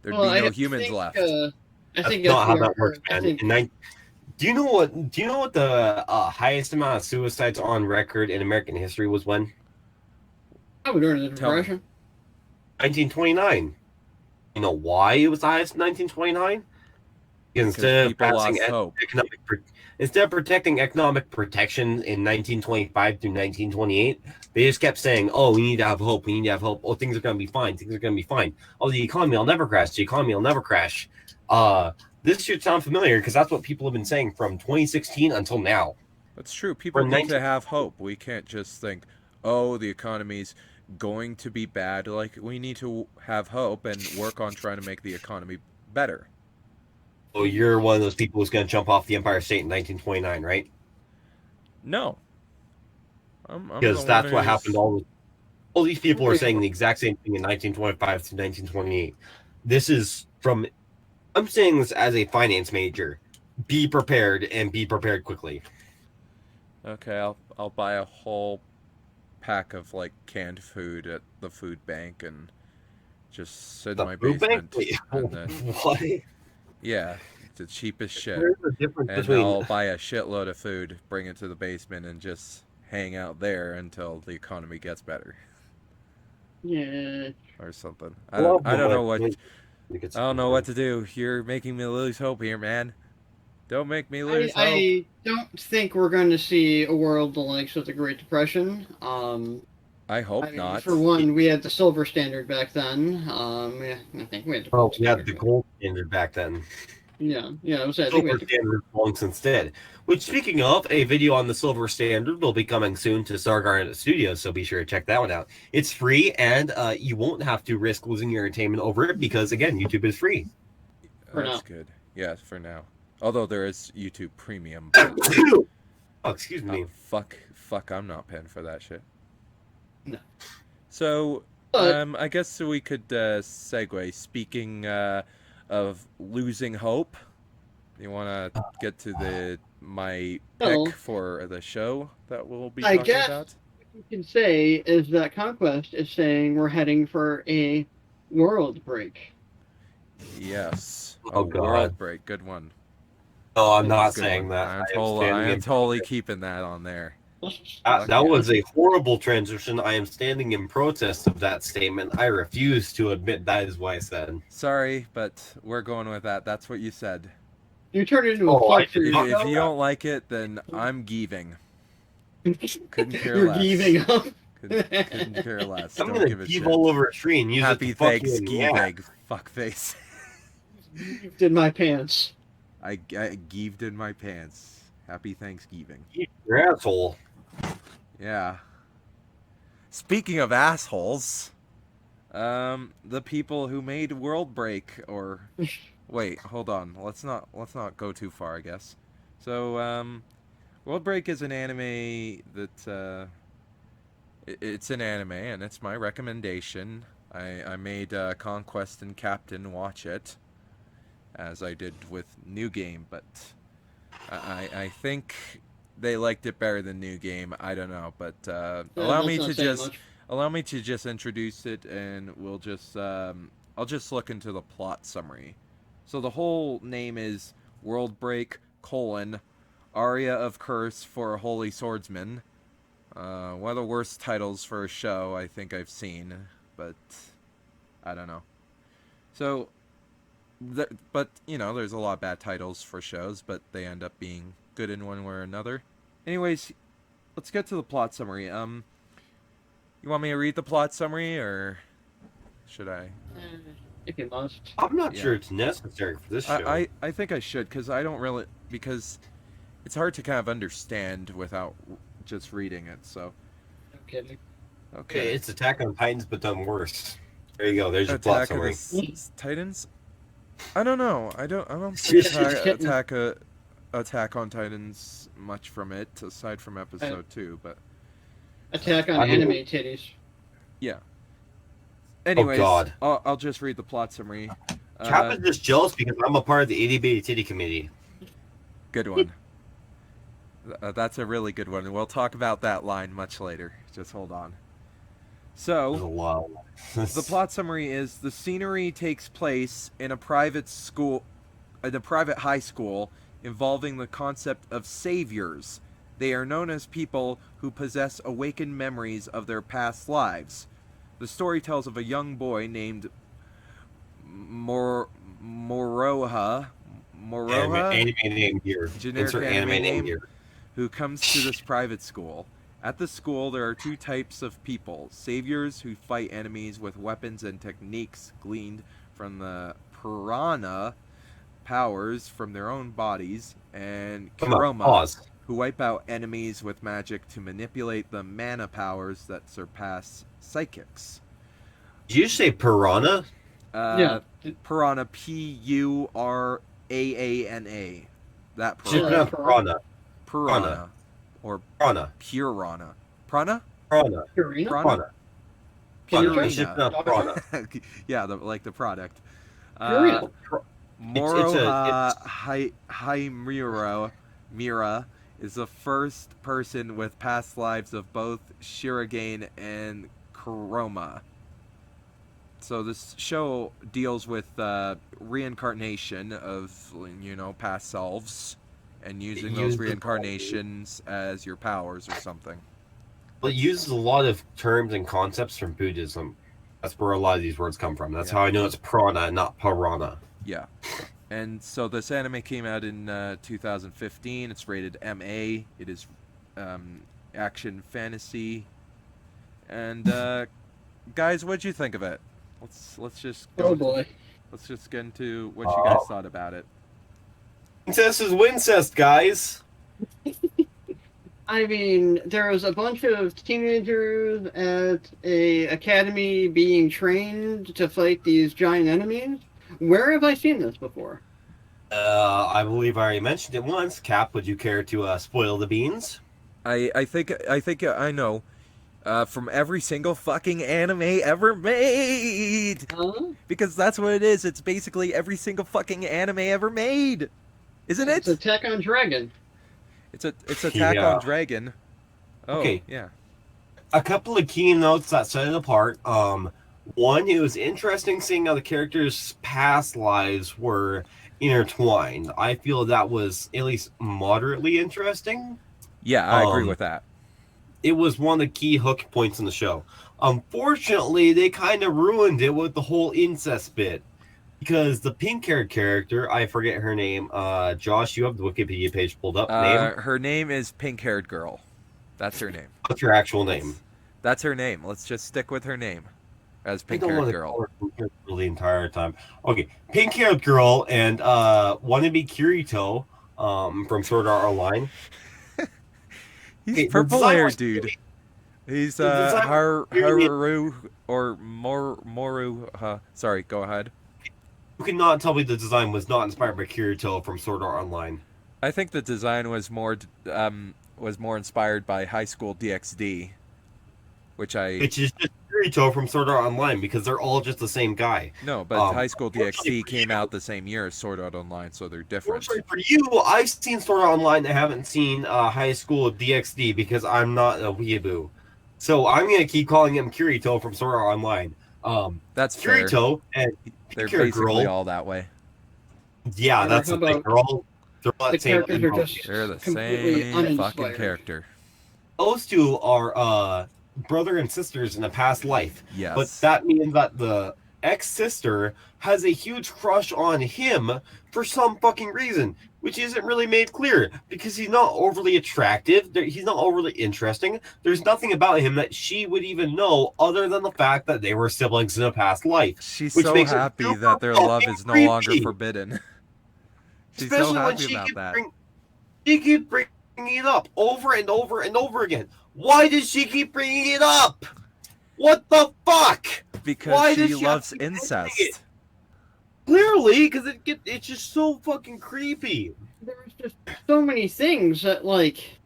There'd be no humans left. I think that's not how that works, man. Do you know what the highest amount of suicides on record in American history was when? Oh, during the Depression. 1929. You know why it was the highest in 1929? Instead of protecting economic protection in 1925 through 1928, they just kept saying, "Oh, we need to have hope. We need to have hope. Oh, things are going to be fine. Things are going to be fine. Oh, the economy will never crash. The economy will never crash." This should sound familiar because that's what people have been saying from 2016 until now. That's true. People need to have hope. We can't just think, "Oh, the economy's going to be bad." Like, we need to have hope and work on trying to make the economy better. So you're one of those people who's going to jump off the Empire State in 1929, right? No, I'm the Because one that's what happened. who's All these people are saying the exact same thing in 1925 to 1928. This is from. I'm saying this as a finance major. Be prepared and be prepared quickly. okay. I'll buy a whole pack of like canned food at the food bank and just sit in The my food bank? basement. Wait, And then what? yeah, the cheapest shit. There's a difference And between. I'll buy a shitload of food, bring it to the basement, and just hang out there until the economy gets better Yeah. or something. I love I don't when know what it I gets don't know what better. to do. You're making me lose hope here, man. Don't make me lose hope. I don't think we're going to see a world the likes of the Great Depression. I I hope mean, not. for one, we had the silver standard back then. Yeah, I think we had the Oh, gold we had standard. the gold standard back then. Yeah, I was saying, I think we Silver had the standard long since dead. Which, speaking of, a video on the silver standard will be coming soon to Star Garnet Studios, so be sure to check that one out. It's free, and you won't have to risk losing your entertainment over it because, again, YouTube is free. for That's now. good. Yeah, for now. Although there is YouTube Premium, but Oh, excuse oh, me. fuck, I'm not paying for that shit. No. So, But I guess we could segue. Speaking of losing hope, you want to get to my well, pick for the show that we'll be I talking guess about? what you can say is that Conquest is saying we're heading for a world break. Yes, a Oh, God. world break. Good one. No, I'm not Good saying one. that. I am I standing am in totally protest. keeping that on there. That yeah. was a horrible transition. I am standing in protest of that statement. I refuse to admit that is what I said. Sorry, but we're going with that. That's what you said. You turned it into a Oh, I plug for did your not If know you that. don't like it, then I'm Geeving. Couldn't care You're less. giving up. Couldn't care less. I'm Don't gonna give a give shit. all over a tree and use Happy it to fuck you in the ass. Thanksgiving, fuckface. Did my pants. I geeved in my pants. Happy Thanksgiving. Your asshole. Yeah. Speaking of assholes, the people who made World Break, or wait, hold on. Let's not go too far, I guess. So, World Break is an anime that it's an anime, and it's my recommendation. I made Conquest and Captain watch it, as I did with New Game, but I think they liked it better than New Game. I don't know, but allow That's me not to saying just much. introduce it, and we'll just I'll just look into the plot summary. So the whole name is World Break: Aria of Curse for a Holy Swordsman. One of the worst titles for a show I think I've seen, but I don't know. So, but you know, there's a lot of bad titles for shows, but they end up being good in one way or another. Anyways, let's get to the plot summary. You want me to read the plot summary, or should I? If you must. I'm not Yeah. sure it's necessary for this show. I think I should, because I don't really, because it's hard to kind of understand without just reading it. So, No kidding. okay. It's Attack on Titans, but done worse. There you go. There's your plot Attack of summary. the Titans. I don't know. I don't see Attack on Titans much from it, aside from episode 2. But Attack on I mean- anime titties. yeah. Anyways, God. I'll just read the plot summary. Cap is just jealous because I'm a part of the itty bitty titty committee. Good one. That's a really good one, and we'll talk about that line much later. Just hold on. So, Wow. the plot summary is the scenery takes place in a private high school involving the concept of saviors. They are known as people who possess awakened memories of their past lives. The story tells of a young boy named Moroha. Anime name here. Generic Insert anime name. here. Who comes to this private school. At the school, there are two types of people: saviors who fight enemies with weapons and techniques gleaned from the piranha powers from their own bodies, and Kuroma, Pause. who wipe out enemies with magic to manipulate the mana powers that surpass psychics. Did you say piranha? Yeah. Piranha, Puraana. That Shipna piranha. Piranha. Piranha. Or Piranha. Purana. Prana? Piranha. Purina? Prana? Piranha. Purina? Purina. Shipna Piranha. Yeah, like the product. Purina. Moroha Haimura Mira is the first person with past lives of both Shirogane and Kuroma. So this show deals with reincarnation of past selves and using those reincarnations as your powers or something. It uses a lot of terms and concepts from Buddhism. That's where a lot of these words come from. That's Yeah. how I know it's prana, not piranha. Yeah. And so this anime came out in 2015. It's rated MA. It is action fantasy. And guys, what'd you think of it? Let's just go. Oh boy. Let's just get into what you guys thought about it. Incest is wincest, guys. I mean, there was a bunch of teenagers at a academy being trained to fight these giant enemies. Where have I seen this before? I believe I already mentioned it once. Cap, would you care to spoil the beans? I think I know. From every single fucking anime ever made. Because that's what it is. It's basically every single fucking anime ever made. Isn't it? It's Attack on Dragon. It's Attack on Dragon. Oh, Okay. Yeah. A couple of key notes that set it apart. One, it was interesting seeing how the characters' past lives were intertwined. I feel that was at least moderately interesting. Yeah, I agree with that. It was one of the key hook points in the show. Unfortunately, they kind of ruined it with the whole incest bit. Because the pink-haired character, I forget her name. Josh, you have the Wikipedia page pulled up. Her name is Pink-Haired Girl. That's her name. What's her actual name? That's her name. Let's just stick with her name as I don't Pink-Haired want to Girl. call her Pink-Haired Girl the entire time. Okay, pink-haired girl and wannabe Kirito from Sword Art Online. He's purple-haired dude. He's Haru or Moru. Sorry, go ahead. You cannot tell me the design was not inspired by Kirito from Sword Art Online. I think the design was more inspired by High School DxD, which is just Kirito from Sword Art Online because they're all just the same guy. No, but High School DxD came out the same year as Sword Art Online, so they're different. For you, I've seen Sword Art Online. I haven't seen High School DxD because I'm not a weeaboo. So I'm gonna keep calling him Kirito from Sword Art Online. That's Kirito fair. and They're Pink-haired basically girl. all that way. Yeah, that's the thing. They're all The characters are just They're the completely same uninspired. fucking character. Those two are brother and sisters in a past life. Yes. But that means that the ex-sister has a huge crush on him for some fucking reason, which isn't really made clear because he's not overly attractive. He's not overly interesting. There's nothing about him that she would even know other than the fact that they were siblings in a past life. She's which so makes it happy super that their love fucking is no longer creepy. forbidden. She's Especially so when happy she about keeps that. she keeps bringing it up over and over and over again. Why does she keep bringing it up? What the fuck? Because Why she does she have loves to keep mentioning incest. it? Clearly, because it's just so fucking creepy. There's just so many things that, like...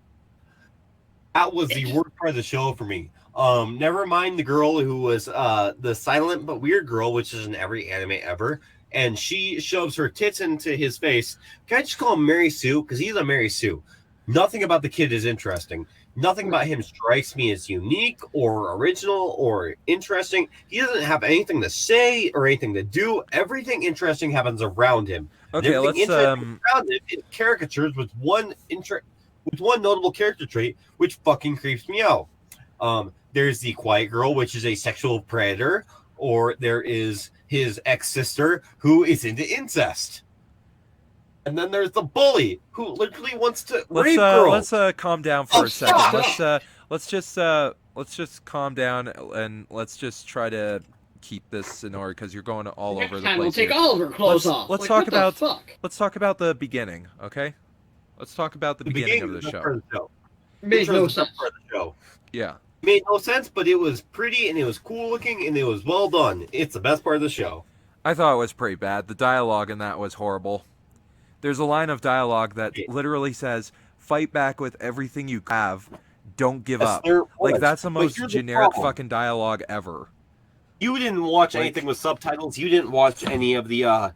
That was the worst part of the show for me. Never mind the girl who was the silent but weird girl, which is in every anime ever, and she shoves her tits into his face. Can I just call him Mary Sue? Because he's a Mary Sue. Nothing about the kid is interesting. Nothing about him strikes me as unique or original or interesting. He doesn't have anything to say or anything to do. Everything interesting happens around him. Okay, And let's everything around him is caricatures with one notable character trait, which fucking creeps me out. There's the quiet girl, which is a sexual predator, or there is his ex-sister who is into incest. And then there's the bully who literally wants to rape girls. Let's calm down for a second. fuck! Let's just calm down and let's just try to keep this in order because you're going all over the Next time we'll place. take here. all of her clothes off. Let's Like, talk what the about fuck? let's talk about the beginning, okay? Let's talk about the beginning of the is the show. part of the show. It made Intro no is the sense. part of the show. Yeah. It made no sense, but it was pretty and it was cool looking and it was well done. It's the best part of the show. I thought it was pretty bad. The dialogue in that was horrible. There's a line of dialogue that literally says, "Fight back with everything you have. Don't give Yes, up." there Like was. that's the But most here's the generic problem. fucking dialogue ever. You didn't watch Like- anything with subtitles. You didn't watch any of the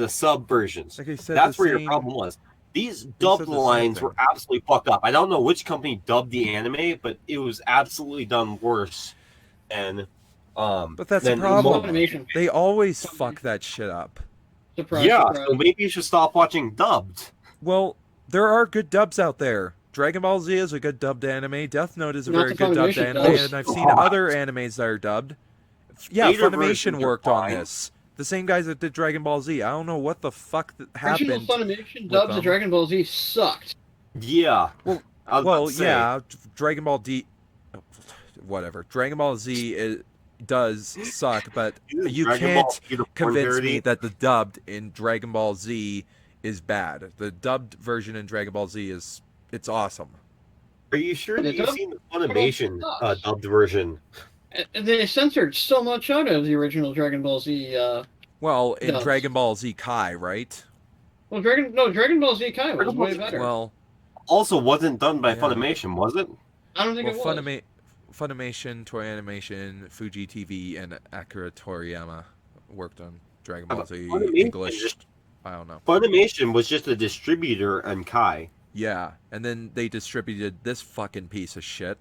sub versions. Like I said, That's the where your same- problem was. These said dubbed the same lines were thing. absolutely fucked up. I don't know which company dubbed the anime, but it was absolutely done worse. And But that's than the problem. Animation. They always fuck that shit up. Surprise, Yeah, surprise. so maybe you should stop watching dubbed. Well, there are good dubs out there. Dragon Ball Z is a good dubbed anime. Death Note is a Not very the good dubbed Funimation anime, dubs. and I've seen other animes that are dubbed. Yeah, Later Funimation versions are worked on fine. this. The same guys that did Dragon Ball Z. I don't know what the fuck Original happened. Funimation dubs them. of Dragon Ball Z sucked. Yeah. Well- I was about Well, to say, yeah, Dragon Ball D, whatever. Dragon Ball Z does suck, but Isn't you Dragon Ball can't Z the porn convince parody? me that the dubbed in Dragon Ball Z is bad. The dubbed version in Dragon Ball Z it's awesome. Are you sure The that you've dub- seen the Funimation sucks. dubbed version? And they censored so much out of the original Dragon Ball Z. Well, in Dubs. Dragon Ball Z Kai, right? Dragon Ball Z Kai was Dragon Ball way Z- better. Well, Also wasn't done by Yeah. Funimation, was it? I don't think it was. Funimation, Toei Animation, Fuji TV, and Akira Toriyama worked on Dragon Ball Z Funimation English. just- I don't know. Funimation was just a distributor on Kai. Yeah, and then they distributed this fucking piece of shit.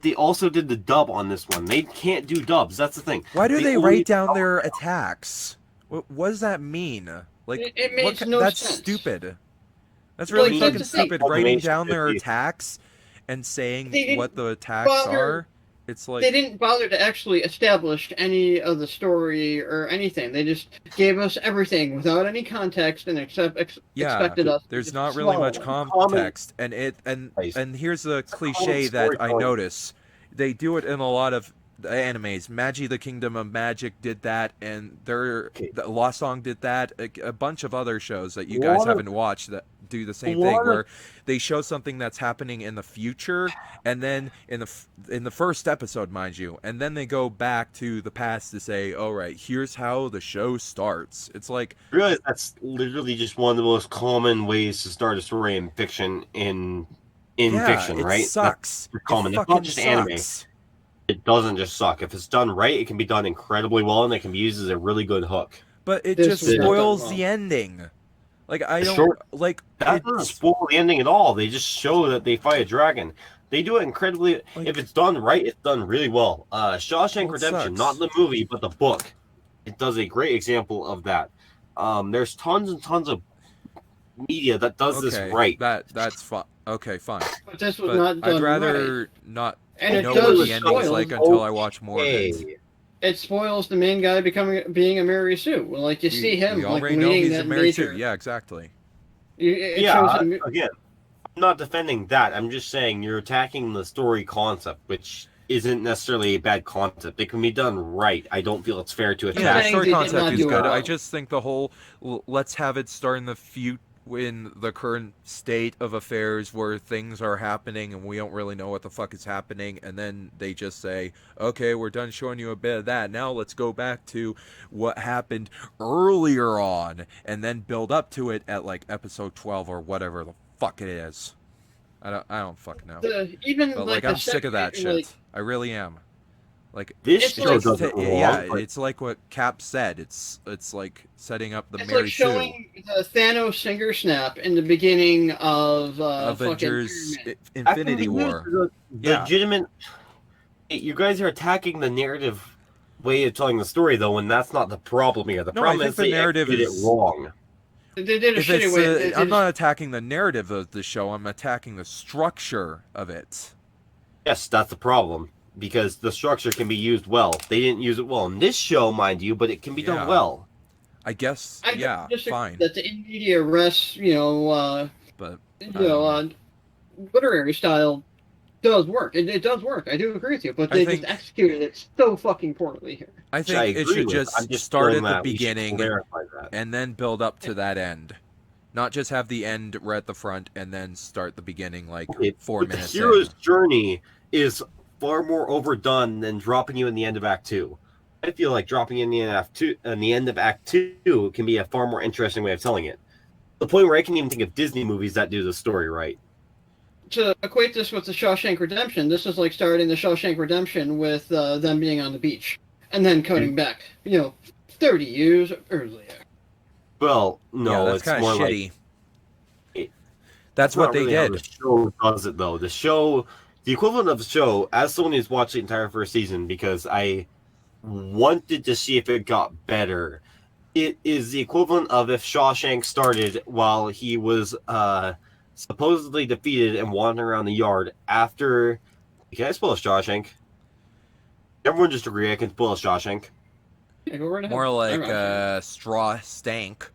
They also did the dub on this one. They can't do dubs. That's the thing. Why do they only- write down their attacks? What does that mean? Like, It makes no that's sense. stupid. That's Well, really that's fucking the thing. stupid. Writing Funimation down their did these. attacks and saying They didn't what the attacks bother- are. It's like They didn't bother to actually establish any of the story or anything. They just gave us everything without any context and expected us. to there's just not really swallow much it. context, and Nice. here's the It's cliche common that I storytelling. notice. They do it in a lot of the animes. Magi the Kingdom of Magic did that, and the Lost Song did that. A bunch of other shows that you guys Lot of- haven't watched that do the same thing, where they show something that's happening in the future, and then in the first episode, mind you, and then they go back to the past to say, "All right, here's how the show starts." It's like, Realize that's literally just one of the most common ways to start a story in fiction. In yeah, fiction, it right? sucks. That's common. It It's fucking not just anime. sucks. It doesn't just suck. If it's done right, it can be done incredibly well, and it can be used as a really good hook. But it This just was not spoils done the ending. Like I don't Sure. like That doesn't it's, spoil the ending at all. They just show that they fight a dragon. They do it incredibly. Like- If it's done right, it's done really well. Shawshank Well, it Redemption, sucks. not the movie, but the book. It does a great example of that. There's tons and tons of media that does this okay, right. That's fine. Okay, fine. But this was But not done I'd rather right. not And it know what does the ending is spoil- like until I watch more of it. Okay. It spoils the main guy being a Mary Sue. Like you see him We like already know leading he's a that Mary major. Sue. Yeah, exactly. It Yeah, shows him- again, I'm not defending that. I'm just saying you're attacking the story concept, which isn't necessarily a bad concept. It can be done right. I don't feel it's fair to Yeah, Yeah, attack. saying story they did concept not is do it good. I well. just think the whole let's have it start in the current state of affairs where things are happening and we don't really know what the fuck is happening, and then they just say, okay, we're done showing you a bit of that, now let's go back to what happened earlier on and then build up to it at like episode 12 or whatever the fuck it is. I don't fucking know. Even But like I'm the sick of that second, shit. I really am. Like This It's show like- does it wrong. yeah, but it's like what Cap said. It's like setting up the It's Mary like Sue. showing the Thanos finger snap in the beginning of Avengers fucking Iron Man. Infinity I think War. this is a Yeah. legitimate. You guys are attacking the narrative way of telling the story, though, when that's not the problem here. The No, I problem think is the they narrative did is- it wrong. They did a If shitty it's, way. I'm not attacking the narrative of the show. I'm attacking the structure of it. Yes, that's the problem because the structure can be used well. They didn't use it well in this show, mind you, but it can be Yeah. done well. I guess. I Yeah, disagree fine. that the in media res, But literary style does work. It does work. I do agree with you, but I they think- just executed it so fucking poorly here. I Which I think it agree should with. just I'm start feeling at the that we should beginning clarify that. and then build up to that end. Not just have the end right at the front and then start the beginning like Okay, 4 but minutes the hero's in. journey is far more overdone than dropping you in the end of Act 2. I feel like dropping in the end of Act 2 can be a far more interesting way of telling it. The point where I can even think of Disney movies that do the story right. To equate this with the Shawshank Redemption, this is like starting the Shawshank Redemption with them being on the beach and then cutting back, 30 years earlier. Well, Yeah, no, that's it's kind of more like shitty. That's what not they really how the did. show does it, though. The equivalent of the show, as Sony has watched the entire first season, because I wanted to see if it got better. It is the equivalent of if Shawshank started while he was supposedly defeated and wandering around the yard after. Can I spoil Shawshank? Everyone just agree I can spoil Shawshank. Yeah, go right ahead. More like I'm not straw stank.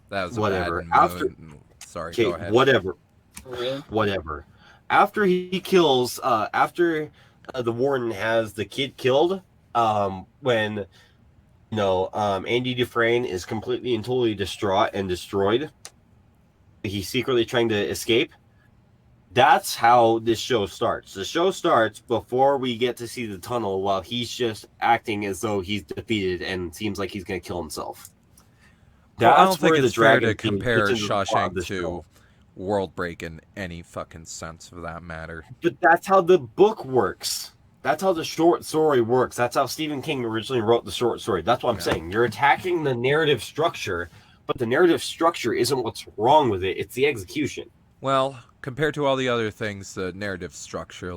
That was Whatever. a bad moon. Sorry, Okay, go ahead. whatever. sure. Really? Whatever. After he kills, after the warden has the kid killed, when Andy Dufresne is completely and totally distraught and destroyed, he's secretly trying to escape. That's how this show starts. The show starts before we get to see the tunnel, while he's just acting as though he's defeated and seems like he's going to kill himself. Well, I don't That's think where the it's fair dragon to theme compare fits into the plot of Shawshank the to show. World Break in any fucking sense for that matter. But that's how the book works. That's how the short story works. That's how Stephen King originally wrote the short story. That's what I'm saying. You're attacking the narrative structure, but the narrative structure isn't what's wrong with it. It's the execution. Well, compared to all the other things, the narrative structure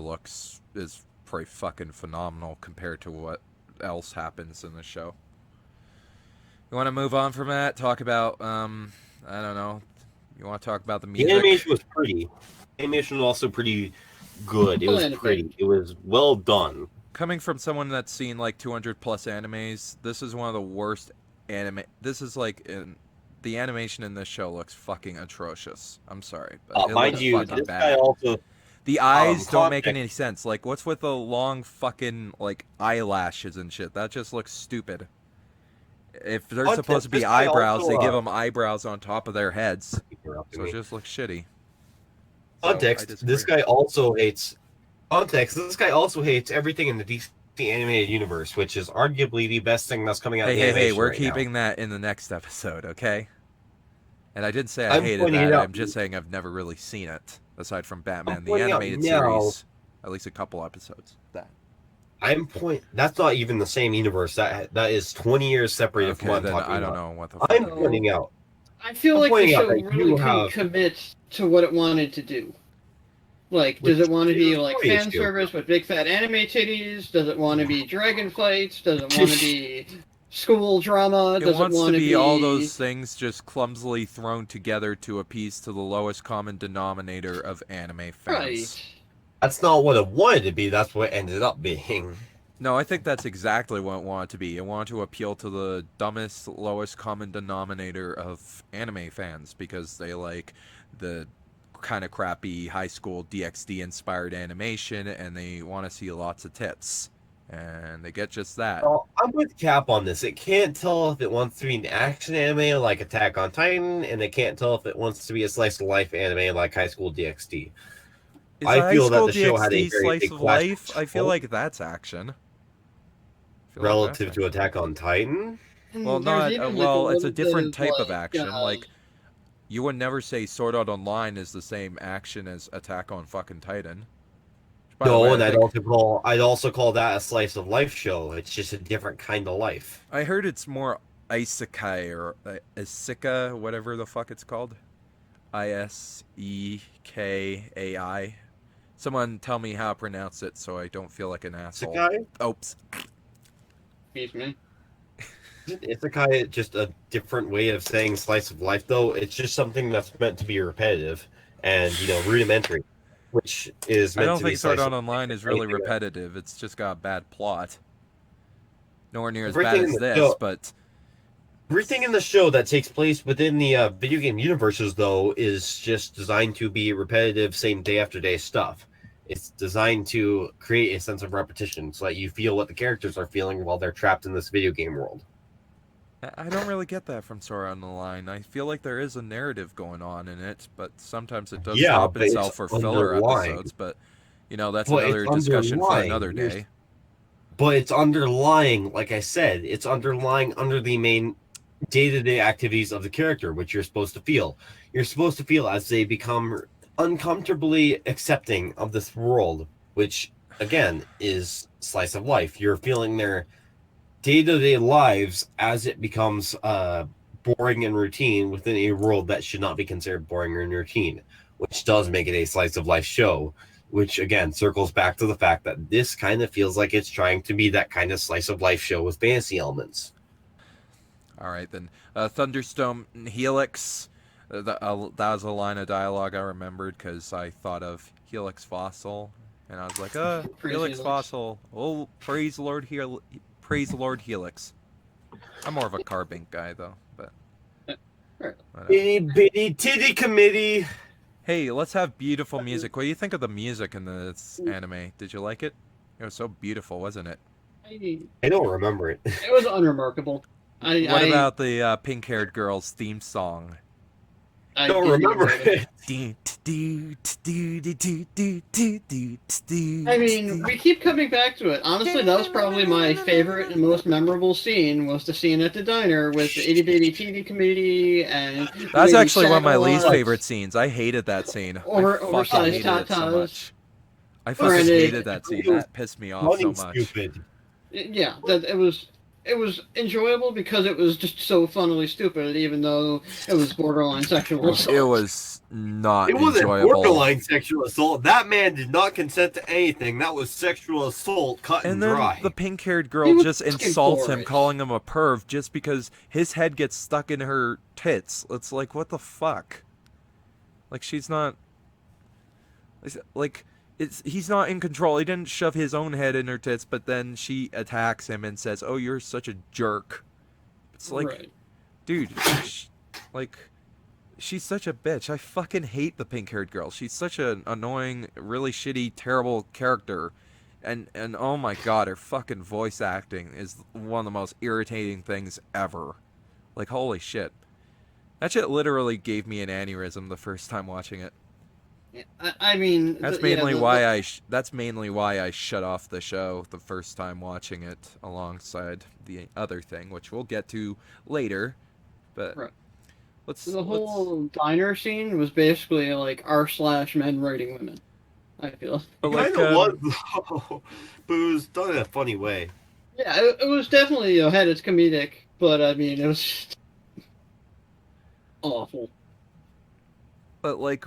is pretty fucking phenomenal compared to what else happens in the show. You want to move on from that? Talk about I don't know. You want to talk about the music? The animation was pretty. The animation was also pretty good. It was pretty. It was well done. Coming from someone that's seen like 200 plus animes, this is one of the worst anime. This is like the animation in this show looks fucking atrocious. I'm sorry, but it Mind looks you, fucking this bad. guy also. The eyes don't make context- any sense. Like, what's with the long fucking like eyelashes and shit? That just looks stupid. If they're Context, supposed to be this guy eyebrows, also, they give them eyebrows on top of their heads, interrupting so it me. just looks shitty. So, I Context. disagree. This guy also hates. Context. This guy also hates everything in the DC animated universe, which is arguably the best thing that's coming out. Hey, we're right keeping now. that in the next episode, okay? And I didn't say I I'm hated pointing it that. out. I'm just saying I've never really seen it, aside from Batman the pointing out animated now- series. At least a couple episodes. That. That's not even the same universe. That is 20 years separated from Okay, what I'm then talking I don't about. know what the fuck. I'm it is. pointing out. I feel I'm like the pointing out show that really you couldn't have- commit to what it wanted to do. Like, does Which it want to is be a like story fan issue. service with big fat anime titties? Does it want to be dragon fights? Does it want to be school drama? It Does wants want to be all those things just clumsily thrown together to appease to the lowest common denominator of anime fans. Right. That's not what it wanted to be. That's what it ended up being. No, I think that's exactly what it wanted to be. It wanted to appeal to the dumbest, lowest common denominator of anime fans because they like the kind of crappy high school DxD inspired animation and they want to see lots of tits. And they get just that. Well, I'm with Cap on this. It can't tell if it wants to be an action anime like Attack on Titan, and it can't tell if it wants to be a slice of life anime like High School DxD. Is I High feel that School the show had a DxD very slice big of clash life? I feel like that's action. relative to Attack on Titan. Well, not it's a different type of action. Like, you would never say Sword Art Online is the same action as Attack on fucking Titan. By the No, way, and I'd also call that a slice of life show. It's just a different kind of life. I heard it's more isekai or isekai, whatever the fuck it's called. Isekai. Someone tell me how to pronounce it so I don't feel like an asshole. Isekai? Oops. Excuse me. Isekai just a different way of saying slice of life, though. It's just something that's meant to be repetitive and rudimentary, which is I meant don't to be think Sword slice Art of Online life. is really Anything else. repetitive. It's just got a bad plot. Nowhere near as Everything bad in as the this, show- but Everything in the show that takes place within the video game universes, though, is just designed to be repetitive, same day after day stuff. It's designed to create a sense of repetition so that you feel what the characters are feeling while they're trapped in this video game world. I don't really get that from Sword Art Online. I feel like there is a narrative going on in it, but sometimes it does Yeah, stop but itself it's for filler underlying. episodes. But that's But another it's discussion for underlying. another day. but it's underlying, like I said, it's underlying under the main day-to-day activities of the character, which you're supposed to feel. You're supposed to feel as they become uncomfortably accepting of this world, which again is slice of life. You're feeling their day-to-day lives as it becomes boring and routine within a world that should not be considered boring and routine, which does make it a slice of life show, which again circles back to the fact that this kind of feels like it's trying to be that kind of slice of life show with fantasy elements. All right, then. Thunderstone Helix. That was a line of dialogue I remembered because I thought of Helix Fossil, and I was like, Praise Helix Helix. Fossil. Oh, praise Lord Helix. I'm more of a Carbink guy, though. But Right. whatever. Itty bitty titty committee. Hey, let's have beautiful music. What do you think of the music in this anime? Did you like it? It was so beautiful, wasn't it? I don't remember it. It was unremarkable. What about the pink-haired girl's theme song? I don't remember it. I mean, we keep coming back to it. Honestly, that was probably my favorite and most memorable scene, was the scene at the diner with the itty bitty TV committee and... That's we actually one of my sang a least lot. favorite scenes. I hated that scene. I fucking Oversized hated it so tatas. much. I fucking Granted, hated that scene. That pissed me off so much. Stupid. Yeah, that it was enjoyable because it was just so funnily stupid, even though it was borderline sexual assault. It was not It wasn't enjoyable. borderline sexual assault. That man did not consent to anything. That was sexual assault, cut and, And then dry. the pink-haired He girl was just fucking insults him, bored. calling him a perv just because his head gets stuck in her tits. It's like, what the fuck? Like, she's not... Like, he's not in control. He didn't shove his own head in her tits, but then she attacks him and says, "Oh, you're such a jerk." It's like, Right. dude, like, she's such a bitch. I fucking hate the pink-haired girl. She's such an annoying, really shitty, terrible character. And oh my god, her fucking voice acting is one of the most irritating things ever. Like, holy shit. That shit literally gave me an aneurysm the first time watching it. I mean, That's mainly why that's mainly why I shut off the show the first time watching it alongside the other thing, which we'll get to later. But Right. let's the whole diner scene was basically like r/men rating women. I feel. but It like, kind of was, though, but it was done in a funny way. Yeah, it was definitely, had its comedic, but I mean, it was just awful. but like,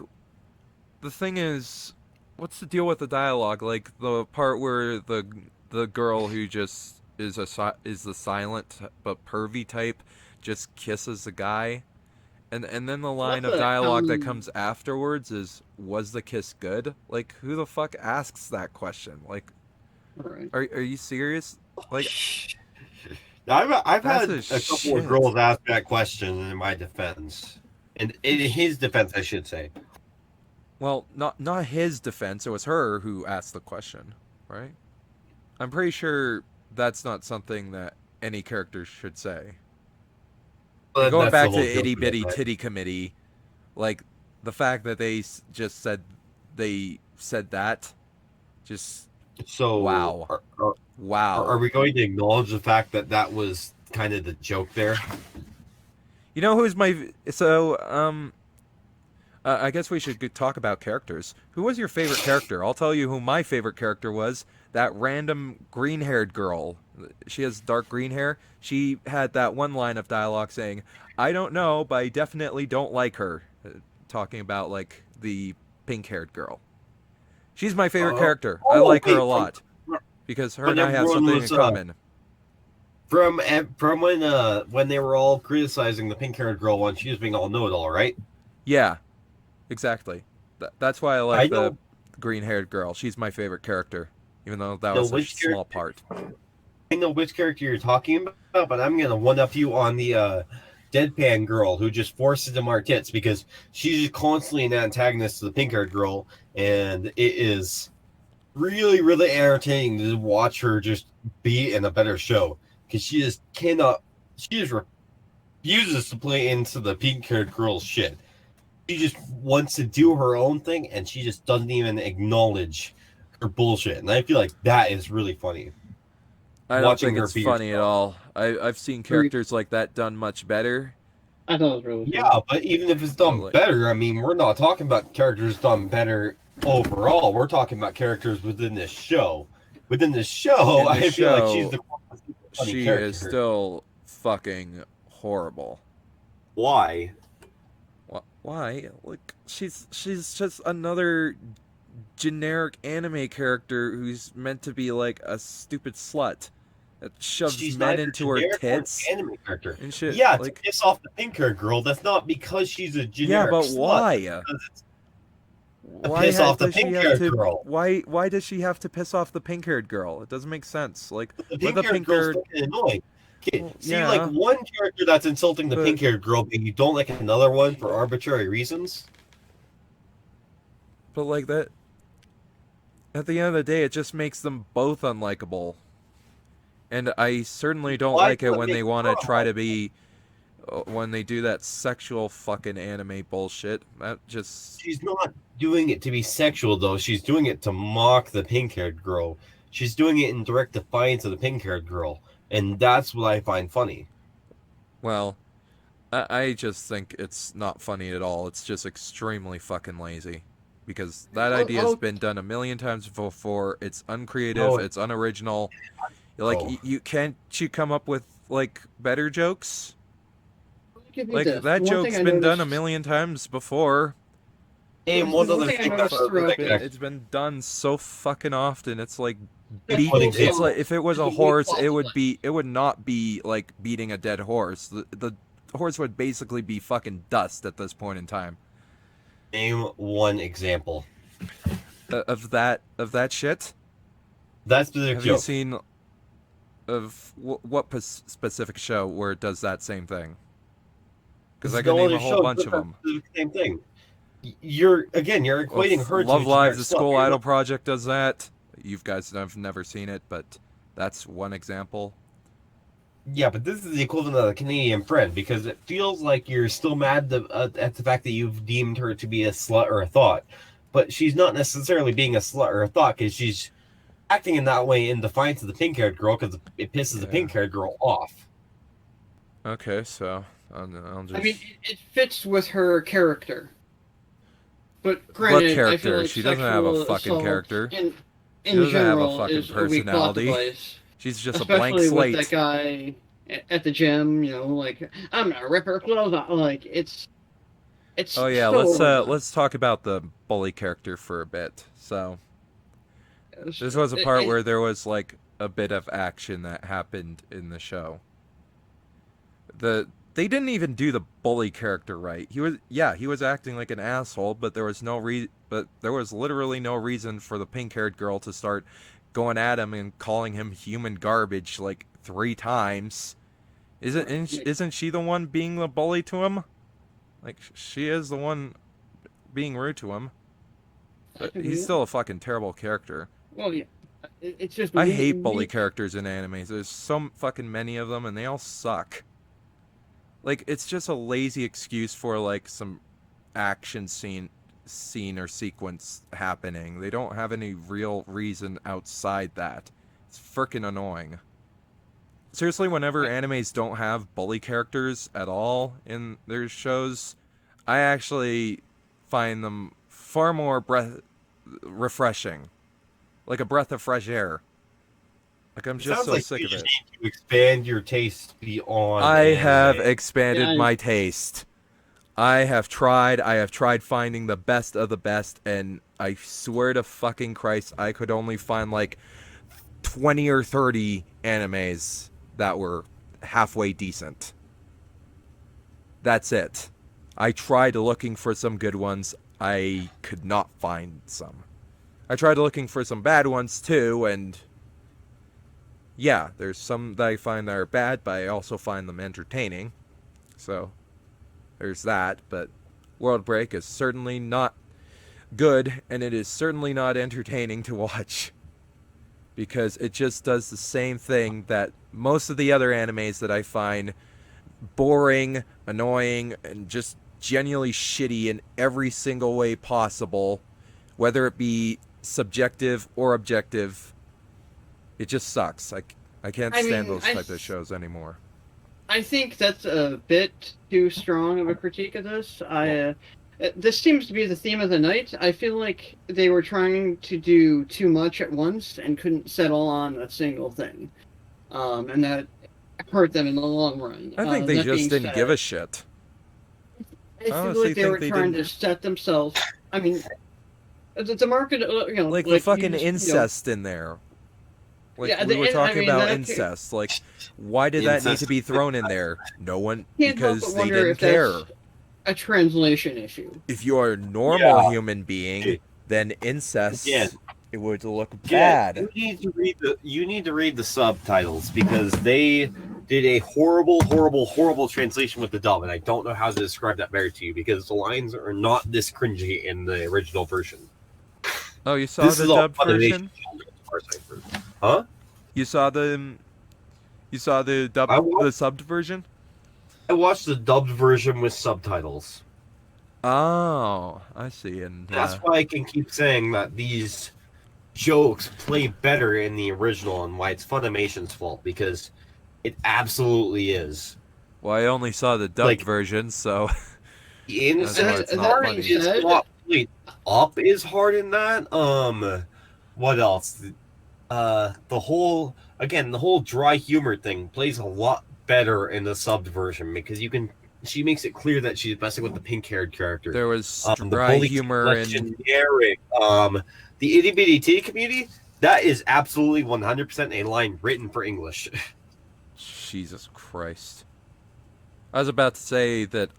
the thing is, what's the deal with the dialogue? Like the part where the girl who just is the silent but pervy type just kisses the guy, and then the line of the dialogue that hell? comes afterwards is, "Was the kiss good?" Like, who the fuck asks that question? Like, Right. are you serious? Like, I've had That's a a couple shit. of girls ask that question in my defense, and in his defense, I should say. well, not his defense. It was her who asked the question, right? I'm pretty sure that's not something that any character should say. But Going that's back the to whole joke itty of it, bitty right? titty committee, like the fact that just said that, just So, wow. Wow. are we going to acknowledge the fact that that was kind of the joke there? You know who's my I guess we should talk about characters. Who was your favorite character? I'll tell you who my favorite character was. That random green-haired girl. She has dark green hair. She had that one line of dialogue saying, "I don't know, but I definitely don't like her." Talking about, like, the pink-haired girl. She's my favorite character. I like her a lot. Because her and I have everyone something was, in common. From when they were all criticizing the pink-haired girl when she was being all know-it-all, right? Yeah, exactly. That's why I I like the know- green-haired girl. She's my favorite character, even though that Know was a which small part. I know which character you're talking about, but I'm gonna one-up you on the deadpan girl who just forces them our tits because she's just constantly an antagonist to the pink-haired girl, and it is really, really entertaining to watch her just be in a better show because she just refuses to play into the pink-haired girl's shit. She just wants to do her own thing, and she just doesn't even acknowledge her bullshit. And I feel like that is really funny. I don't watching think her it's be funny at herself. all. I've seen characters like that done much better. I thought it was really funny. Yeah, but even if it's done Like, better, I mean, we're not talking about characters done better overall. We're talking about characters within this show. Within this show, in the I feel like she's show, the funny she is character. still fucking horrible. Why? Why? Like, she's just another generic anime character who's meant to be like a stupid slut that shoves She's men neither into her generic nor an tits anime character. and shit. Yeah, to Like, piss off the pink haired girl, that's not because she's a generic yeah, but slut. why? Because it's Why piss off the does she have pink-haired to? girl. Why does she have to piss off the pink-haired girl? It doesn't make sense. Like, the with pink the haired girl's pink-haired, fucking annoying. Okay, well, see, like yeah, one character that's insulting the but pink haired girl, but you don't like another one for arbitrary reasons. like that. At the end of the day, it just makes them both unlikable. And I certainly don't Why like do it it when make they want to her try to unlikable? be, when they do that sexual fucking anime bullshit. That just, She's not doing it to be sexual, though. She's doing it to mock the pink haired girl. She's doing it in direct defiance of the pink haired girl. And that's what I find funny. well, I just think it's not funny at all. It's just extremely fucking lazy. Because that idea has been done a million times before. It's uncreative. No, It's unoriginal. Like, oh. you can't you come up with like better jokes? Give me Like, this. that One thing joke's I been done a noticed- million times before. And one One other thing I thing noticed that's throughout it- It's been done so fucking often. It's like That's One it's example. like if it was a It's horse, plausible. it would not be like beating a dead horse. The horse would basically be fucking dust at this point in time. Name one example. Of that shit. That's the Have you joke. seen of what specific show where it does that same thing? Because I can name a whole bunch of them. The same thing. You're equating her to Love a Live, generic the slut. School You're Idol not- Project does that. You guys have never seen it, but that's one example. Yeah, but this is the equivalent of a Canadian friend because it feels like you're still mad at the fact that you've deemed her to be a slut or a thought, but she's not necessarily being a slut or a thought because she's acting in that way in defiance of the pink-haired girl because it pisses the Yeah. pink-haired girl off. Okay, so I'll just. I mean, it fits with her character. But granted, what I feel character? like She doesn't have a sexual fucking assault character. In doesn't have a general fucking is a weak plot personality. device. She's just a blank Especially with that slate. guy at the gym, you know, like I'm gonna rip her clothes off. Like it's. Oh yeah, so overdone. let's talk about the bully character for a bit. So It's- this was a part it- where there was like a bit of action that happened in the show. They didn't even do the bully character right. He was acting like an asshole, but there was literally no reason for the pink-haired girl to start going at him and calling him human garbage like 3 times. Isn't she the one being the bully to him? Like, she is the one being rude to him. But he's still a fucking terrible character. Well, yeah. It's just. I hate bully characters in animes. There's so fucking many of them, and they all suck. Like, it's just a lazy excuse for, like, some action scene or sequence happening. They don't have any real reason outside that. It's freaking annoying. Seriously, whenever animes don't have bully characters at all in their shows, I actually find them far more refreshing. Like a breath of fresh air. Like, I'm just Sounds so like sick you of just it. need to expand your taste beyond. I have anime. expanded Yeah, my taste. I have tried finding the best of the best, and I swear to fucking Christ, I could only find like 20 or 30 animes that were halfway decent. That's it. I tried looking for some good ones. I could not find some. I tried looking for some bad ones too, and yeah, there's some that I find that are bad, but I also find them entertaining. So, there's that, but World Break is certainly not good, and it is certainly not entertaining to watch. Because it just does the same thing that most of the other animes that I find boring, annoying, and just genuinely shitty in every single way possible, whether it be subjective or objective. It just sucks. Like, I can't I stand mean, those type of shows anymore. I think that's a bit too strong of a critique of this. This seems to be the theme of the night. I feel like they were trying to do too much at once and couldn't settle on a single thing, and that hurt them in the long run. I think they That just being didn't give said, a shit. I I feel honestly like they think were they trying didn't. to set themselves. I mean, the market, Like the like you fucking just, incest in there. Like yeah, we were I talking mean about that incest. Like, why did that need to Incest. be thrown in there? No one, can't help but because they wonder didn't if that's care. a translation issue. If you are a normal Yeah. human being, then Again, incest it would look again, bad. you need to read the subtitles because they did a horrible, horrible, horrible translation with the dub, and I don't know how to describe that better to you because the lines are not this cringy in the original version. Oh, you saw This the is all dubbed Funimation version? as far as I've heard. Huh? You saw the I the watched, subbed version? I watched the dubbed version with subtitles. Oh, I see. And That's why I can keep saying that these jokes play better in the original and why it's Funimation's fault because it absolutely is. well, I only saw the dubbed Like version, so the that's why it's incest not That part being funny. is said, not played up is hard in that. What else? The whole dry humor thing plays a lot better in the subbed version because you can. She makes it clear that she's messing with the pink-haired character. There was The dry bully humor and generic. The itty bitty tea community. That is absolutely 100% a line written for English. Jesus Christ. I was about to say that,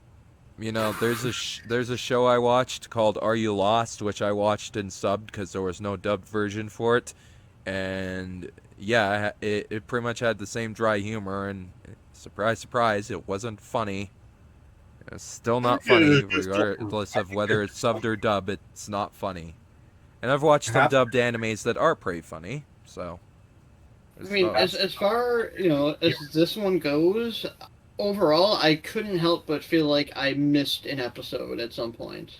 you know, there's a show I watched called Are You Lost, which I watched in subbed because there was no dubbed version for it, and yeah, it pretty much had the same dry humor, and surprise, surprise, it wasn't funny. It's still not funny, regardless of whether it's subbed or dubbed. It's not funny. And I've watched some dubbed animes that are pretty funny, so. I mean, as far as this one goes, overall, I couldn't help but feel like I missed an episode at some point.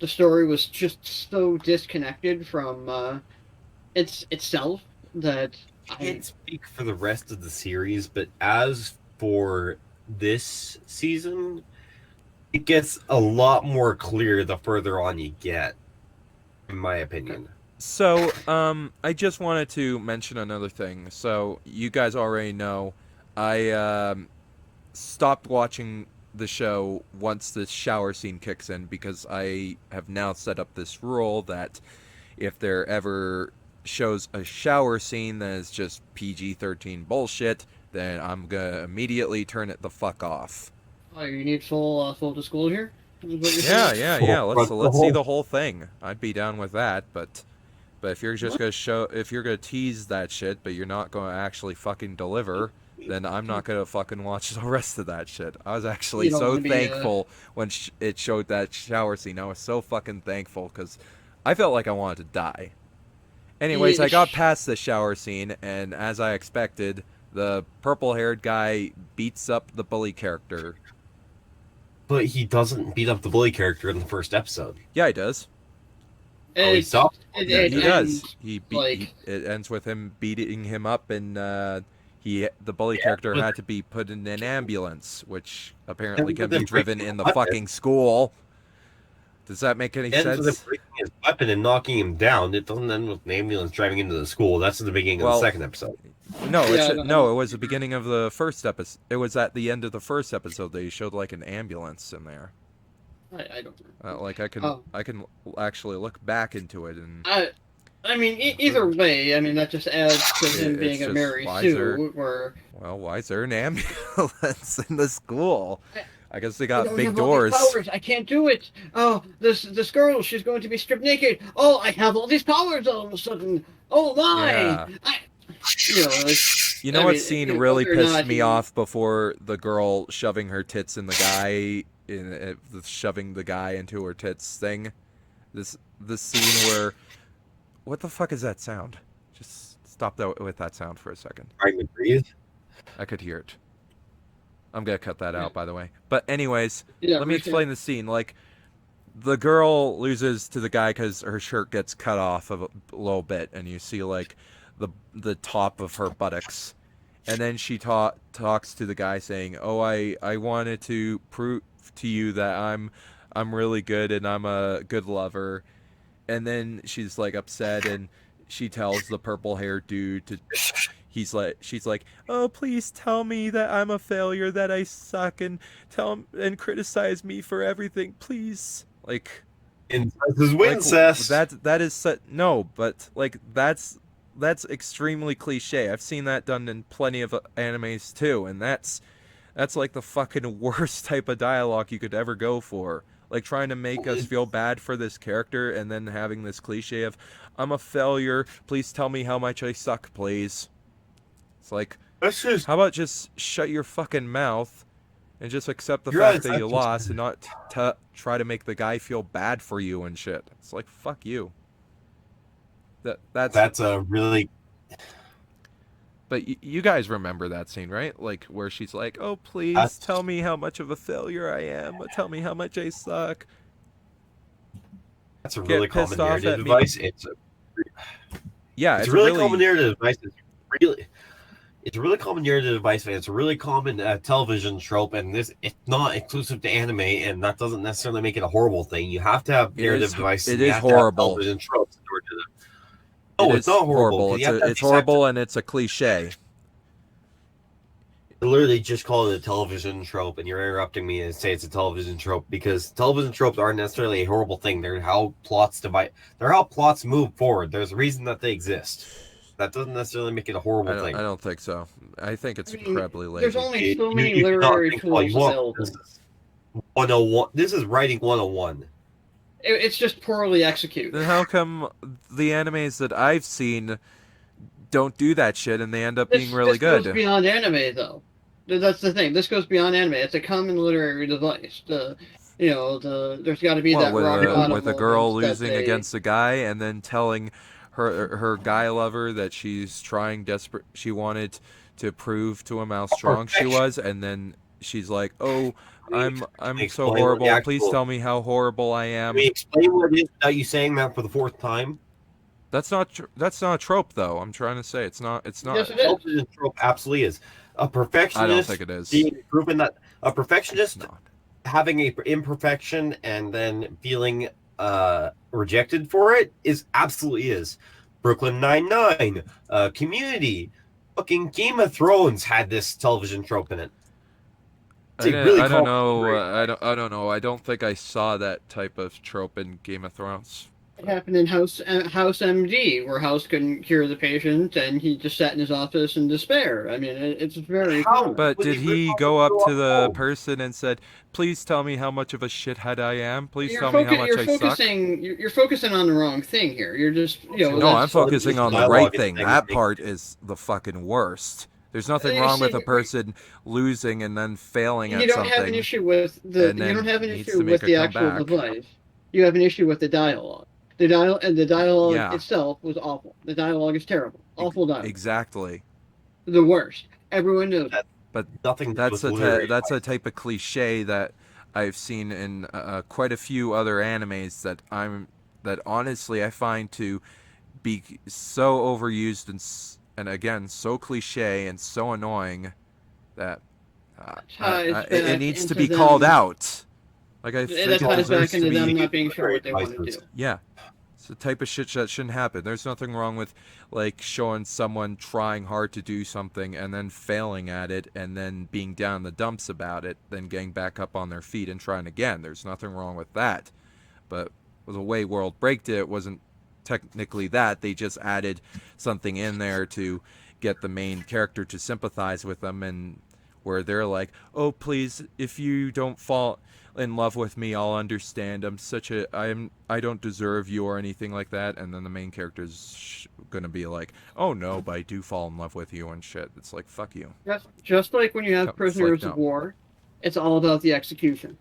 The story was just so disconnected from itself that I can't speak for the rest of the series, but as for this season, it gets a lot more clear the further on you get, in my opinion. So, I just wanted to mention another thing. So, you guys already know, I stopped watching the show once the shower scene kicks in because I have now set up this rule that if there ever shows a shower scene that is just PG-13 bullshit, then I'm gonna immediately turn it the fuck off. oh, you need full disclosure. Is what you're Yeah, saying? yeah, yeah. Let's see the whole thing. I'd be down with that, but if you're just if you're gonna tease that shit, but you're not gonna actually fucking deliver, then I'm not gonna fucking watch the rest of that shit. I was actually You don't so wanna be, thankful when it showed that shower scene. I was so fucking thankful because I felt like I wanted to die. Anyways, I got past the shower scene, and as I expected, the purple-haired guy beats up the bully character. But he doesn't beat up the bully character in the first episode. Yeah, he does. Oh, he stopped? It He does. ends, It ends with him beating him up, and the bully character had to be put in an ambulance, which apparently can be driven in the fucking school. Does that make any Ends with him sense? breaking his weapon and knocking him down. It doesn't end with an ambulance driving into the school. That's in the beginning of the second episode. No, Yeah, no, it was the beginning of the first episode. It was at the end of the first episode they showed like an ambulance in there. I don't know. Like I can actually look back into it and. I mean, either way, I mean that just adds to him It's being a just Mary wiser. Sue. Where Well, why is there an ambulance in the school? I guess they I got don't big have all these doors. powers. I can't do it. Oh, this girl, she's going to be stripped naked. Oh, I have all these powers all of a sudden. Oh my! Yeah. Like, You know I what mean, scene really whether or pissed not me he- off before the girl shoving her tits in the guy shoving the guy into her tits thing? This scene where what the fuck is that sound? Just stop with that sound for a second. Trying to breathe. I could hear it. I'm gonna cut that out, by the way. But anyways, Yeah, let me explain the scene. Like, the girl loses to the guy because her shirt gets cut off a little bit, and you see like the top of her buttocks, and then she talks to the guy saying, "Oh, I wanted to prove to you that I'm really good and I'm a good lover." And then she's like upset, and she tells the purple haired dude to she's like, "Oh, please tell me that I'm a failure, that I suck, and tell and criticize me for everything, please." Incest is Like wincest. that is no, but like that's extremely cliche. I've seen that done in plenty of animes too, and that's like the fucking worst type of dialogue you could ever go for. Like trying to make us feel bad for this character and then having this cliche of, "I'm a failure, please tell me how much I suck, please." It's like, That's just how about just shut your fucking mouth and just accept the you're fact right. that you lost and not try to make the guy feel bad for you and shit. It's like, fuck you. That's That's a really But you guys remember that scene, right? Like where she's like, "Oh, please that's tell me how much of a failure I am. Tell me how much I suck. that's a really Get common pissed off narrative at me." device. Yeah, It's a it's a really common really narrative device. It's a really common narrative device, and it's a really common television trope. And this, it's not exclusive to anime, and that doesn't necessarily make it a horrible thing. You have to have narrative devices, it and you is have to have horrible. television tropes in order to. It No, it's is not horrible horrible. because you have to have It's these types of. horrible and it's a cliche. I literally just call it a television trope, and you're interrupting me and say it's a television trope because television tropes aren't necessarily a horrible thing. They're how plots divide. They're how plots move forward. There's a reason that they exist. That doesn't necessarily make it a horrible I thing. don't think so. I think I it's mean, incredibly there's lazy. only so many You cannot literary think all you tools want. available. This is 101. This is writing 101. It's just poorly executed. Then how come the animes that I've seen don't do that shit and they end up being really This goes good? beyond anime, though. That's the thing. This goes beyond anime. It's a common literary device. There's got to be What that rock bottom with a girl moment that losing against a guy and then telling her guy lover that she wanted to prove to him how strong she was, and then she's like, "Oh, I'm so Explain what horrible. the Please actual- tell me how horrible I Can am." we explain what it is that you saying that for the fourth time? That's not a trope though. I'm trying to say it's not. Yes, it is. Television trope absolutely is. A I don't perfectionist think it is. being proven that a It's perfectionist not. having a imperfection and then feeling rejected for it is absolutely is. Brooklyn Nine-Nine, Community, fucking Game of Thrones had this television trope in it. It's a really I don't common know. trait. I don't know. I don't think I saw that type of trope in Game of Thrones. It happened in House MD, where House couldn't cure the patient, and he just sat in his office in despair. I mean, it's very How- common. But But did it he was go up also to the a- person and said, "Please tell me how much of a shithead I am. Please You're, tell me how much you're I suck"? focusing. You're focusing on the wrong thing here. You're just, No, I'm that's- focusing on the dialogue right and thing. things That make- part is the fucking worst. There's nothing You wrong with see, a person losing and then failing You at don't have an something. issue with the. and You then don't have an needs issue to make with a the actual comeback. device. You have an issue with the dialogue. The dialogue Yeah. itself was awful. The dialogue is terrible. Awful dialogue. Exactly. The worst. Everyone knows. That- But Nothing that's with literary that's a type of cliche that I've seen in quite a few other animes that honestly I find to be so overused and again so cliche and so annoying that it needs to be called out. Like I think That it ties deserves back to into them be. not being sure what they want to do. Yeah. It's the type of shit that shouldn't happen. There's nothing wrong with like showing someone trying hard to do something and then failing at it and then being down in the dumps about it, then getting back up on their feet and trying again. There's nothing wrong with that. But the way World Break did it wasn't technically that. They just added something in there to get the main character to sympathize with them, and where they're like, "Oh, please, if you don't fall in love with me, I'll understand. I don't deserve you," or anything like that. And then the main character's gonna be like, "Oh no, but I do fall in love with you," and shit. It's like, fuck you. Just like when you have It's like, prisoners no. of war, it's all about the execution.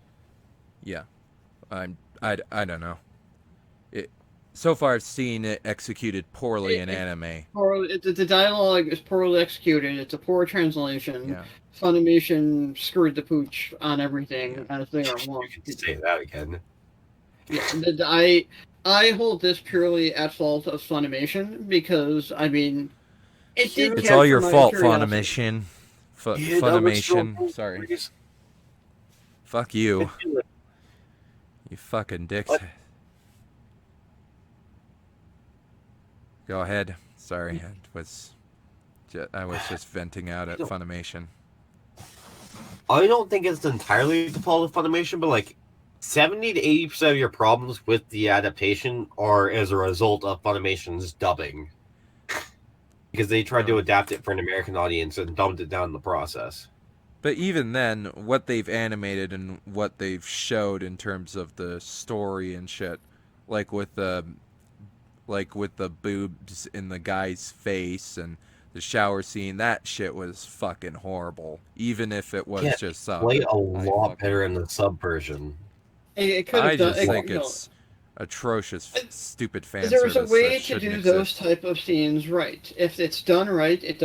Yeah. I don't know. So far I've seen it executed poorly in anime. The dialogue is poorly executed. It's a poor translation. Yeah. Funimation screwed the pooch on everything, as they are wont. You can say that again. Yeah, I hold this purely at fault of Funimation because, I mean, It did It's catch all your my fault, curiosity. Funimation. Yeah, that was so Funimation. cool. Sorry. Fuck you. You fucking dicks. What? Go ahead. Sorry, I was just venting out at Funimation. I don't think it's entirely the fault of Funimation, but like 70 to 80% of your problems with the adaptation are as a result of Funimation's dubbing. Because they tried to adapt it for an American audience and dumbed it down in the process. But even then, what they've animated and what they've showed in terms of the story and shit, like with the boobs in the guy's face and the shower scene, that shit was fucking horrible. Even if it was just sub. Play a lot better in the sub version. It could I have done. just think you know, it's atrocious, stupid fan there was a service way that to shouldn't do exist. those type of scenes right. If it's done right, it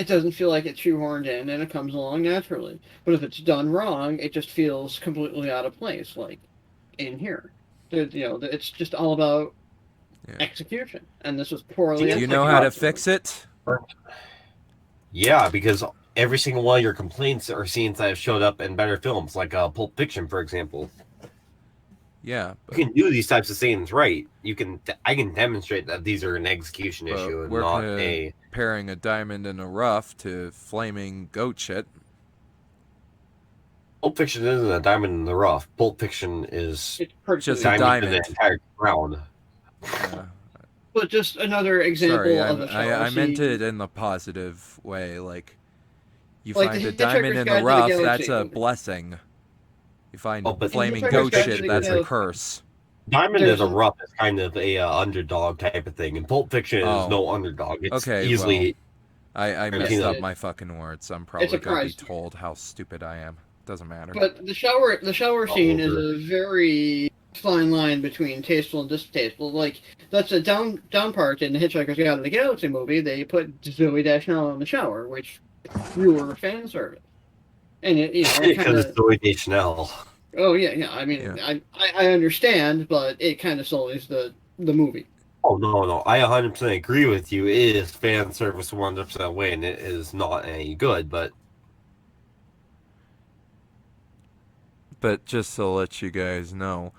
doesn't feel like it's shoehorned in and it comes along naturally. But if it's done wrong, it just feels completely out of place, like in here. It's just all about execution, and this was poorly. Do you know how to fix it? Yeah, because every single one of your complaints are scenes that have showed up in better films, like Pulp Fiction, for example. Yeah, you can do these types of scenes right. I can demonstrate that these are an execution issue and not a comparing a diamond in a rough to flaming goat shit. Pulp Fiction isn't a diamond in the rough. Pulp Fiction is just a diamond in the entire ground. Yeah. But just another example of a shower I meant scene. it in the positive way. Like, you Like find the a diamond Hitchhiker's in Guide the to the rough, Galaxy. that's a blessing. You find but flaming Hitchhiker's goat Guide to shit, the that's a Galaxy. curse. Diamond in the rough is kind of a underdog type of thing, and Pulp Fiction is no underdog. It's easily. Well, I messed up my fucking words. I'm probably gonna be told how stupid I am. Doesn't matter. But the shower scene is a very fine line between tasteful and distasteful. Like, that's a down part in the Hitchhiker's Guide to the Galaxy movie. They put Zoe Deschanel in the shower, which pure fan service. And because it's Zoe Deschanel. Oh yeah. I mean, yeah. I understand, but it kind of sullies the movie. Oh no, I 100% agree with you. It is fan service 100% way, and it is not any good. But just to let you guys know,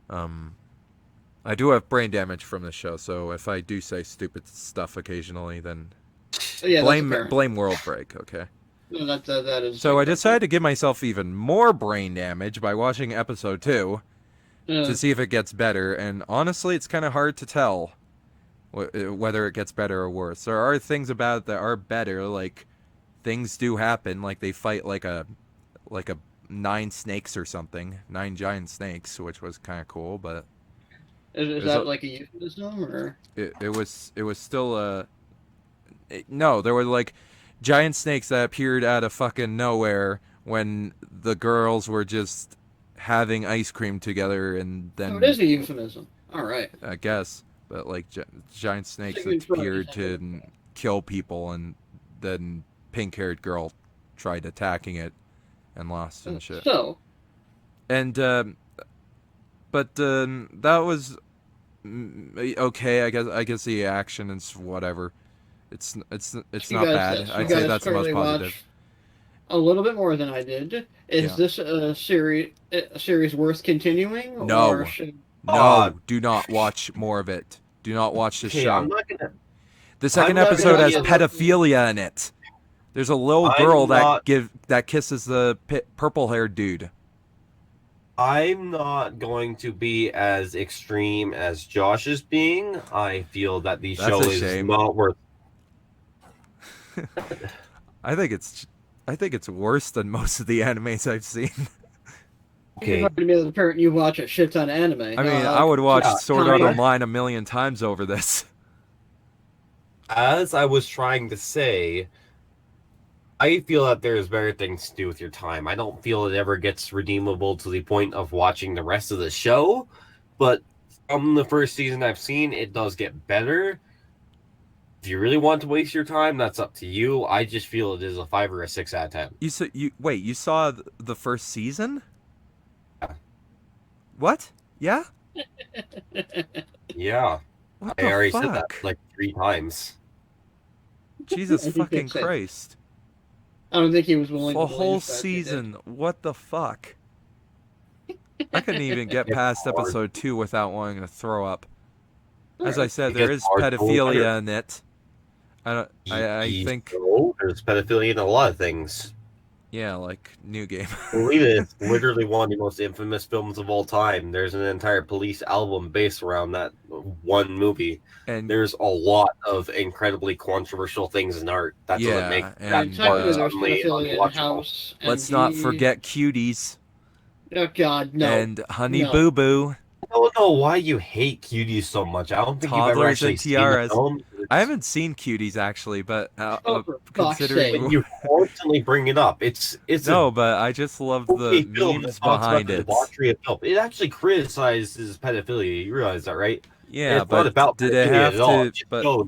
I do have brain damage from the show, so if I do say stupid stuff occasionally, then blame World Break, okay? No, that is. So I decided to give myself even more brain damage by watching episode 2 to see if it gets better, and honestly, it's kind of hard to tell whether it gets better or worse. There are things about it that are better, like things do happen, like they fight like a 9 snakes or something, 9 giant snakes, which was kind of cool. But is that like a euphemism, or it was still no, there were like giant snakes that appeared out of fucking nowhere when the girls were just having ice cream together, and then it is a euphemism. All right, I guess. But like giant snakes that appeared to kill people, and then pink-haired girl tried attacking it and lost and shit. So, and but that was okay. I guess the action is whatever. It's not bad. I'd say that's the most positive. A little bit more than I did. Is this a series worth continuing? No, no. Do not watch more of it. Do not watch the show. The second episode has pedophilia in it. There's a little girl that kisses the purple-haired dude. I'm not going to be as extreme as Josh is being. I feel that the show is not worth. I think it's worse than most of the animes I've seen. Okay. You're to be the parent you watch a shit ton of anime. I mean, I would watch Sword Art Online 1,000,000 times over this. As I was trying to say, I feel that there's better things to do with your time. I don't feel it ever gets redeemable to the point of watching the rest of the show, but from the first season I've seen, it does get better. If you really want to waste your time, that's up to you. I just feel it is a 5 or a 6 out of 10. You saw the first season? Yeah. What? Yeah? Yeah. What I already fuck? said that like 3 times. Jesus And he did fucking say that. Christ. I don't think he was willing A to whole believe that. season. What the fuck? I couldn't even get It's past hard. episode 2 without wanting to throw up. As I said, It there gets is hard to believe better. pedophilia in it. I think, So, there's pedophilia in a lot of things. yeah, like New Game. Believe it, it's literally one of the most infamous films of all time. There's an entire Police album based around that one movie. And There's a lot of incredibly controversial things in art. That doesn't make yeah, Yeah, and technically there's suddenly pedophilia in unwatchable. House. And let's not forget Cuties Oh God, no. and Honey No. Boo Boo, I don't know why you hate Cuties so much. I don't think you've ever Toddlers actually and seen the Tiaras. film. I haven't seen Cuties actually, but Oh, for fuck's considering sake. You constantly bring it up. It's no, a but I just love okay the film that memes talks about behind the it. debauchery of film. It actually criticizes pedophilia. You realize that, right? Yeah, It's not but about did it pedophilia have at all. to? It just But shows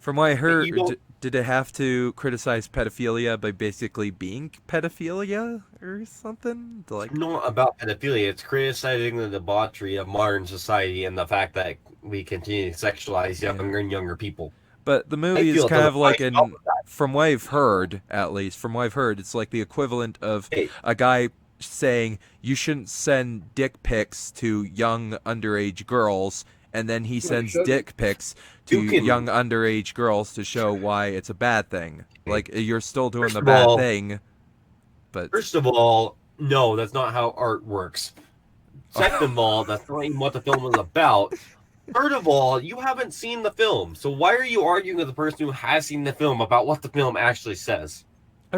from what I that heard, you don't did it have to criticize pedophilia by basically being pedophilia or something? Like, It's not about pedophilia. It's criticizing the debauchery of modern society and the fact that we continue to sexualize younger and younger people. but the I movie is feel it kind does a of like fine job an, of that. from what I've heard, at least, from what I've heard, it's like the equivalent of Hey, a guy saying you shouldn't send dick pics to young underage girls, and then he sends shouldn't. dick pics to You can- young underage girls to show why it's a bad thing. Like, you're still doing First the of bad all- thing, but First of all, no, that's not how art works. Second of all, that's not even what the film is about. Third of all, you haven't seen the film, so why are you arguing with the person who has seen the film about what the film actually says?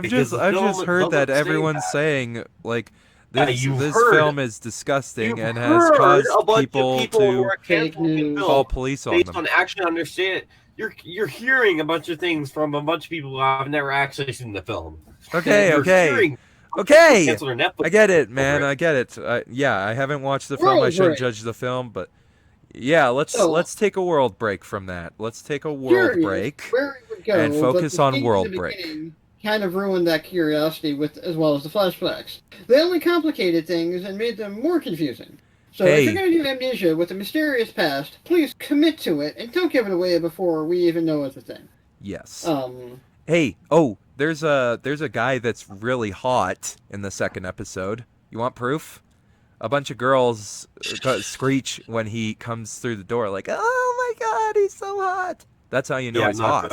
Because the I've film just heard that doesn't say everyone's that. saying like Yeah, this you've this heard- film is disgusting You've and has heard caused a bunch people of people who to are Fake canceling the news. film call police on based them. on actually understand. You're hearing a bunch of things from a bunch of people who have never actually seen the film. Okay, You're okay, hearing okay. cancel their Netflix I get it, man. over it. I get it. Yeah, I haven't watched the We're film. I over shouldn't it. judge the film, but yeah, So- let's take a world break from that. Let's take a world Curious break. where we would go, and but focus the on thing in World the Break. beginning Kind of ruined that curiosity with as well as the flashbacks. They only complicated things and made them more confusing. So Hey. if you're going to do Amnesia with a mysterious past, please commit to it and don't give it away before we even know it's a thing. Yes. Hey, There's a guy that's really hot in the second episode. You want proof? A bunch of girls screech when he comes through the door, like, "Oh my God, he's so hot!" That's how you know Yeah, he's hot.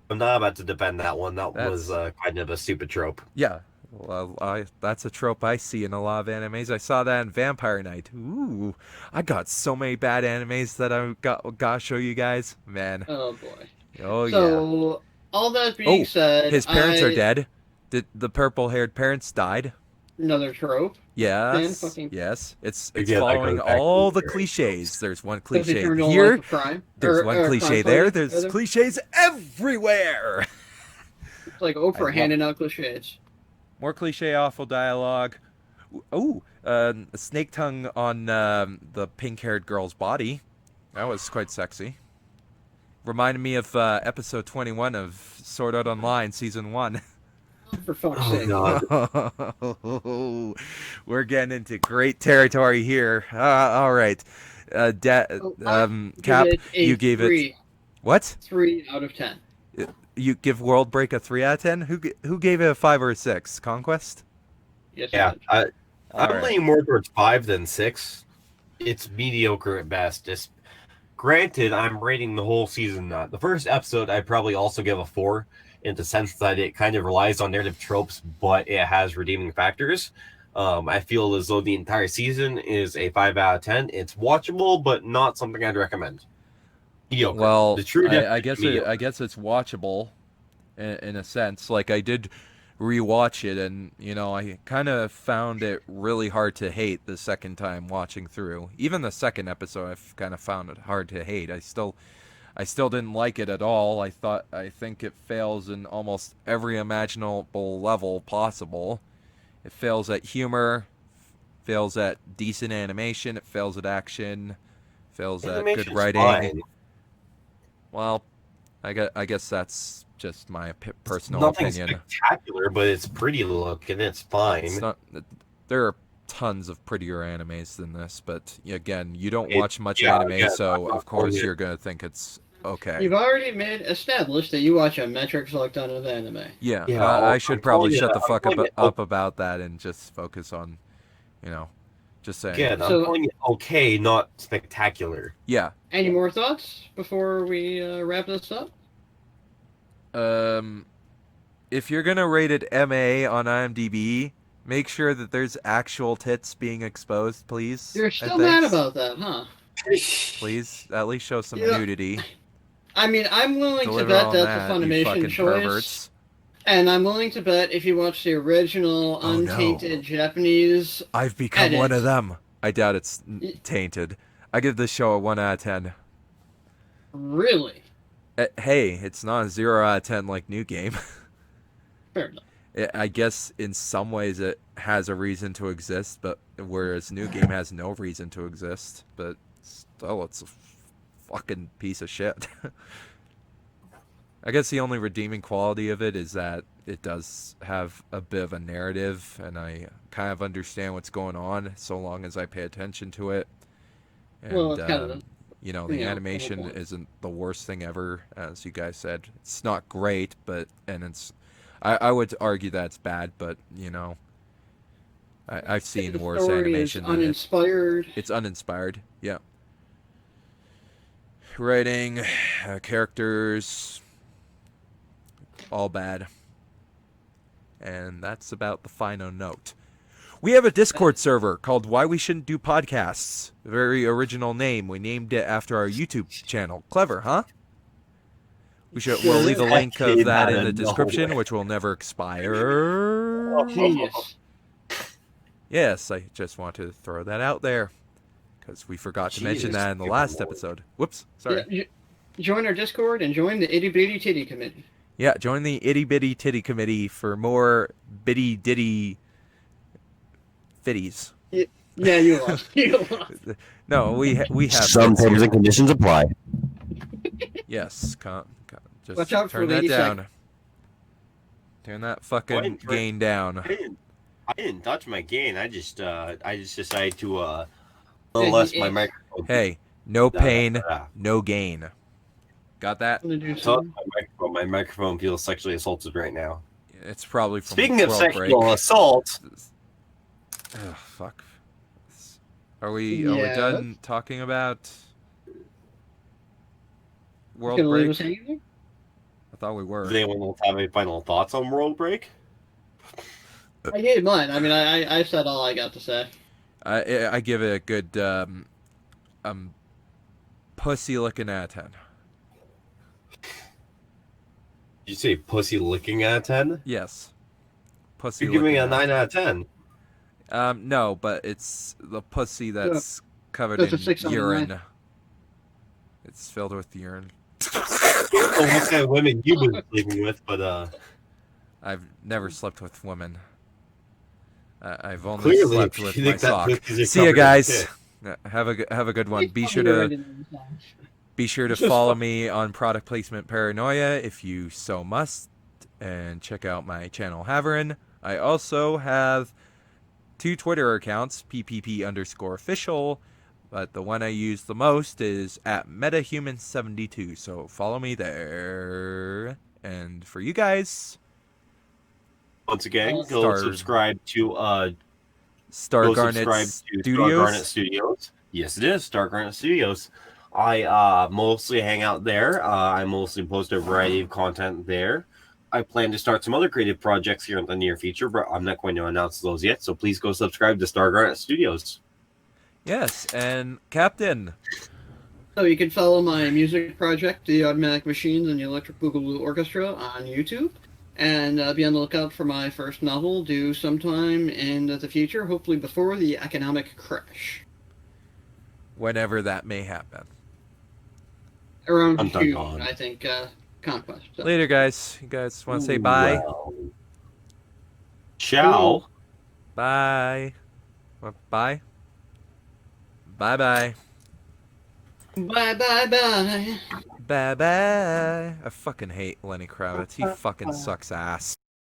I'm not about to defend that one. That That's- was kind of a stupid trope. Yeah, well, that's a trope I see in a lot of animes. I saw that in Vampire Night. Ooh, I got so many bad animes that I gotta show you guys. Man, oh boy. oh yeah. So all that being said, His parents are dead. The purple-haired parents died. Another trope. Yes, fucking- yes. It's Again, that following goes back to all the the cliches. There's one Because they cliche turned on here. life of crime. There's Or- one or cliche crime there. fighting, There's rather. cliches everywhere. It's like I Oprah love- handing out cliches. More cliche, awful dialogue. Oh, a snake tongue on the pink-haired girl's body. That was quite sexy. Reminded me of episode 21 of Sword Art Online, season 1. For fuck's Oh sake. god. We're getting into great territory here. All right. Oh, Cap, Give it a you gave it 3, what? 3 out of 10. You give World Break a 3 out of 10? Who gave it a 5 or a 6? Conquest? Yes, Yeah, I did. All I'm right. leaning more towards 5 than 6. It's mediocre at best. Just granted, I'm rating the whole season. The first episode, I'd probably also give a 4, in the sense that it kind of relies on narrative tropes, but it has redeeming factors. I feel as though the entire season is a 5 out of 10. It's watchable, but not something I'd recommend. Mediocre. Well, The true I definition of mediocre. guess it's watchable in a sense. Like, I did rewatch it, and I kind of found it really hard to hate the second time watching through. Even the second episode, I've kind of found it hard to hate. I still didn't like it at all. I think it fails in almost every imaginable level possible. It fails at humor, fails at decent animation, it fails at action, fails at good Animation's writing. fine. Well, I guess that's just my personal Nothing opinion. spectacular, but it's pretty looking. It's fine. It's not. There are tons of prettier animes than this, but again, you don't It- watch much yeah, anime, again, I'm so not of course calling it- you're gonna think it's Okay. You've already made established that you watch a metric select ton of anime. Yeah, Yeah, I I'm should probably calling it. shut the I'm fuck calling it. up about that and just focus on, you know, just saying. Again, I'm So, calling it okay, not spectacular. Yeah. any more thoughts before we wrap this up? Um, if you're gonna rate it MA on IMDb, make sure that there's actual tits being exposed, please. You're And still mad thanks. about that, huh? Please, at least show some Yeah. nudity. I mean, I'm willing to Deliver bet on that's a that, you Funimation fucking choice, perverts. and I'm willing to bet if you watch the original Oh, no. untainted Japanese I've become edit, one of them. I doubt it's Y- tainted. I give this show a 1 out of 10. really, Hey, it's not a 0 out of 10 like New Game. fair enough. I guess in some ways it has a reason to exist, but whereas New Game has no reason to exist, but still it's a fucking piece of shit. I guess the only redeeming quality of it is that it does have a bit of a narrative, and I kind of understand what's going on so long as I pay attention to it. And, Well, it's kind of the the whole animation point. isn't the worst thing ever, as you guys said. It's not great, but, and it's, I would argue that it's bad, but, I've seen The worse story animation is than it. uninspired. It's uninspired, yeah. Writing, characters, all bad. And that's about the final note. We have a Discord server called Why We Shouldn't Do Podcasts. A very original name. We named it after our YouTube channel. Clever, huh? We'll leave a link of that in the description, which will never expire. Genius. Yes, I just want to throw that out there. Because we forgot to mention that in the last episode. Whoops, sorry. Yeah, join our Discord and join the Itty Bitty Titty Committee. Yeah, join the Itty Bitty Titty Committee for more bitty ditty fitties. Yeah, you lost. You lost. No, we have Some bits terms here. and conditions apply. Yes, just Watch out for turn that Lady down. Turn that fucking What? gain down. I didn't touch my gain. I just decided to Yeah, molest he my is. microphone. Hey, no pain, no gain. Got that? I'm gonna do So something. my microphone feels sexually assaulted right now. It's probably from Speaking of World sexual Break. assault, Ugh, fuck. Are we Yeah. done talking about World Gonna leave Break? us hanging there? I thought we were. does anyone have any final thoughts on World Break? I gave mine. I mean, I said all I got to say. I give it a good pussy looking out of 10. Did you say pussy licking out of 10? Yes. Pussy You're giving licking it a 9 out of 10. No, but it's the pussy that's covered That's a in 6 on urine. mine. It's filled with urine. Well, what kind of women you've been sleeping with, but I've never slept with women. I've only clearly, slept if with you my think that sock. pussy's See you covered in guys. shit. Have a good one. He's Be probably sure to right in the songs. Be sure to follow me on Product Placement Paranoia if you so must, and check out my channel Haverin. I also have 2 Twitter accounts, PPP_official, but the one I use the most is at MetaHuman72, so follow me there. And for you guys, Once again, Star- go subscribe to Star Garnet Star Garnet Studios. Yes, it is Star Garnet Studios. I mostly hang out there. I mostly post a variety of content there. I plan to start some other creative projects here in the near future, but I'm not going to announce those yet. So please go subscribe to Star Garnet Studios. Yes, and Captain. So you can follow my music project, The Automatic Machines and the Electric Boogaloo Orchestra, on YouTube. And be on the lookout for my first novel due sometime in the future, hopefully before the economic crash. Whenever that may happen. Around Dun, dun, June, dun. I think, Conquest. So. Later, guys. You guys want to say bye? Well, ciao. Bye. What, bye? Bye-bye. Bye, bye, bye. Bye-bye. I fucking hate Lenny Kravitz. He fucking sucks ass.